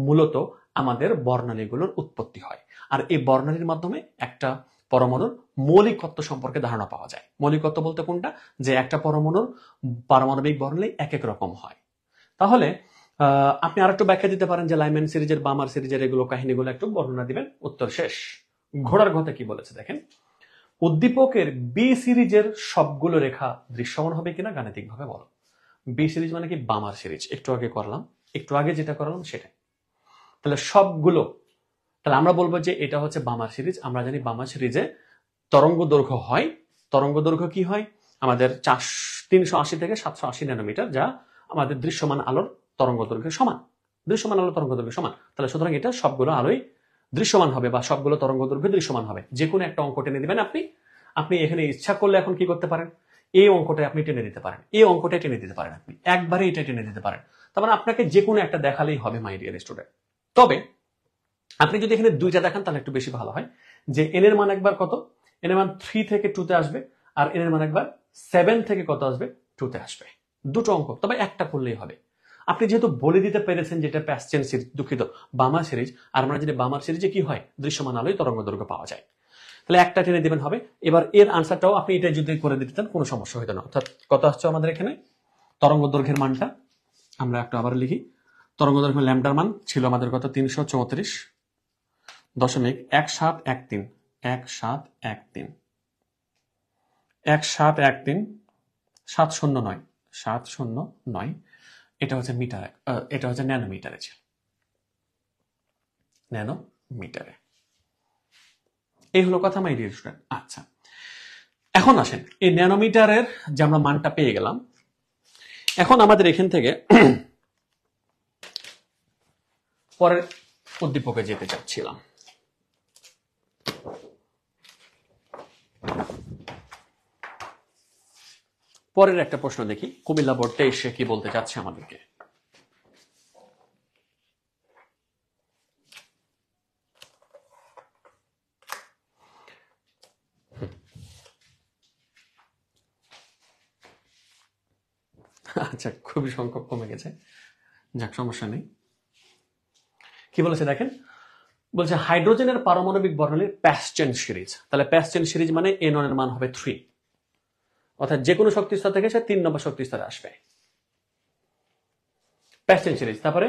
মূলত আমাদের বর্ণালীগুলোর উৎপত্তি হয়। আর এই বর্ণালীর মাধ্যমে একটা পরমাণুর মৌলিকত্ব সম্পর্কে ধারণা পাওয়া যায়। মৌলিকত্ব বলতে কোনটা? যে একটা পরমাণুর পারমাণবিক বর্ণালী এক এক রকম হয়। তাহলে আপনি আরেকটু ব্যাখ্যা দিতে পারেন যে লাইম্যান সিরিজের, বামার সিরিজের এগুলো কাহিনীগুলো একটু বর্ণনা দিবেন। উত্তর শেষ। ঘোড়ার ঘতে কি বলেছে দেখেন, উদ্দীপকের বি সিরিজের সবগুলো রেখা দৃশ্যমান হবে কিনা গাণিতিকভাবে বলো। বি সিরিজ মানে কি? বামার সিরিজ। একটু আগে করলাম, একটু আগে যেটা করলাম সেটাই। তাহলে সবগুলো, তাহলে আমরা বলবো যে এটা হচ্ছে বামার সিরিজ। আমরা জানি বামার সিরিজে তরঙ্গ দৈর্ঘ্য হয়, তরঙ্গ দৈর্ঘ্য কি হয় আমাদের 380 থেকে 780 ন্যানোমিটার, যা আমাদের দৃশ্যমান আলোর তরঙ্গ দৈর্ঘ্যের সমান। দৃশ্যমান আলোর তরঙ্গ দৈর্ঘ্য সমান, তাহলে সুতরাং এটা সবগুলো আলোই দৃশ্যমান হবে বা সবগুলো তরঙ্গ দৈর্ঘ্য দৃশ্যমান হবে। যে কোনো একটা অঙ্ক টেনে দিবেন আপনি। আপনি এখানে ইচ্ছা করলে এখন কি করতে পারেন, এই অঙ্কটা আপনি টেনে দিতে পারেন, এই অঙ্কটা টেনে দিতে পারেন, আপনি একবারে এটা টেনে দিতে পারেন। তার মানে আপনাকে যে কোনো একটা দেখালেই হবে মাই ডিয়ার স্টুডেন্ট। তবে আপনি যদি এখানে দুইটা দেখান তাহলে একটু বেশি ভালো হয়, যে এন এর মান একবার কত, এন এর মান 3 থেকে 2 তে আসবে, আর এন এর মান একবার 7 থেকে কত আসবে, 2 তে আসবে। দুটো অঙ্ক, তবে একটা করলেই হবে। আপনি যেহেতু বলে দিতে পেরেছেন যেটা প্যাসচেন সিরিজ, দুঃখিত বামার সিরিজ, আর আমরা যদি বামার সিরিজে কি হয় দৃশ্যমান আলোয় তরঙ্গ দৈর্ঘ্য পাওয়া যায়, তাহলে একটা টেনে দিবেন হবে। এবার এর আনসারটাও আপনি এটা যদি করে দিতেন কোনো সমস্যা হতো না। অর্থাৎ কত আসছে আমাদের এখানে তরঙ্গ দৈর্ঘ্যের মানটা, আমরা একটা আবার লিখি। তরঙ্গ দৈর্ঘ্য ল্যামডার মান ছিল আমাদের কত, 334.1713, 709, এটা হচ্ছে মিটার, এটা হচ্ছে ন্যানোমিটারে ছিল, ন্যানোমিটারে। এই হলো কথা মাই ডিয়ার স্টুডেন্ট। আচ্ছা, এখন আসেন এই ন্যানোমিটারের যে আমরা মানটা পেয়ে গেলাম, এখন আমাদের এখান থেকে পরের উদ্দীপকে যেতে চাচ্ছিলাম। পরের একটা প্রশ্ন দেখি, কুমিল্লা বোর্ড 23 কি বলতে চাচ্ছে আমাদেরকে। আচ্ছা, খুবই সংখ্যক কমে গেছে, যাক সমস্যা নেই। কি বলেছে দেখেন, বলছে হাইড্রোজেনের পারমাণবিক বর্ণালীর প্যাসচেন সিরিজ। তাহলে প্যাসচেন সিরিজ মানে N1 এর মান হবে 3, অর্থাৎ যে কোনো শক্তি স্তর থেকে সে 3 নম্বর শক্তি স্তরে আসবে। প্যাসচেন সিরিজ, তারপরে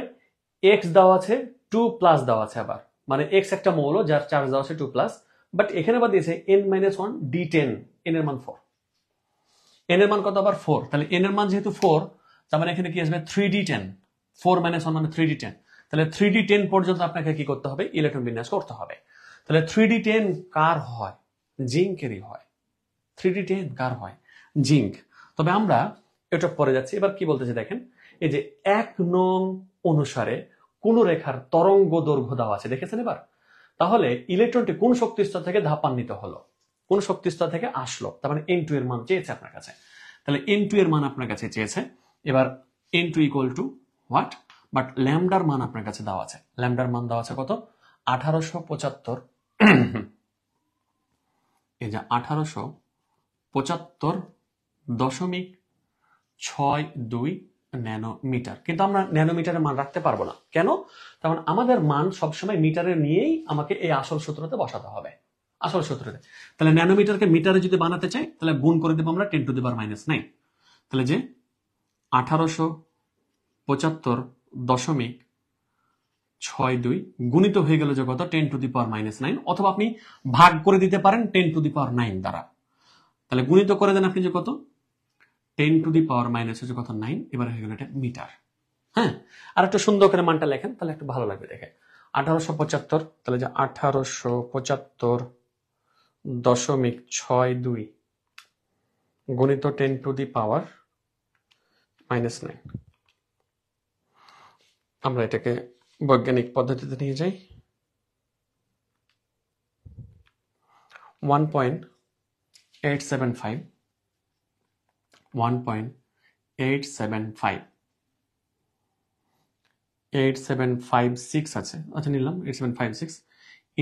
x দেওয়া আছে, 2+ দেওয়া আছে আবার, মানে x একটা মৌল যার চার্জ দেওয়া আছে 2+, বাট এখানে আবার দিয়েছে n-1 d10, n এর মান 4, n এর মান কত আবার 4, তাহলে n এর মান যেহেতু 4, তার মানে এখানে কি আসবে 3d10, 4 - 1 মানে 3d10, তাহলে 3d10 পর্যন্ত আপনাকে কি করতে হবে, ইলেকট্রন বিন্যাস করতে হবে। তাহলে 3d10 কার হয়, জিঙ্কেরই হয়। 3d10 কার হয়, জিঙ্ক। তবে আমরা এটা পরে যাচ্ছি। এবার কি বলতেছে দেখেন, এই যে 1 নং অনুসারে কোন রেখার তরঙ্গ দৈর্ঘ্য দেওয়া আছে দেখেছেন। এবার তাহলে ইলেকট্রনটি কোন শক্তি স্তর থেকে ধাপান্বিত হলো, কোন শক্তি স্তর থেকে আসলো, তার মানে n2 এর মান চেয়েছে আপনার কাছে। তাহলে n2 এর মান আপনার কাছে চেয়েছে। এবার n2 = হোয়াট, বাট ল্যামডার মান আপনার কাছে দেওয়া আছে। ল্যামডার মান দেওয়া আছে কত, 1875, এই যে 1875.62 ন্যানোমিটার। কিন্তু আমরা ন্যানোমিটারের মান রাখতে পারবো না, কেন? কারণ আমাদের মান সবসময় মিটারে নিয়েই আমাকে এই আসল সূত্রতে বসাতে হবে, আসল সূত্রতে। তাহলে ন্যানোমিটারকে মিটারে যদি বানাতে চাই তাহলে গুণ করে দেবো আমরা 10⁻⁹। তাহলে যে 1875.62 গুণিত হয়ে গেল যে কত, 10⁻⁹, অথবা আপনি ভাগ করে দিতে পারেন 10⁹ দ্বারা। তাহলে গুণিত করে দেন আপনি যে কত, 10⁻⁻, হচ্ছে কত, 9। এবার হয়ে গেল এটা মিটার। হ্যাঁ, আর একটু সুন্দর করে মানটা লেখেন তাহলে একটু ভালো লাগবে দেখে। 1875, তাহলে যে 1875.62 গুণিত 10⁻⁹। আমরা এটাকে বৈজ্ঞানিক পদ্ধতিতে নিয়ে যাই। 1.875, 8756 আছে, আচ্ছা নিলাম 8756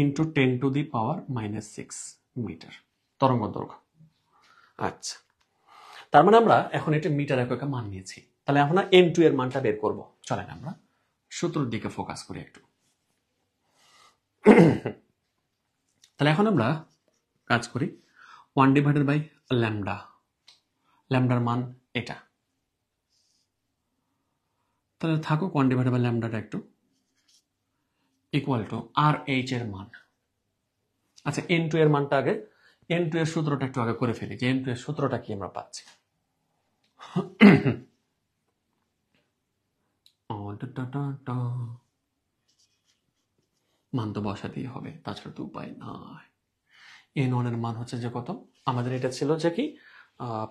ইন্টু 10⁻⁻6 মিটার তরঙ্গ দৈর্ঘ্য। আচ্ছা, তার মানে আমরা এখন এটা মিটার এককে মান নিয়েছি। তাহলে এখন n2 এর মানটা বের করব। চলেন আমরা সূত্রের দিকে ফোকাস করি একটু। তাহলে এখন আমরা কাজ করি 1/λ, ল্যামডার মান এটা। তাহলে থাকুক 1/λটা একটু, ইকুয়াল টু আর এইচ এর মান। আচ্ছা, n2 এর মানটা আগে n2 এর সূত্রটা একটু আগে করে ফেলি, যে n2 এর সূত্রটা কি আমরা পাচ্ছি। মান তো বসাতেই হবে, তাছাড়া তো উপায় নাই। n1 এর মান হচ্ছে যে কত, আমাদের এটা ছিল যে কি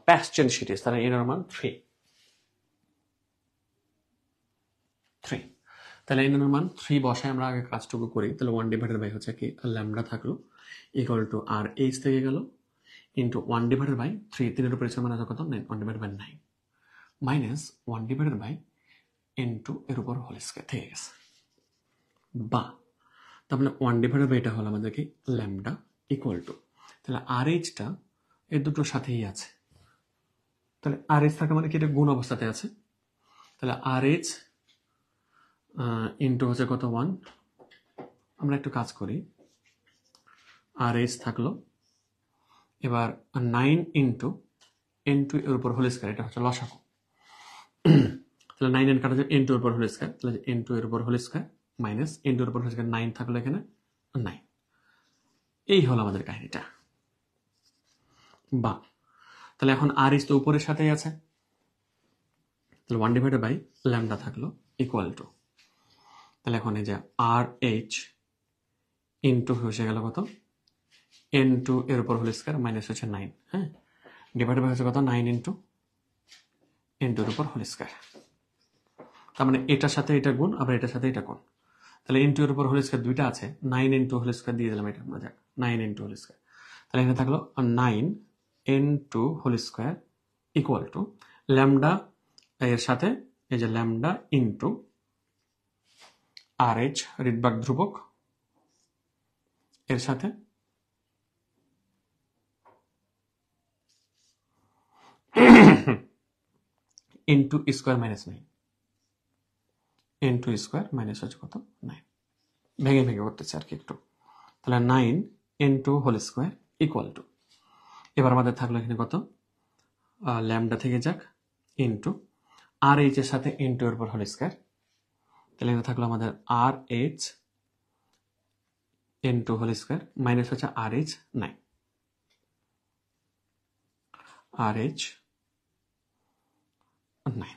past chain সিরিজ, তাহলে n এর মান 3। তাহলে n এর মান 3 বসায় আমরা আগে কাজটুকু করি। তাহলে 1 ডিভাইডেড বাই হচ্ছে কি ল্যামডা থাকলো ইকুয়াল টু আর এইচ থেকে গেল ইন্টু 1 ডিভাইডেড বাই 3, 3 এর উপরে মানে কত 9, 1 divided by 9 minus 1 divided by n2 এর উপর হোল স্কয়ার থেকে গেছে, বা তাহলে 1 ডিভাইডেড বাই এটা হলো আমাদের কি ল্যামডা ইকুয়াল টু, তাহলে আর এইচটা এর দুটোর সাথেই আছে, তাহলে আর এইচ থাকা মানে কি এটা গুণ অবস্থাতে আছে, তাহলে আর এইচ ইন্টু হচ্ছে কত 1, আমরা একটু কাজ করি, আর এইচ থাকলো এবার 9 ইন্টু n2 এর উপর হোল স্কয়ার, এটা হচ্ছে লসাগু, তাহলে 9 এর কাটা যাবে n2 এর উপর হোল স্কয়ার, তাহলে n2 এর উপর হোল স্কয়ার মাইনাস n2 এর উপর হোল স্কয়ার 9 থাকলো এখানে 9। এই হলো আমাদের কাহিনীটা, বা তাহলে এখন আর এইচ তো উপরের সাথেই আছে, তাহলে 1 ডিভাইডেড বাই ল্যামডা থাকলো ইকুয়াল টু, তাহলে এখন এই যে আর এইচ ইন্টু হয়ে গেল কত n2 এর উপর হোল স্কয়ার মাইনাস হচ্ছে 9, হ্যাঁ, ডিভাইডেড বাই হচ্ছে কত 9 ইন্টু n2 এর উপর হোল স্কয়ার, তার মানে এটার সাথে এটা গুণ, আবার এটার সাথে এটা গুণ, তাহলে n2 এর উপর হোল স্কয়ার দুইটা আছে, 9 ইন্টু হোল স্কয়ার দিয়ে দিলাম, এটা আমরা যাক 9 ইন্টু হোল স্কয়ার, তাহলে এখানে থাকলো 9 n2 whole square equal to lambda এর সাথে এই যে lambda into R H Rydberg ধ্রুবক এর সাথে into square minus 9, into square minus হচ্ছে কত 9, ভেঙে ভেঙে করতেছে আর কি একটু, তাহলে 9 into whole square equal to, এবার আমাদের থাকলো এখানে কত ল্যামডা থেকে যাক ইন্টু আর এইচ এর সাথে ইন্টু এর উপর হোল স্কয়ার, তাহলে এখানে থাকলো আমাদের R H into whole square minus হচ্ছে আর এইচ 9, আর এইচ 9,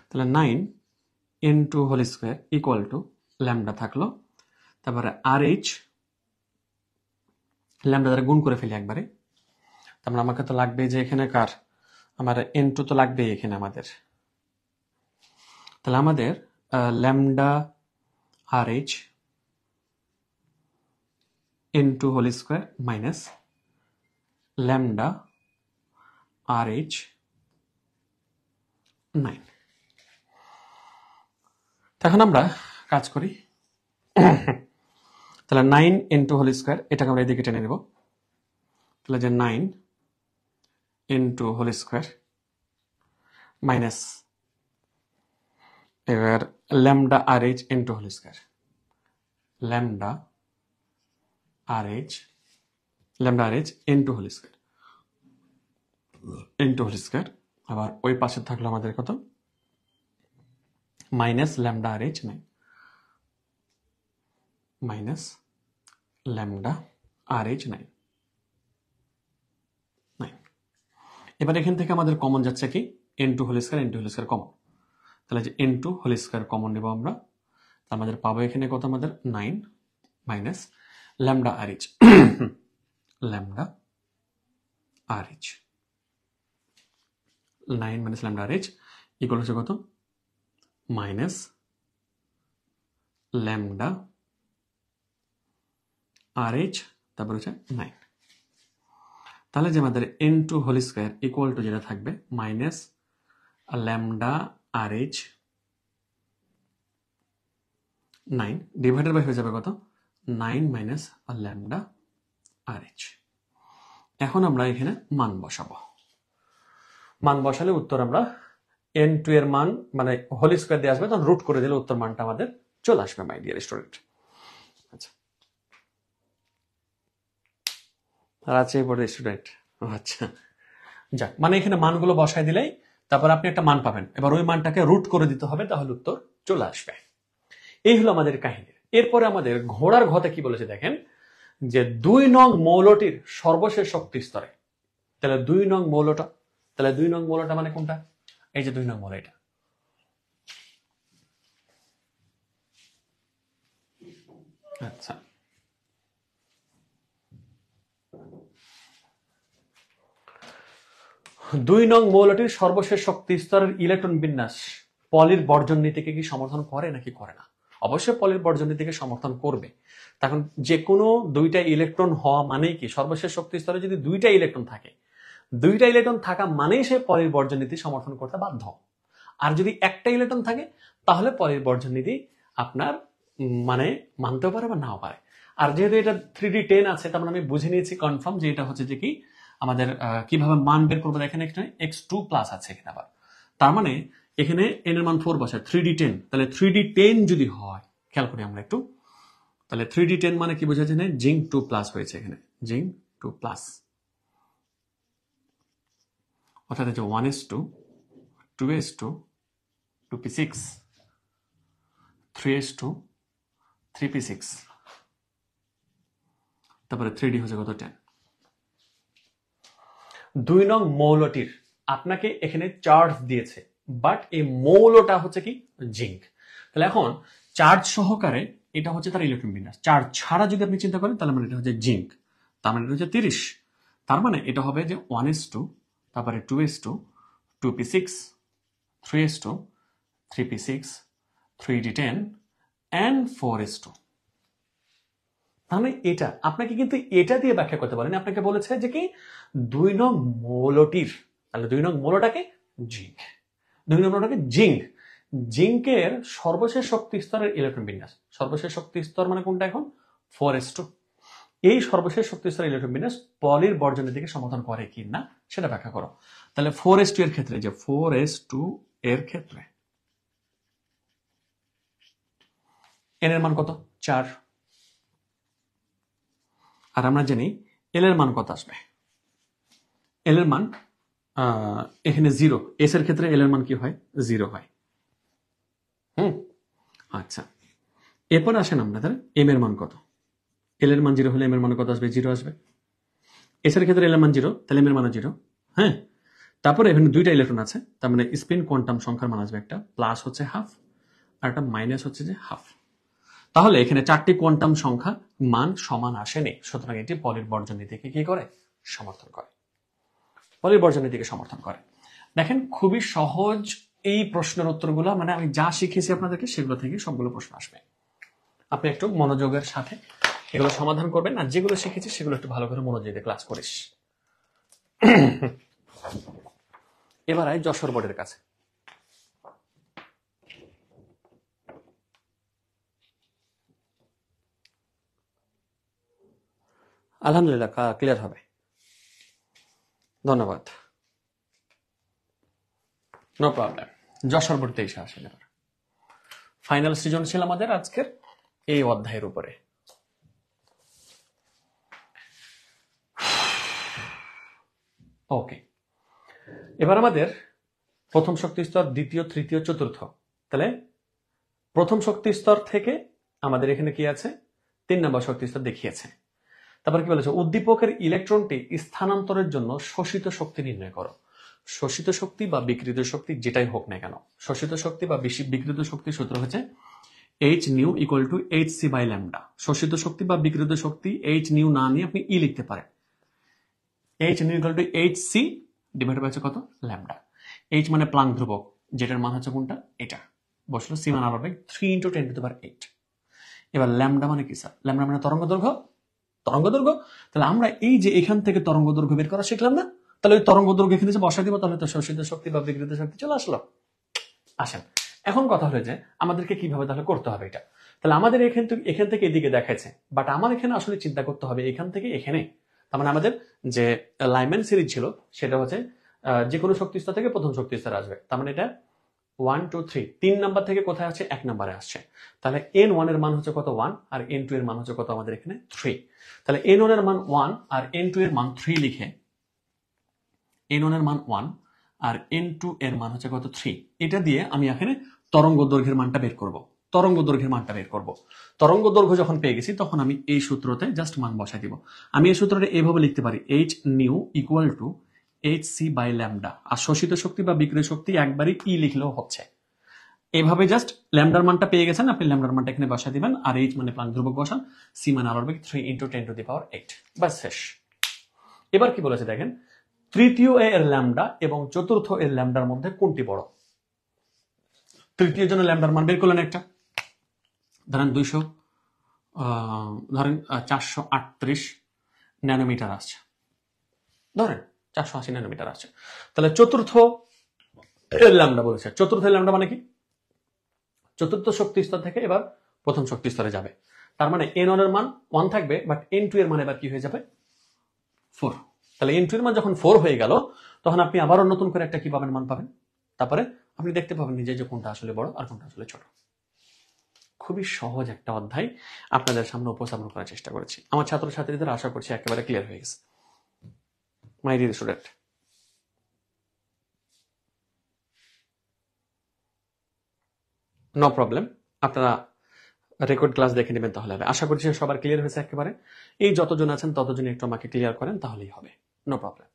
তাহলে 9 into whole square equal to lambda থাকলো, তারপরে আর এইচ ল্যামডা দ্বারা গুণ করে ফেলি একবারে, তারপরে আমাকে তো লাগবে যে এখানে কার আমার n2 তো লাগবে এখানে আমাদের, তাহলে আমাদের lambda R H into whole square minus lambda R H 9। এখন আমরা কাজ করি, তাহলে 9 ইন্টু হোল স্কয়ার এটাকে আমরা এদিকে টেনে নেব, তাহলে যে 9 ইন্টু হোল স্কয়ার মাইনাস এবার lambda R H into whole square, lambda R H into whole square আবার ওই পাশে থাকলো আমাদের কত minus lambda R H 9, minus lambda R H 9। এবার এখান থেকে আমাদের কমন যাচ্ছে কি n2 হোল স্কয়ার কমন, তাহলে যে n2 হোল স্কয়ার কমন নেব আমরা, আমাদের পাবো এখানে কত আমাদের 9 minus lambda R H lambda R H 9 minus lambda R H equal হচ্ছে কত মাইনাস ল্যামডা আর এইচ তারপর হচ্ছে 9, তাহলে যে আমাদের n2 whole square equal to যেটা থাকবে minus lambda R H 9 divided by হয়ে যাবে কত 9 মাইনাস ল্যামডা আর এইচ। এখন আমরা এখানে মান বসাবো, মান বসালে উত্তর আমরা n2 এর মান মানে হোল স্কয়ার দিয়ে আসবে, তখন রুট করে দিলে উত্তর মানটা আমাদের চলে আসবে মাই ডিয়ার স্টুডেন্ট। আচ্ছা আর আছে পড়ে স্টুডেন্ট, আচ্ছা যাক, মানে এখানে মানগুলো বসায় দিলেই তারপর আপনি একটা মান পাবেন, এবার ওই মানটাকে রুট করে দিতে হবে, তাহলে উত্তর চলে আসবে। এই হলো আমাদের কাহিনী। এরপরে আমাদের ঘোড়ার ঘতে কি বলেছে দেখেন, যে 2 নং মৌলটির সর্বশেষ শক্তি স্তরে, তাহলে 2 নং মৌলটা, তাহলে 2 নং মৌলটা মানে কোনটা? এই যে 2 নং মৌল, এটা। আচ্ছা, দুই নং মৌলটির সর্বশেষ শক্তি স্তরের ইলেকট্রন বিন্যাস পলির বর্জন নীতিকে কি সমর্থন করে নাকি করে না? অবশ্যই পলির বর্জন নীতিকে সমর্থন করবে। তখন যে কোনো দুইটা ইলেকট্রন হওয়া মানেই কি, সর্বশেষ শক্তি স্তরে যদি দুইটা ইলেকট্রন থাকে, দুইটা ইলেকট্রন থাকা মানেই সে পলির বর্জন নীতি সমর্থন করতে বাধ্য। আর যদি একটা ইলেকট্রন থাকে তাহলে পলির বর্জন নীতি আপনার মানে মানতেও পারে বা নাও পারে। আর যেহেতু এটা 3D10 আছে, তার মানে আমি বুঝে নিয়েছি কনফার্ম যে এটা হচ্ছে যে কি আমাদের কিভাবে মান বের করবো। দেখেন এখানে x2 প্লাস আছে এখানে আবার, তার মানে এখানে n এর মান 4 বসায় 3D10, তাহলে 3D10 যদি হয়, খেয়াল করি আমরা একটু, তাহলে 3D10 মানে কি বোঝাচ্ছে? জিঙ্ক 2 প্লাস হয়েছে এখানে, জিঙ্ক 2 প্লাস, অর্থাৎ হচ্ছে 1s2 2s2 2p6 3s2 3p6, তারপরে 3d হচ্ছে কত? 10। 2 নং মৌলটির আপনাকে এখানে চার্জ দিয়েছে, বাট এই মৌলটা হচ্ছে কি জিঙ্ক। তাহলে এখন চার্জ সহকারে এটা হচ্ছে তার ইলেকট্রন বিন্যাস, চার্জ ছাড়া যদি আপনি চিন্তা করেন তাহলে মানে এটা হচ্ছে জিঙ্ক, তার মানে এটা হচ্ছে 30, তার মানে এটা হবে যে 1s2, তারপরে 2s2 2p6 3s2 3p6 3d10 and 4s2। তাহলে এটা আপনাকে কিন্তু এটা দিয়ে ব্যাখ্যা করতে পারেন। আপনাকে বলেছে যে কি 2 নং মৌলটির, তাহলে 2 নং মৌলটাকে জিঙ্ক, 2 নং মৌলটাকে জিঙ্ক, জিঙ্কের সর্বশেষ শক্তি স্তরের ইলেকট্রন বিন্যাস, সর্বশেষ শক্তি স্তর মানে কোনটা এখন? 4s2। এই সর্বশেষ শক্তি স্তরের ইলেকট্রন বিন্যাস পলির বর্জনের দিকে সমর্থন করে কি না সেটা ব্যাখ্যা করো। তাহলে 4s2 এর ক্ষেত্রে, যে 4s2 এর ক্ষেত্রে n এর মান কত? 4। আর আমরা জানি এল এর মান কত আসবে? এল এর মান এখানে 0, এস এর ক্ষেত্রে এল এর মান কি হয়? 0 হয়। আচ্ছা, এরপর আসেন আপনাদের এম এর মান কত? এল এর মান 0 হলে এম এর মান কত আসবে? 0 আসবে। এস এর ক্ষেত্রে এল এর মান 0, তাহলে এম এর মান 0। হ্যাঁ, তারপরে এখানে দুইটা ইলেকট্রন আছে, তার মানে স্পিন কোয়ান্টাম সংখ্যার মান আসবে, একটা প্লাস হচ্ছে হাফ আর একটা মাইনাস হচ্ছে যে হাফ। তাহলে এখানে 4টি কোয়ান্টাম সংখ্যা মান সমান আসেনি, সুতরাং এটি পলির বর্জন নীতিকে কি করে? সমর্থন করে, পলির বর্জন নীতিকে সমর্থন করে। দেখেন খুবই সহজ এই প্রশ্নের উত্তরগুলো, মানে আমি যা শিখেছি আপনাদেরকে সেগুলো থেকে সবগুলো প্রশ্ন আসবে। আপনি একটু মনোযোগের সাথে এগুলো সমাধান করবেন, আর যেগুলো শিখেছি সেগুলো একটু ভালো করে মনোযোগ দিয়ে ক্লাস করিস। এবার আয় যশোর বোর্ডের কাছে। আলহামদুলিল্লাহ ক্লিয়ার হবে, ধন্যবাদ, নো প্রবলেম। যশোর বোর্ড 23 আসেন। এবার ফাইনাল সৃজনশীল আমাদের আজকের এই অধ্যায়ের উপরে। ওকে, এবার আমাদের প্রথম শক্তি স্তর, দ্বিতীয়, তৃতীয়, চতুর্থ। তাহলে প্রথম শক্তি স্তর থেকে আমাদের এখানে কি আছে? 3 নম্বর শক্তি স্তর দেখিয়েছে। তারপর কি বলেছে? উদ্দীপকের ইলেকট্রনটি স্থানান্তরের জন্য শোষিত শক্তি নির্ণয় করো। শোষিত শক্তি বা বিকৃত শক্তি যেটাই হোক না কেন, শোষিত শক্তি বা বিকৃত শক্তির সূত্র হচ্ছে h nu equal to hc by lambda. শোষিত শক্তি বা বিকৃত শক্তি h নিউ না নিয়ে আপনি ই লিখতে পারেন, h nu equal to hc divided by কত? ল্যামডা। h মানে প্লাঙ্ক ধ্রুবক, যেটার মান হচ্ছে কোনটা? এটা বসলো, c মানে আবার 3 × 10⁸। এবার ল্যামডা মানে কি স্যার? ল্যামডা মানে তরঙ্গ দৈর্ঘ্য, তরঙ্গ দৈর্ঘ্য। তাহলে আমরা এই যে এখান থেকে তরঙ্গ দৈর্ঘ্য বের করা শিখলাম না, তাহলে ওই তরঙ্গ দৈর্ঘ্য এখানে যে বসা দিব, তাহলে তো শোষিত শক্তি বা বিকৃত শক্তি চলে আসলো। আসেন, এখন কথা হলো যে আমাদেরকে কিভাবে তাহলে করতে হবে এটা। তাহলে আমাদের এখান থেকে এদিকে দেখাচ্ছে, বাট আমার এখানে আসলে চিন্তা করতে হবে এখান থেকে এখানে। তার মানে আমাদের যে লাইম্যান সিরিজ ছিল সেটা হচ্ছে যে কোনো শক্তি স্তর থেকে প্রথম শক্তি স্তর আসবে। তার মানে এটা 1 2 3 3 নাম্বার থেকে কোথায় আছে? 1 নম্বরে আসছে। তাহলে n1 এর মান হচ্ছে কত? 1, আর n2 এর মান হচ্ছে কত? আমাদের এখানে 3। তাহলে n1 এর মান 1 আর n2 এর মান 3 লিখে, n1 এর মান 1 আর n2 এর মান হচ্ছে কত? 3। এটা দিয়ে আমি এখানে তরঙ্গ দৈর্ঘ্যের মানটা বের করব। তরঙ্গ দৈর্ঘ্যের মানটা বের করব। তরঙ্গ দৈর্ঘ্য যখন পেয়ে গেছি তখন আমি এই সূত্রতে জাস্ট মান বসাই দিব। আমি এই সূত্রটা এইভাবে লিখতে পারি, H nu equal to H C by lambda. আর শোষিত শক্তি বা বিক্রিয় শক্তি একবারই ই লিখলেও হচ্ছে। এইভাবে জাস্ট ল্যামডার মানটা পেয়ে গেছেন, আপনি ল্যামডার মানটা এখানে বসা দিবেন, আর এইচ মানে প্রাণ ধ্রুবক বসান, সি মানে আলোর বেগ 3 × 10⁸। বাস শেষ। এবার কি বলেছে দেখেন, তৃতীয় এর ল্যামডা এবং চতুর্থ এর ল্যামডার মধ্যে কোনটি বড়? তৃতীয় জন্য ল্যামডার মান বের করলেন একটা, ধরেন 438 ন্যানোমিটার আসছে, ধরেন 480 ন্যানোমিটার আসছে। তাহলে চতুর্থ এর ল্যামডা বলেছে, চতুর্থ এর ল্যামডা মানে কি? চতুর্থ শক্তি স্তর থেকে এবার প্রথম শক্তি স্তরে যাবে, তার মানে n1 এর মান 1 থাকবে, বাট n2 এর মান এবার কি হয়ে যাবে? 4। তাহলে n2 এর মান যখন 4 হয়ে গেল, তখন আপনি আবারও নতুন করে একটা কি পাবেন? মান পাবেন। তারপরে আপনি দেখতে পাবেন নিজে যে কোনটা আসলে বড় আর কোনটা আসলে ছোট। খুবই সহজ একটা অধ্যায় আপনাদের সামনে উপস্থাপন করার চেষ্টা করেছি। আমার ছাত্রছাত্রীদের আশা করছি একেবারে ক্লিয়ার হয়ে গেছে। My dear student, no problem, আপনারা রেকর্ড ক্লাস দেখে নেবেন, তাহলে হবে। আশা করছি সবার ক্লিয়ার হয়েছে একেবারে। এই যতজন আছেন ততজন একটু আমাকে ক্লিয়ার করেন, তাহলেই হবে। No problem.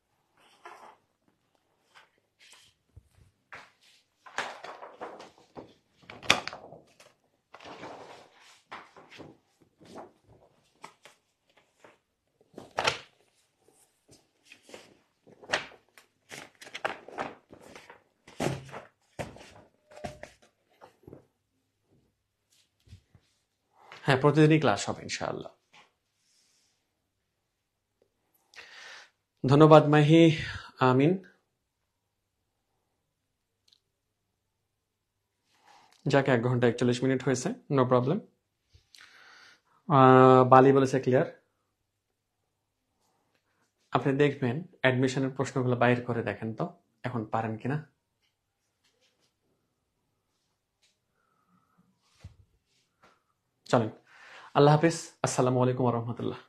হ্যাঁ, প্রতিদিনই ক্লাস হবে ইনশাআল্লাহ। ধন্যবাদ মাহি আমিন। যাকে 1 ঘন্টা 41 মিনিট হয়েছে, নো প্রবলেম। বালি বলেছে ক্লিয়ার। আপনি দেখবেন অ্যাডমিশনের প্রশ্নগুলো বাইর করে দেখেন তো এখন পারেন কিনা। চলেন, আল্লাহ হাফিজ, আসসালামু আলাইকুম ওয়া রাহমাতুল্লাহ।